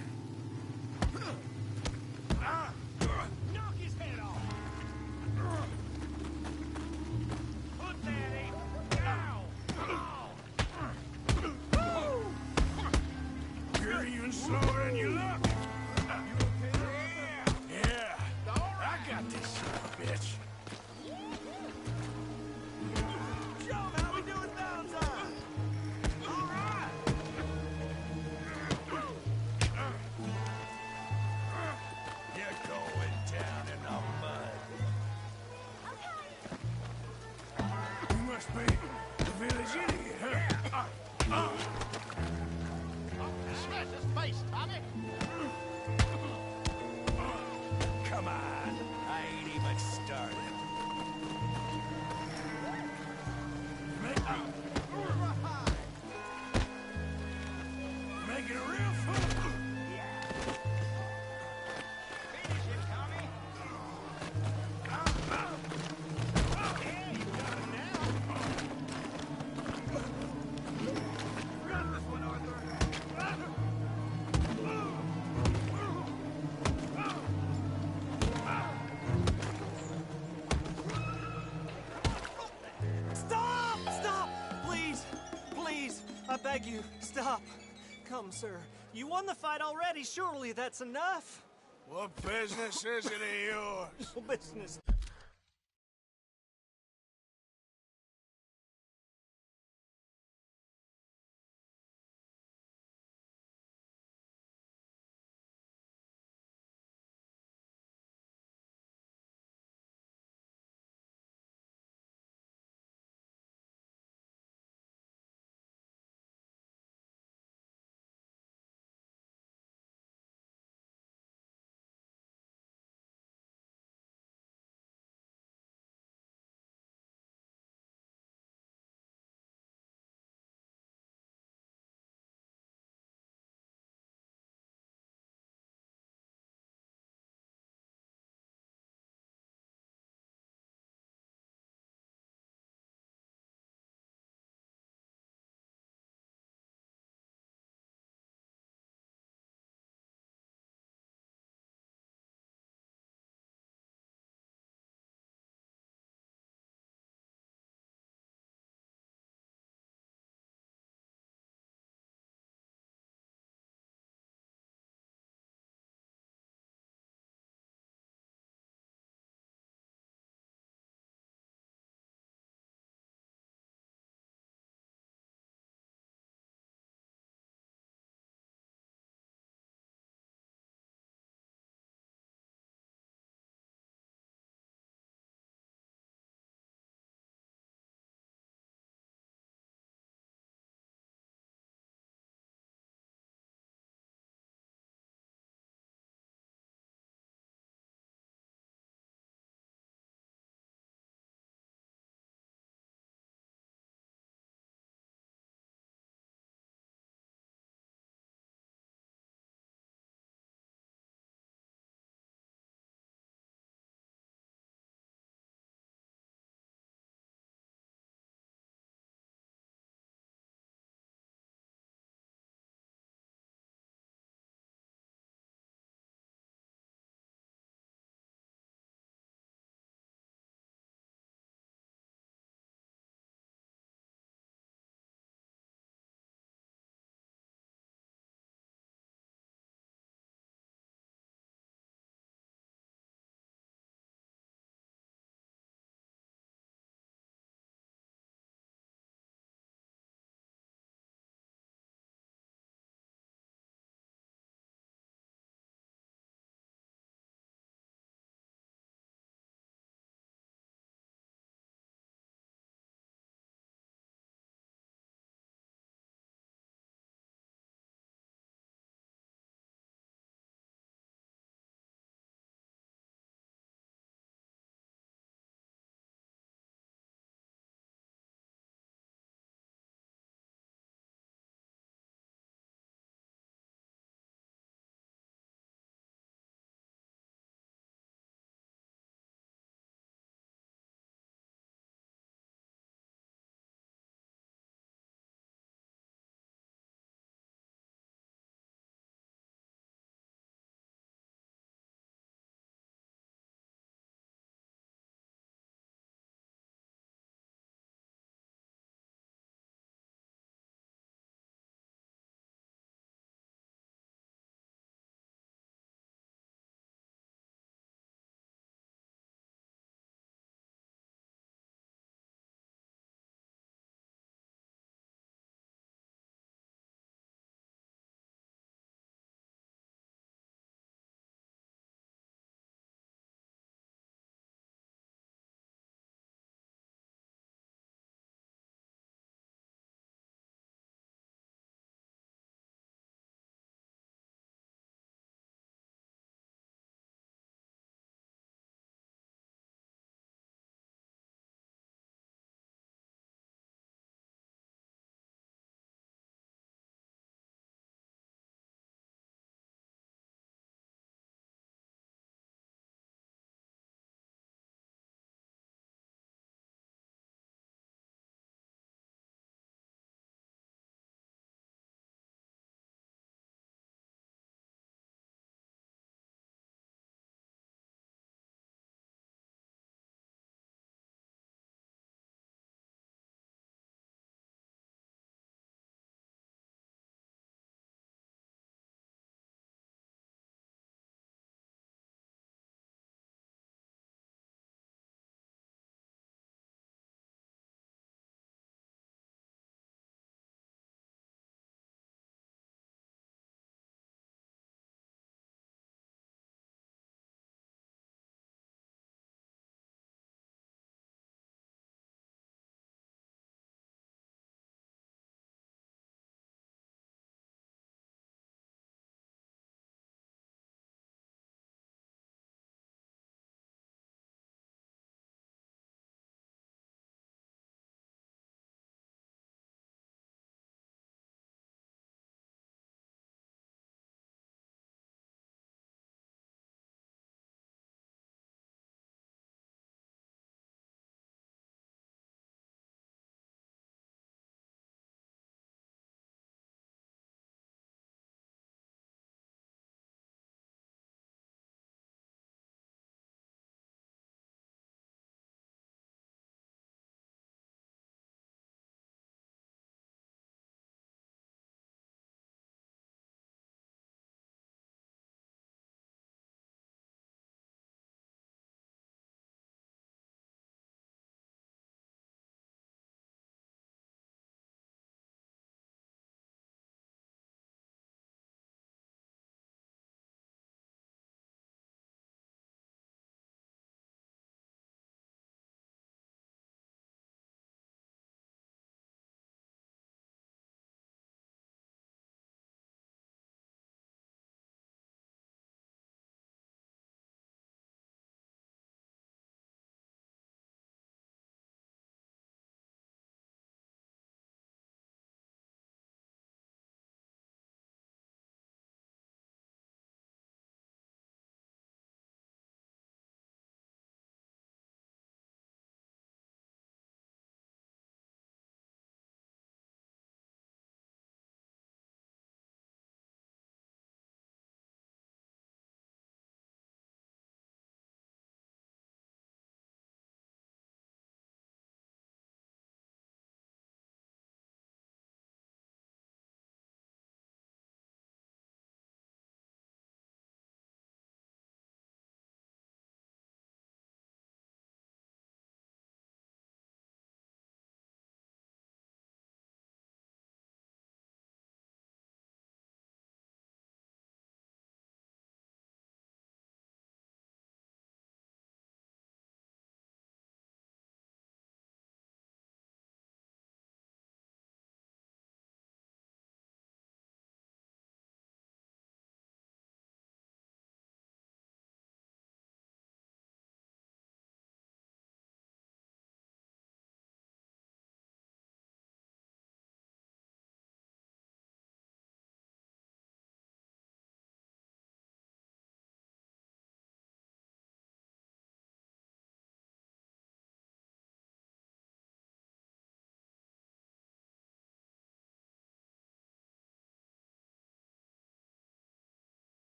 H: Knock his head off. Put that ape down.
D: You're even slower than you look. Yeah. I got this son of a bitch.
I: Joe, how
H: Come on, I ain't even started.
D: Making a real fool.
I: Stop! Stop! Please! Please! I beg you, stop. Come, sir. You won the fight already. Surely that's enough.
D: What business is it of yours?
I: No business.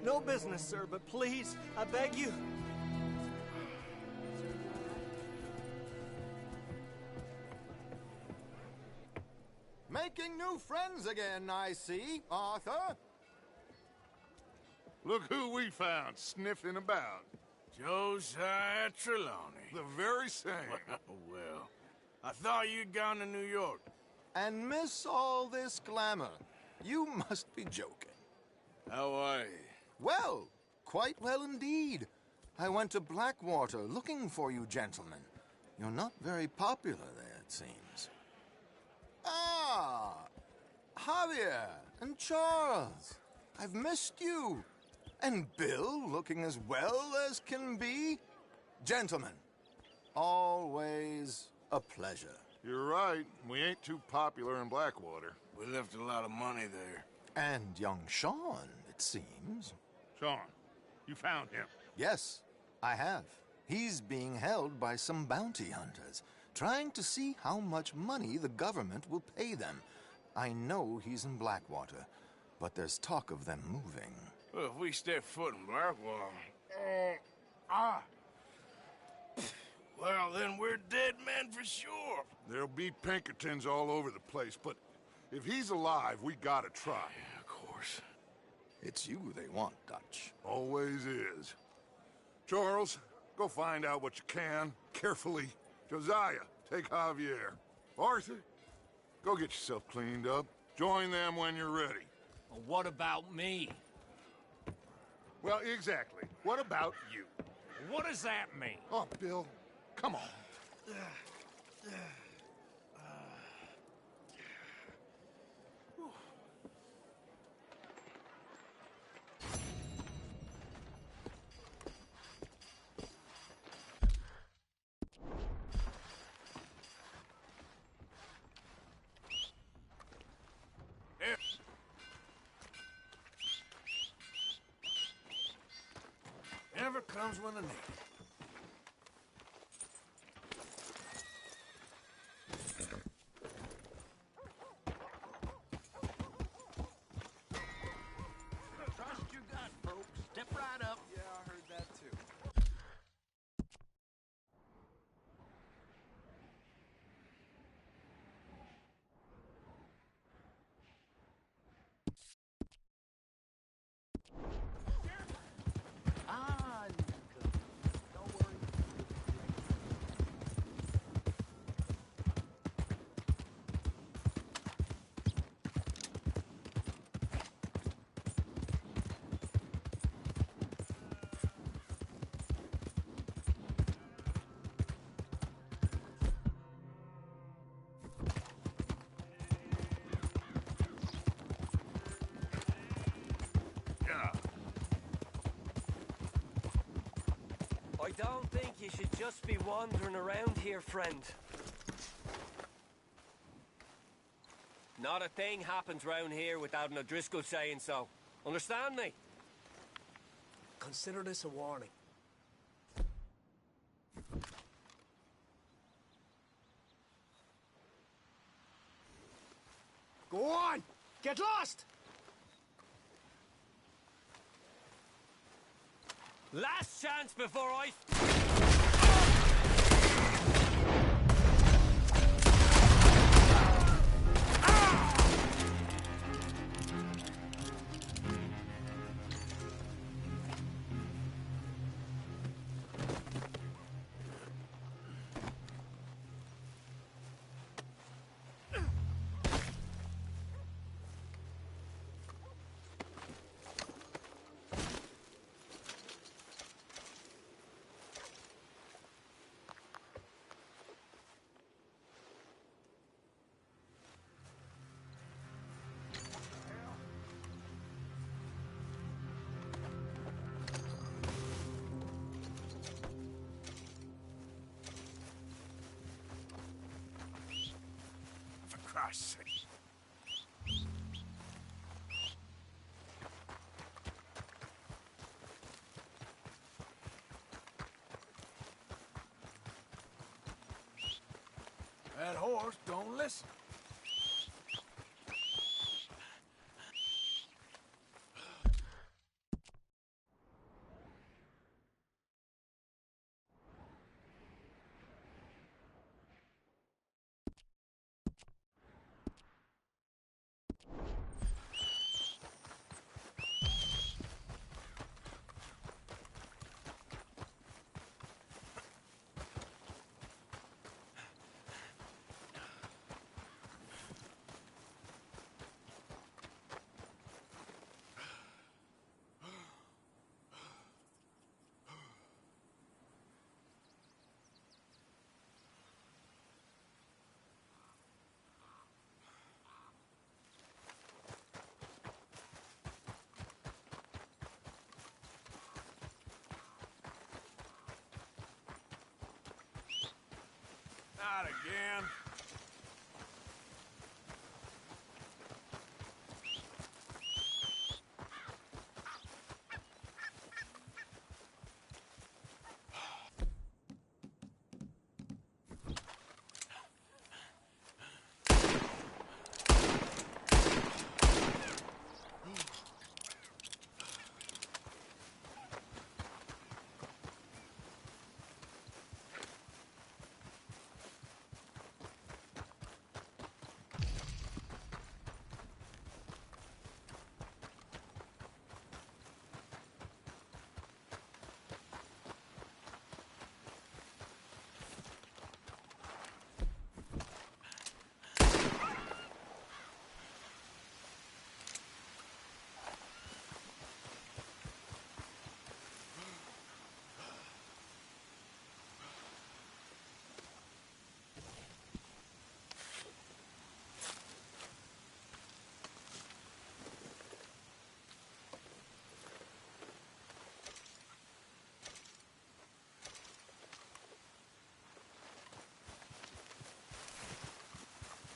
I: No business, sir, but please, I beg you.
C: Making new friends again, I see, Arthur.
B: Look who we found sniffing about.
D: Josiah Trelawney.
B: The very same.
D: Well, I thought you'd gone to New York.
C: And miss all this glamour. You must be joking.
D: How are you?
C: Well, quite well indeed. I went to Blackwater looking for you gentlemen. You're not very popular there, it seems. Ah, Javier and Charles. I've missed you. And Bill looking as well as can be. Gentlemen, always a pleasure.
B: You're right. We ain't too popular in Blackwater.
D: We left a lot of money there.
C: And young Sean, it seems.
B: Sean, you found him?
C: Yes, I have. He's being held by some bounty hunters, trying to see how much money the government will pay them. I know he's in Blackwater, but there's talk of them moving.
D: Well, if we step foot in Blackwater... Well, then we're dead men for sure.
B: There'll be Pinkertons all over the place, but if he's alive, we gotta try.
D: Yeah, of course.
C: It's you they want, Dutch.
B: Always is. Charles, go find out what you can, carefully. Josiah, take Javier. Arthur, go get yourself cleaned up. Join them when you're ready.
H: Well, what about me?
B: Well, exactly. What about you?
H: What does that mean?
B: Oh, Bill, come on.
D: Never comes when I need it.
R: Trust your gut, folks. Step right up.
U: Yeah, I heard that too.
R: Don't worry.
K: I don't think you should just be wandering around here, friend. Not a thing happens round here without an O'Driscoll saying so. Understand me?
Q: Consider this a warning. Go on! Get lost!
K: Last chance before I...
D: Christ's sake. That horse don't listen. Not again.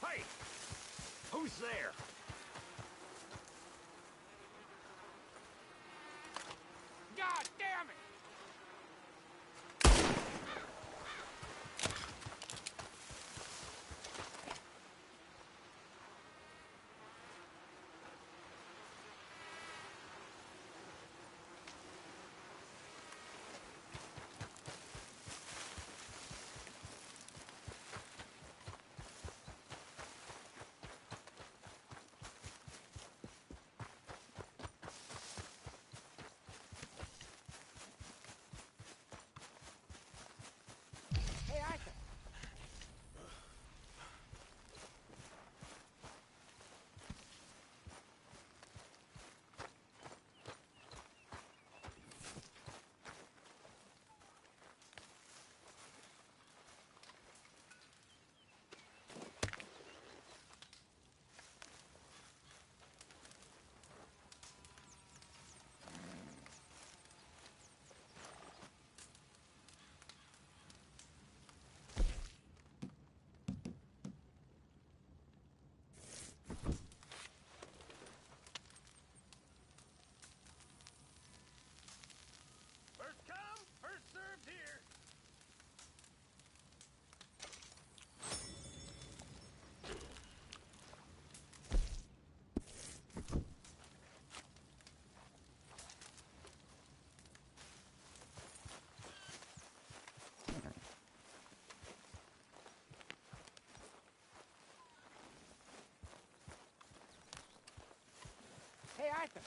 K: Hey! Who's there?
D: God damn it!
T: Hey, Arthur.
D: First come, first served here.
T: Hey, Arthur.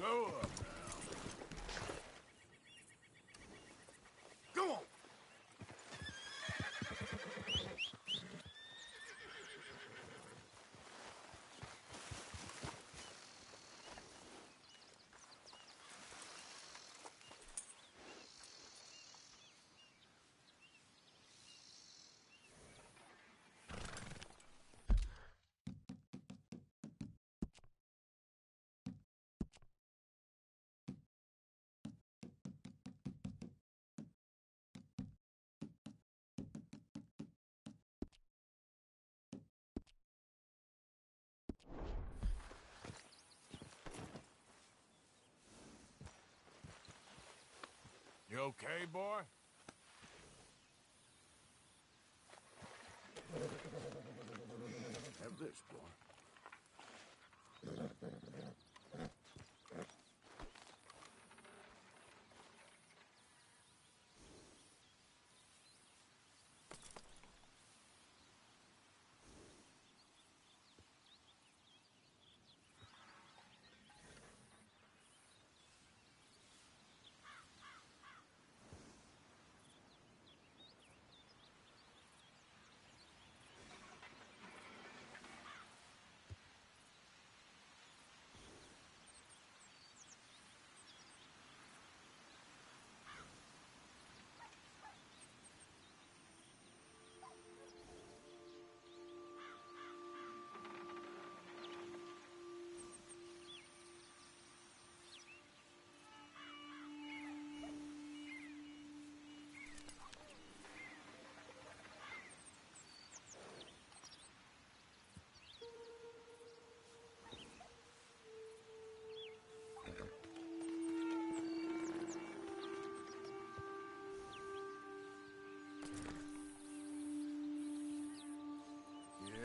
D: Slow up now.
B: Go on!
D: You okay, boy?
B: Have this, boy.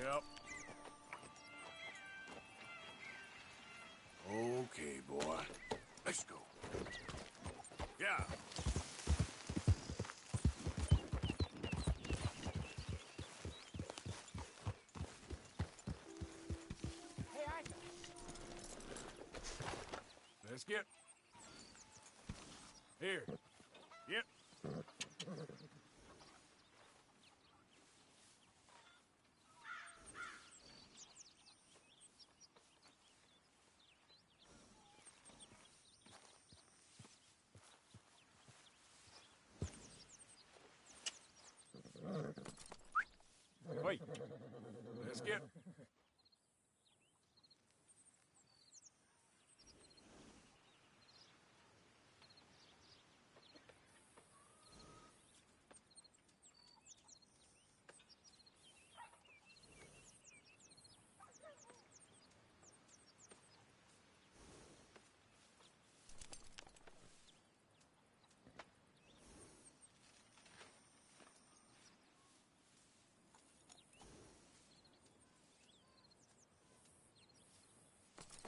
D: Yep. Okay, boy. Let's go. Yeah.
H: Hey, Arthur.
D: Let's get... Here. Yep. Wait. Let's get...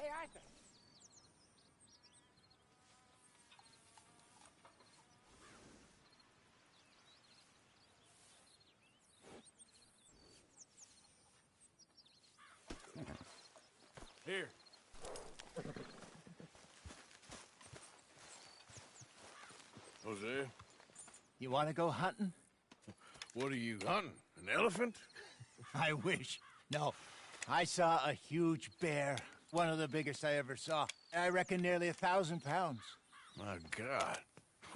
H: Hey, Arthur.
D: Here. Jose,
E: You want to go hunting?
D: what are you hunting? An elephant?
E: I wish. No. I saw a huge bear. One of the biggest I ever saw. I reckon nearly 1,000 pounds.
D: My God.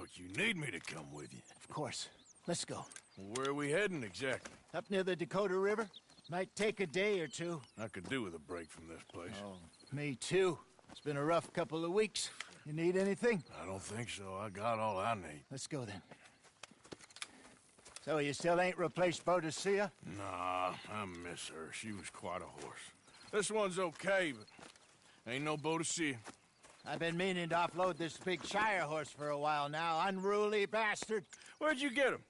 D: Look, you need me to come with you.
E: Of course. Let's go.
D: Where are we heading exactly?
E: Up near the Dakota River. Might take a day or two.
D: I could do with a break from this place.
E: Oh, me too. It's been a rough couple of weeks. You need anything?
D: I don't think so. I got all I need.
E: Let's go then. So you still ain't replaced Boadicea?
D: Nah, I miss her. She was quite a horse. This one's okay, but ain't no Boadicea.
E: I've been meaning to offload this big Shire horse for a while now. Unruly bastard.
D: Where'd you get him?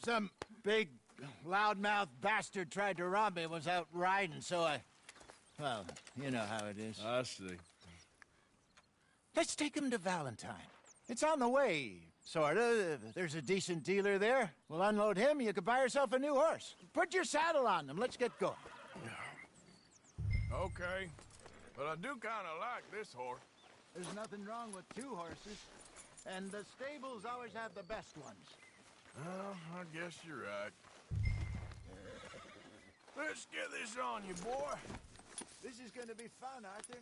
E: Some big, loudmouth bastard tried to rob me and was out riding, so I... Well, you know how it is.
D: I see.
E: Let's take him to Valentine. It's on the way, sorta. There's a decent dealer there. We'll unload him, you can buy yourself a new horse. Put your saddle on him, let's get going.
D: Okay. But I do kind of like this horse.
E: There's nothing wrong with 2 horses, and the stables always have the best ones.
D: Well, I guess you're right. Let's get this on you, boy.
E: This is gonna be fun, Arthur.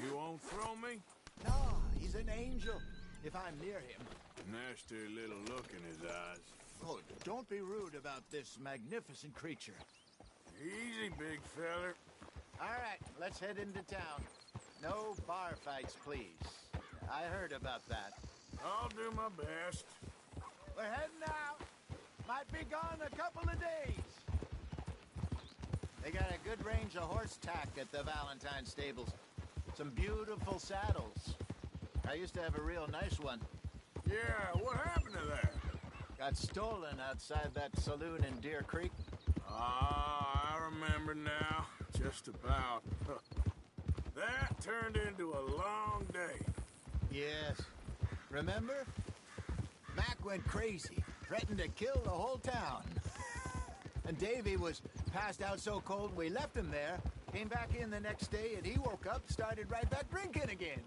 D: You won't throw me?
E: No, he's an angel, if I'm near him.
D: Nasty little look in his eyes.
E: Oh, don't be rude about this magnificent creature.
D: Easy, big feller.
E: All right, let's head into town. No bar fights, please. I heard about that.
D: I'll do my best.
E: We're heading out. Might be gone a couple of days. They got a good range of horse tack at the Valentine stables. Some beautiful saddles. I used to have a real nice one.
D: Yeah, what happened to that?
E: Got stolen outside that saloon in Deer Creek.
D: Ah, I remember now. Just about. That turned into a long day.
E: Yes. Remember? Mac went crazy, threatened to kill the whole town. And Davy was passed out so cold we left him there, came back in the next day, and he woke up, started right back drinking again.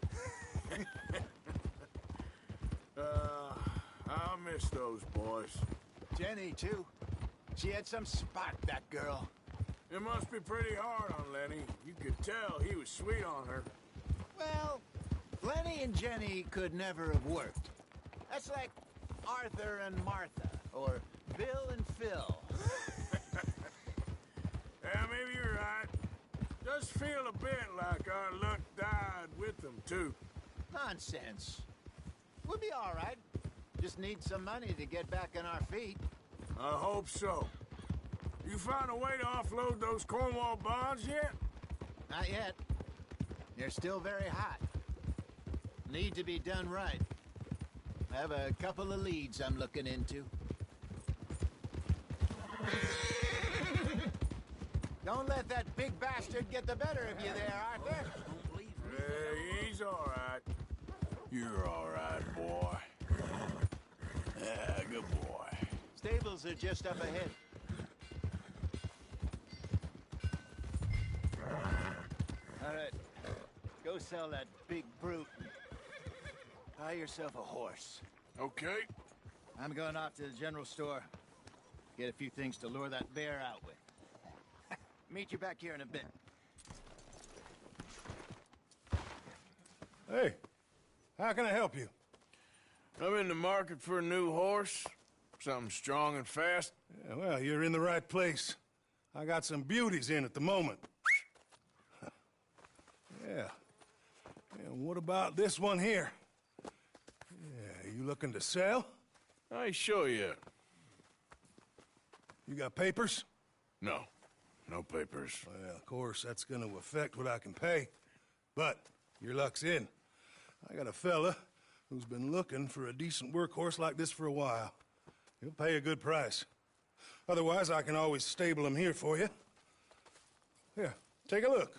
D: I'll miss those boys.
E: Jenny, too. She had some spark, that girl.
D: It must be pretty hard on Lenny. You could tell he was sweet on her.
E: Well, Lenny and Jenny could never have worked. That's like Arthur and Martha, or Bill and Phil.
D: Yeah, maybe you're right. Does feel a bit like our luck died with them, too.
E: Nonsense. We'll be all right. Just need some money to get back on our feet.
D: I hope so. You found a way to offload those Cornwall bonds yet?
E: Not yet. They're still very hot. Need to be done right. I have a couple of leads I'm looking into. Don't let that big bastard get the better of you there, Arthur.
D: Hey, he's all right. You're all right, boy. Yeah, good boy.
E: Stables are just up ahead. All right, go sell that big brute. Buy yourself a horse.
D: Okay.
E: I'm going off to the general store. Get a few things to lure that bear out with. Meet you back here in a bit.
D: Hey, how can I help you? I'm in the market for a new horse. Something strong and fast.
L: Yeah, well, you're in the right place. I got some beauties in at the moment. Yeah. And what about this one here? Yeah, you looking to sell?
D: I show you.
L: You got papers?
D: No. No papers.
L: Well, of course, that's gonna affect what I can pay. But your luck's in. I got a fella who's been looking for a decent workhorse like this for a while. He'll pay a good price. Otherwise, I can always stable him here for you. Here, take a look.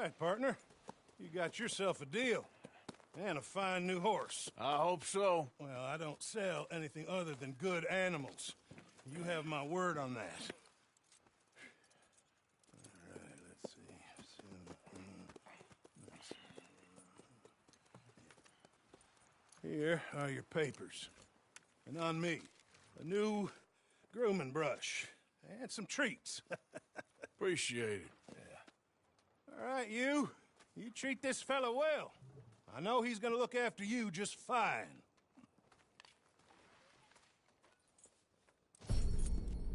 L: right, partner. You got yourself a deal. And a fine new horse.
Q: I hope so.
L: Well, I don't sell anything other than good animals. You have my word on that. All right, let's see. Here are your papers. And on me, a new grooming brush. And some treats.
Q: Appreciate it.
L: Yeah. All right, you. You treat this fella well. I know he's gonna look after you just fine.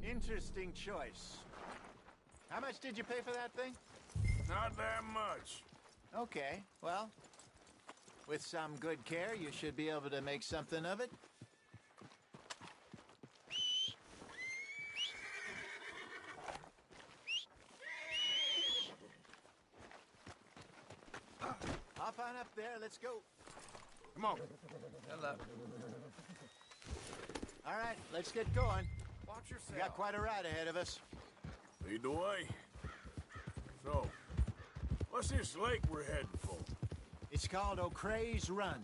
E: Interesting choice. How much did you pay for that thing?
Q: Not that much.
E: Okay, well, with some good care, you should be able to make something of it. Hop on up there, let's go.
Q: Come on. Hello.
E: All right, let's get going.
Q: Watch yourself.
E: We got quite a ride ahead of us.
Q: Lead the way. So, what's this lake we're heading for?
E: It's called O'Creagh's Run,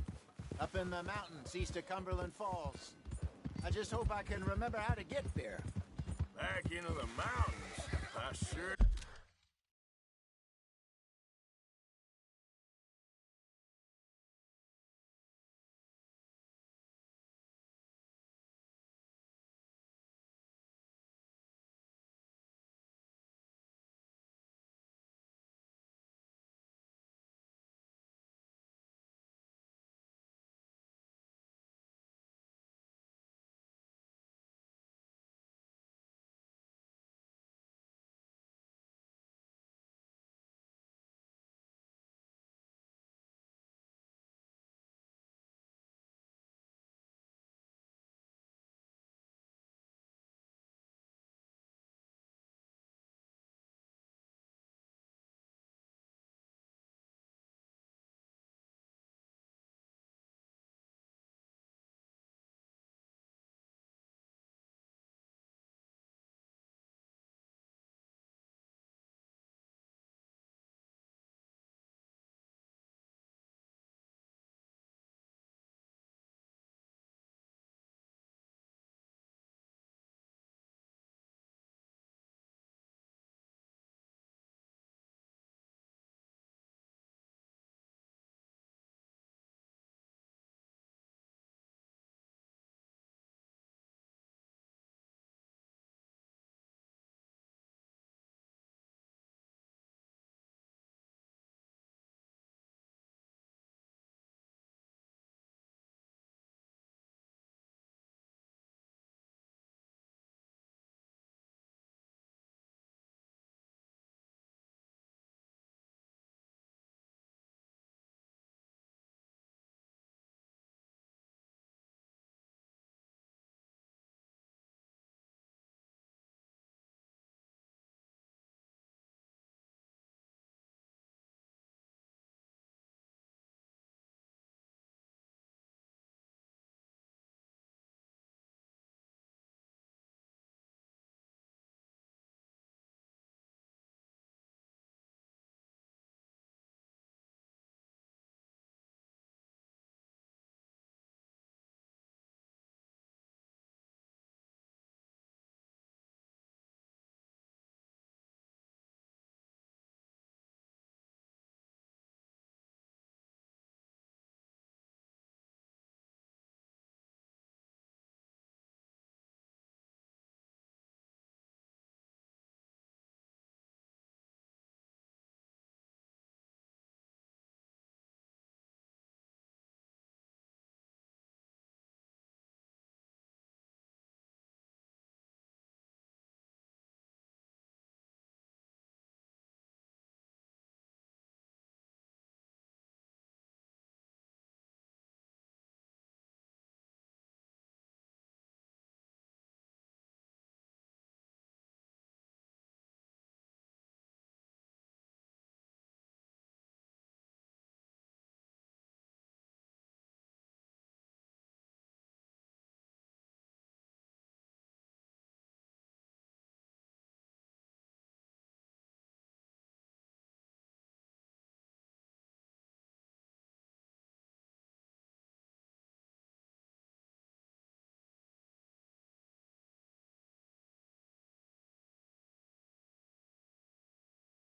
E: up in the mountains east of Cumberland Falls. I just hope I can remember how to get there.
Q: Back into the mountains? I sure